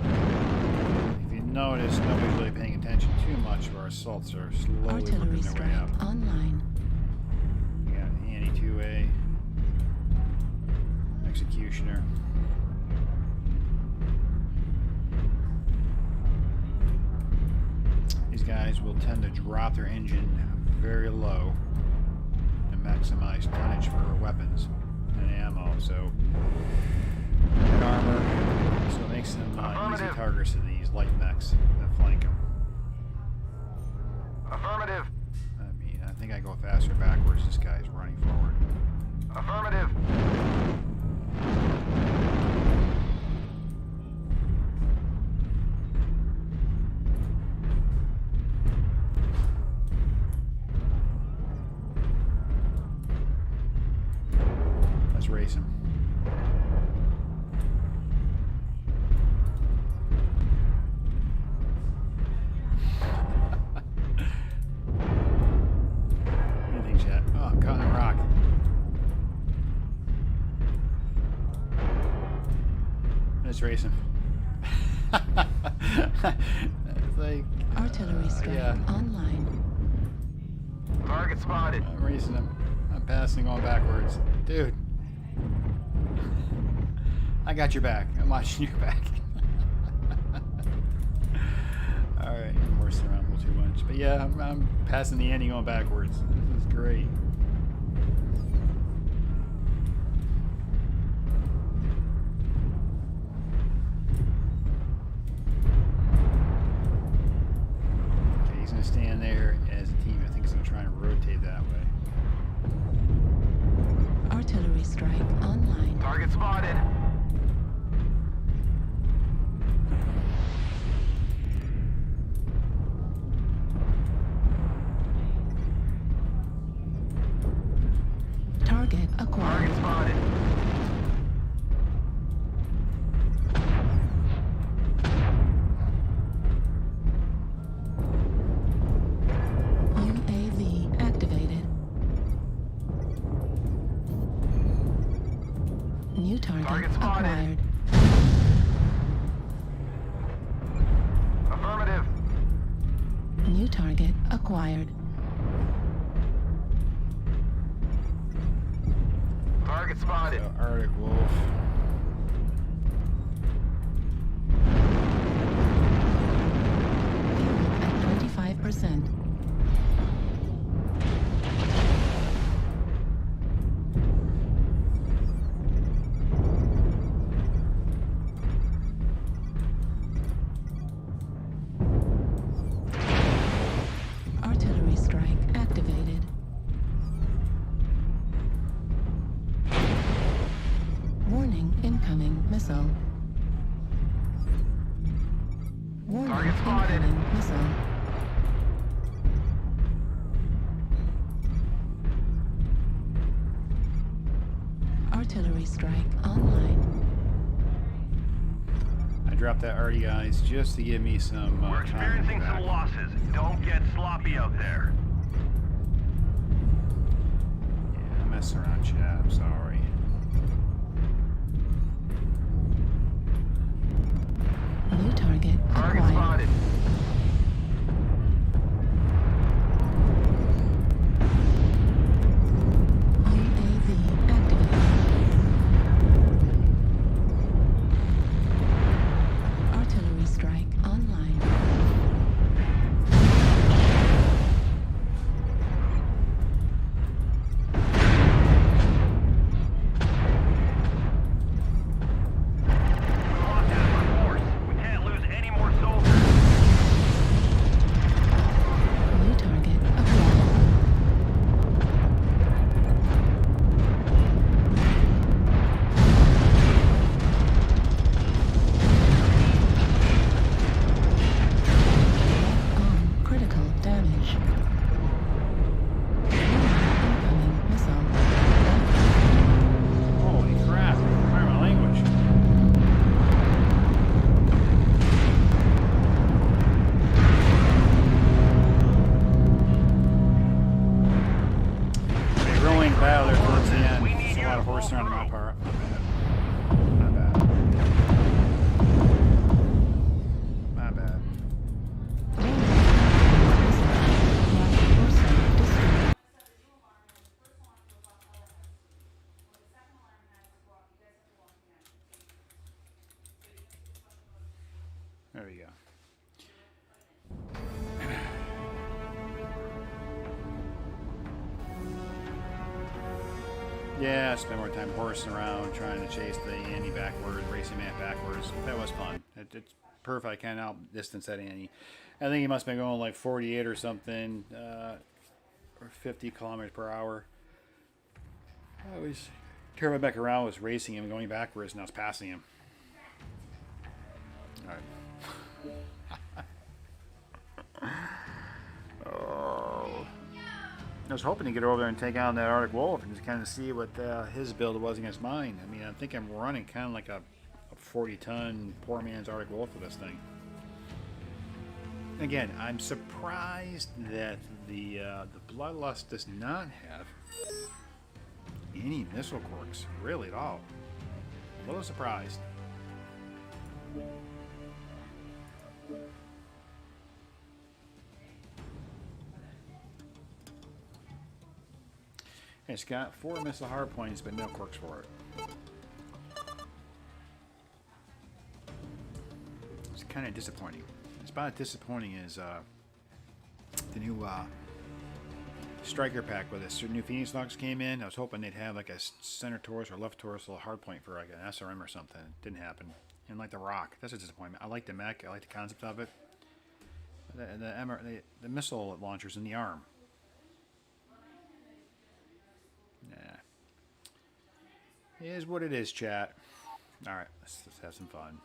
If you notice, nobody's really paying attention too much, where our assaults are slowly Artillery working their way up. strike online. We got Anti-2A, Executioner. These guys will tend to drop their engine very low and maximize tonnage for weapons and ammo. So, good armor, so it makes them easy targets to these light mechs that flank them. Affirmative. I mean, I think I go faster backwards. This guy's running forward. Affirmative. Let's race him. What do you think, chat? Oh, I'm caught in a rock. Let's race him. It's like Artillery strike yeah. online. Target spotted. I'm racing him. I'm passing on backwards. Dude. I got your back. I'm watching your back. Alright, I'm horsing around a little too much. But yeah, I'm passing the ending going backwards. This is great. Okay, he's going to stand there as a team. I think he's going to try and rotate that way. Artillery strike online. Target spotted. Target acquired. Target spotted. UAV activated. New target, Target spotted. acquired. Affirmative. New target acquired. Target spotted. So, Arctic Wolf. At 25%. Artillery strike activated. Warning, incoming missile. Warning, Target spotted. incoming missile. Artillery strike online. I dropped that arty, guys, just to give me some We're experiencing time some back. losses. Don't get sloppy out there. Yeah, I'm messing around, chat. I'm sorry. New target Target acquired. spotted. UAV activated. Artillery strike online. We lost half our force. We can't lose any more soldiers. Yeah, I spent more time horsing around trying to chase the Annie backwards, racing man backwards. That was fun. It's perfect. I can't outdistance that Annie. I think he must have been going like 48 or something, or 50 kilometers per hour. I was turning back around, was racing him, going backwards, and I was passing him. All right. Oh. I was hoping to get over there and take on that Arctic Wolf and just kind of see what his build was against mine. I mean, I think I'm running kind of like a 40-ton poor man's Arctic Wolf for this thing. Again, I'm surprised that the Bloodlust does not have any missile quirks, really, at all. A little surprised. It's got 4 missile hardpoints, but no quirks for it. It's kind of disappointing. It's about as disappointing as the new striker pack with this new Phoenix Logs came in. I was hoping they'd have like a center torus or left torus little hardpoint for like an SRM or something. It didn't happen. And like the Rock, that's a disappointment. I like the mech. I like the concept of it. The missile launchers in the arm. Nah. It is what it is, chat. Alright, let's have some fun.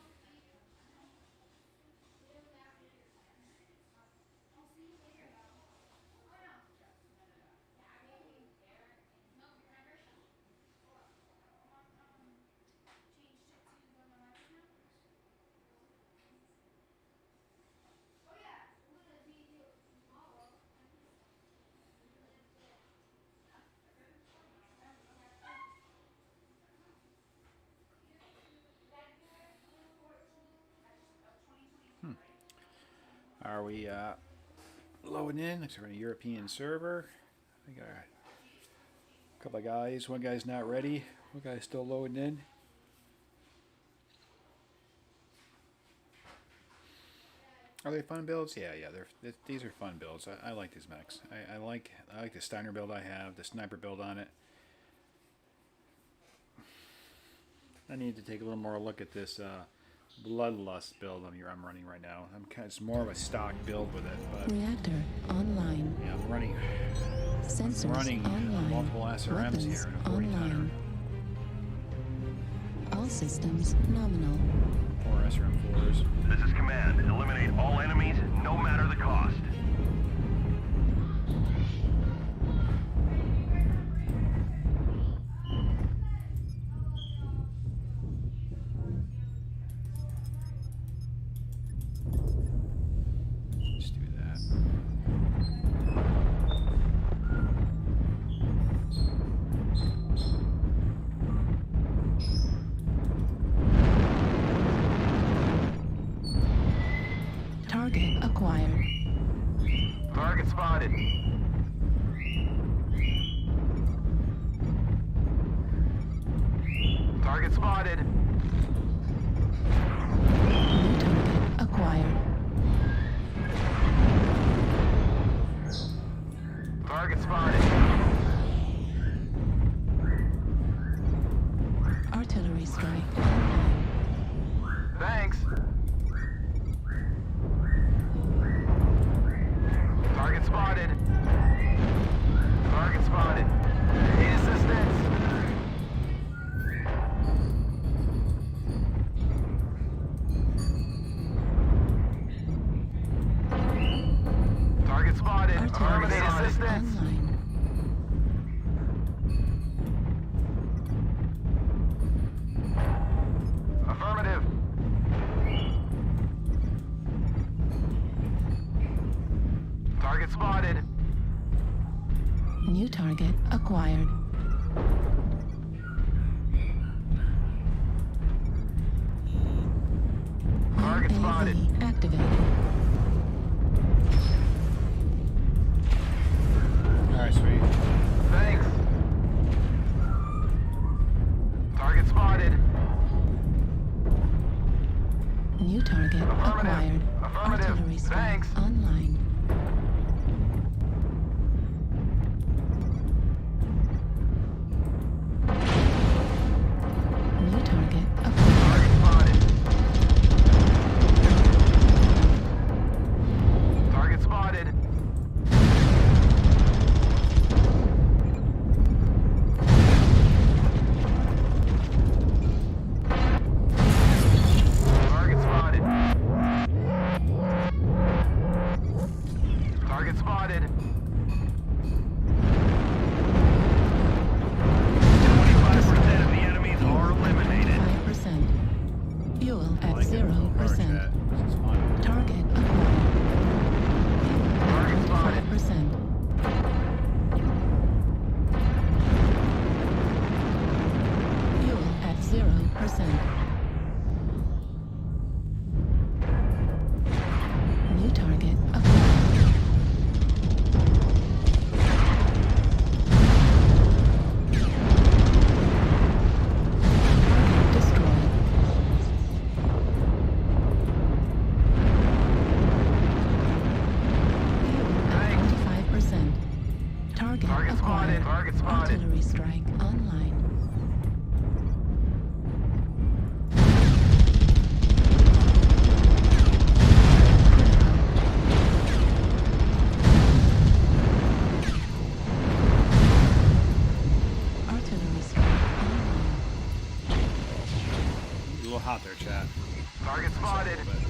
Are we loading in? Looks like we're in a European server. I got a couple of guys. One guy's not ready. One guy's still loading in. Are they fun builds? Yeah. These are fun builds. I like these mechs. I like the Steiner build I have, the sniper build on it. I need to take a little more look at this Bloodlust build I'm running right now. It's more of a stock build with it. But Reactor online. yeah, I'm running Sensors online. multiple SRMs Weapons here in a 40-tonner. online. All systems nominal. 4 SRM4s. This is command. Eliminate all enemies, no matter the cost. Let's do that. Target acquired. Target spotted. Target spotted. New target acquired. Target spotted. Artillery strike. Thanks. Target spotted. Target spotted. Need assistance. Target spotted. Artillery Need strike assistance. online. Affirmative. Target spotted. New target acquired. Target spotted. UAV activated. Alright, sweet. Thanks. Target spotted. New target acquired. Affirmative. Artillery strike Thanks. online. spotted. 25% of the enemies are eliminated. 5%. Fuel I at like it. 0%. This is fun. Target acquired. Target spotted. 5%. Fuel at 0%. New target acquired. Target destroyed. Fuel at 25%. Target Target spotted. acquired. Target spotted. Artillery strike online. Artillery strike online. A little hot there, chat. Target spotted. A little bit.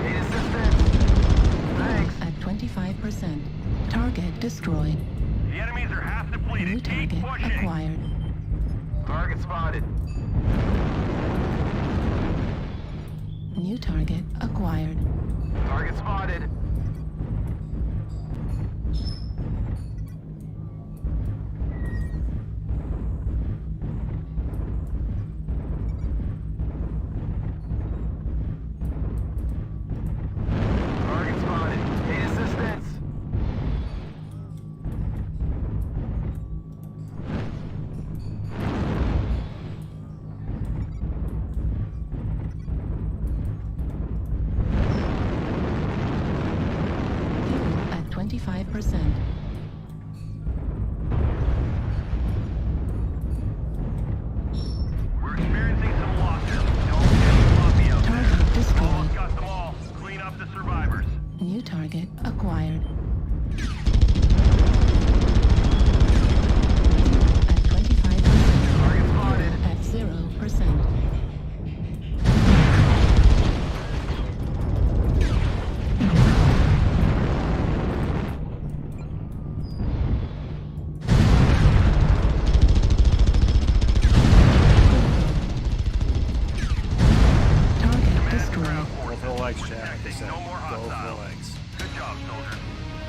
Need assistance. Thanks. At 25%. Target destroyed. The enemies are half depleted. New Keep target pushing. acquired. Target spotted. New target acquired. Target spotted. Target spotted. Need assistance. Fuel at 25%. We're experiencing some losses. Don't get sloppy out there. Target destroyed. Almost got them all. Clean up the survivors. New target acquired. At 25%. Target spotted. At 0%. Target destroyed. Go for the legs, chat. They said. No more Go for the hostiles. legs. Good job, soldier.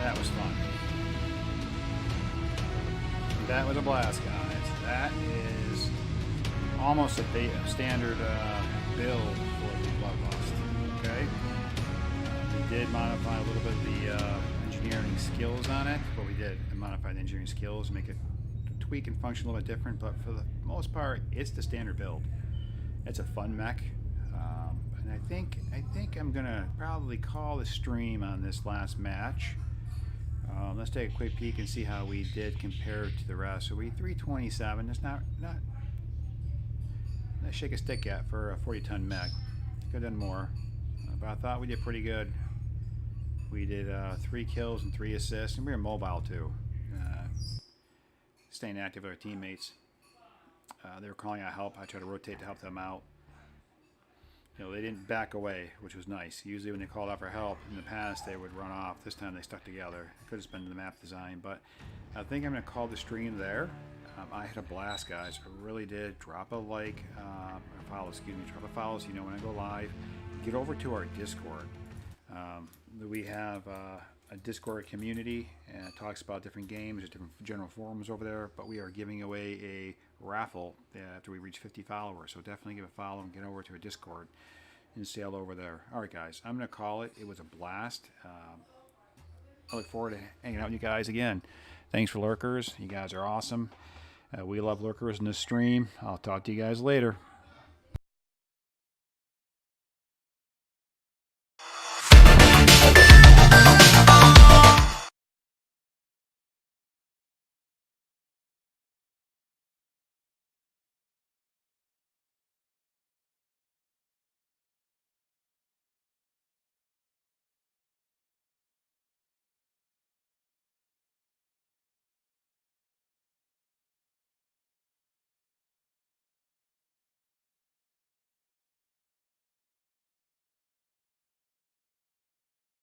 That was fun. That was a blast, guys. That is almost a standard build for the Bloodlust. Okay? We did modify a little bit of the engineering skills on it. What we did, modify the engineering skills, make it tweak and function a little bit different, but for the most part, it's the standard build. It's a fun mech. And I think I'm gonna probably call the stream on this last match. Let's take a quick peek and see how we did compared to the rest. So we 327. That's not let's shake a stick at for a 40-ton mech. Could have done more, but I thought we did pretty good. We did 3 kills and 3 assists, and we were mobile too, staying active with our teammates. They were calling out help. I tried to rotate to help them out. You know, they didn't back away, which was nice. Usually when they called out for help in the past, they would run off. This time they stuck together. Could have been the map design, but I think I'm going to call the stream there. I had a blast, guys. I really did. Drop a like, or follow, excuse me. Drop a follow so you know when I go live. Get over to our Discord. We have a Discord community, and it talks about different games. There's different general forums over there, but we are giving away a raffle after we reach 50 followers. So definitely give a follow and get over to a Discord and sail over there. All right, guys. I'm going to call it. It was a blast. I look forward to hanging out with you guys again. Thanks for lurkers. You guys are awesome. We love lurkers in this stream. I'll talk to you guys later.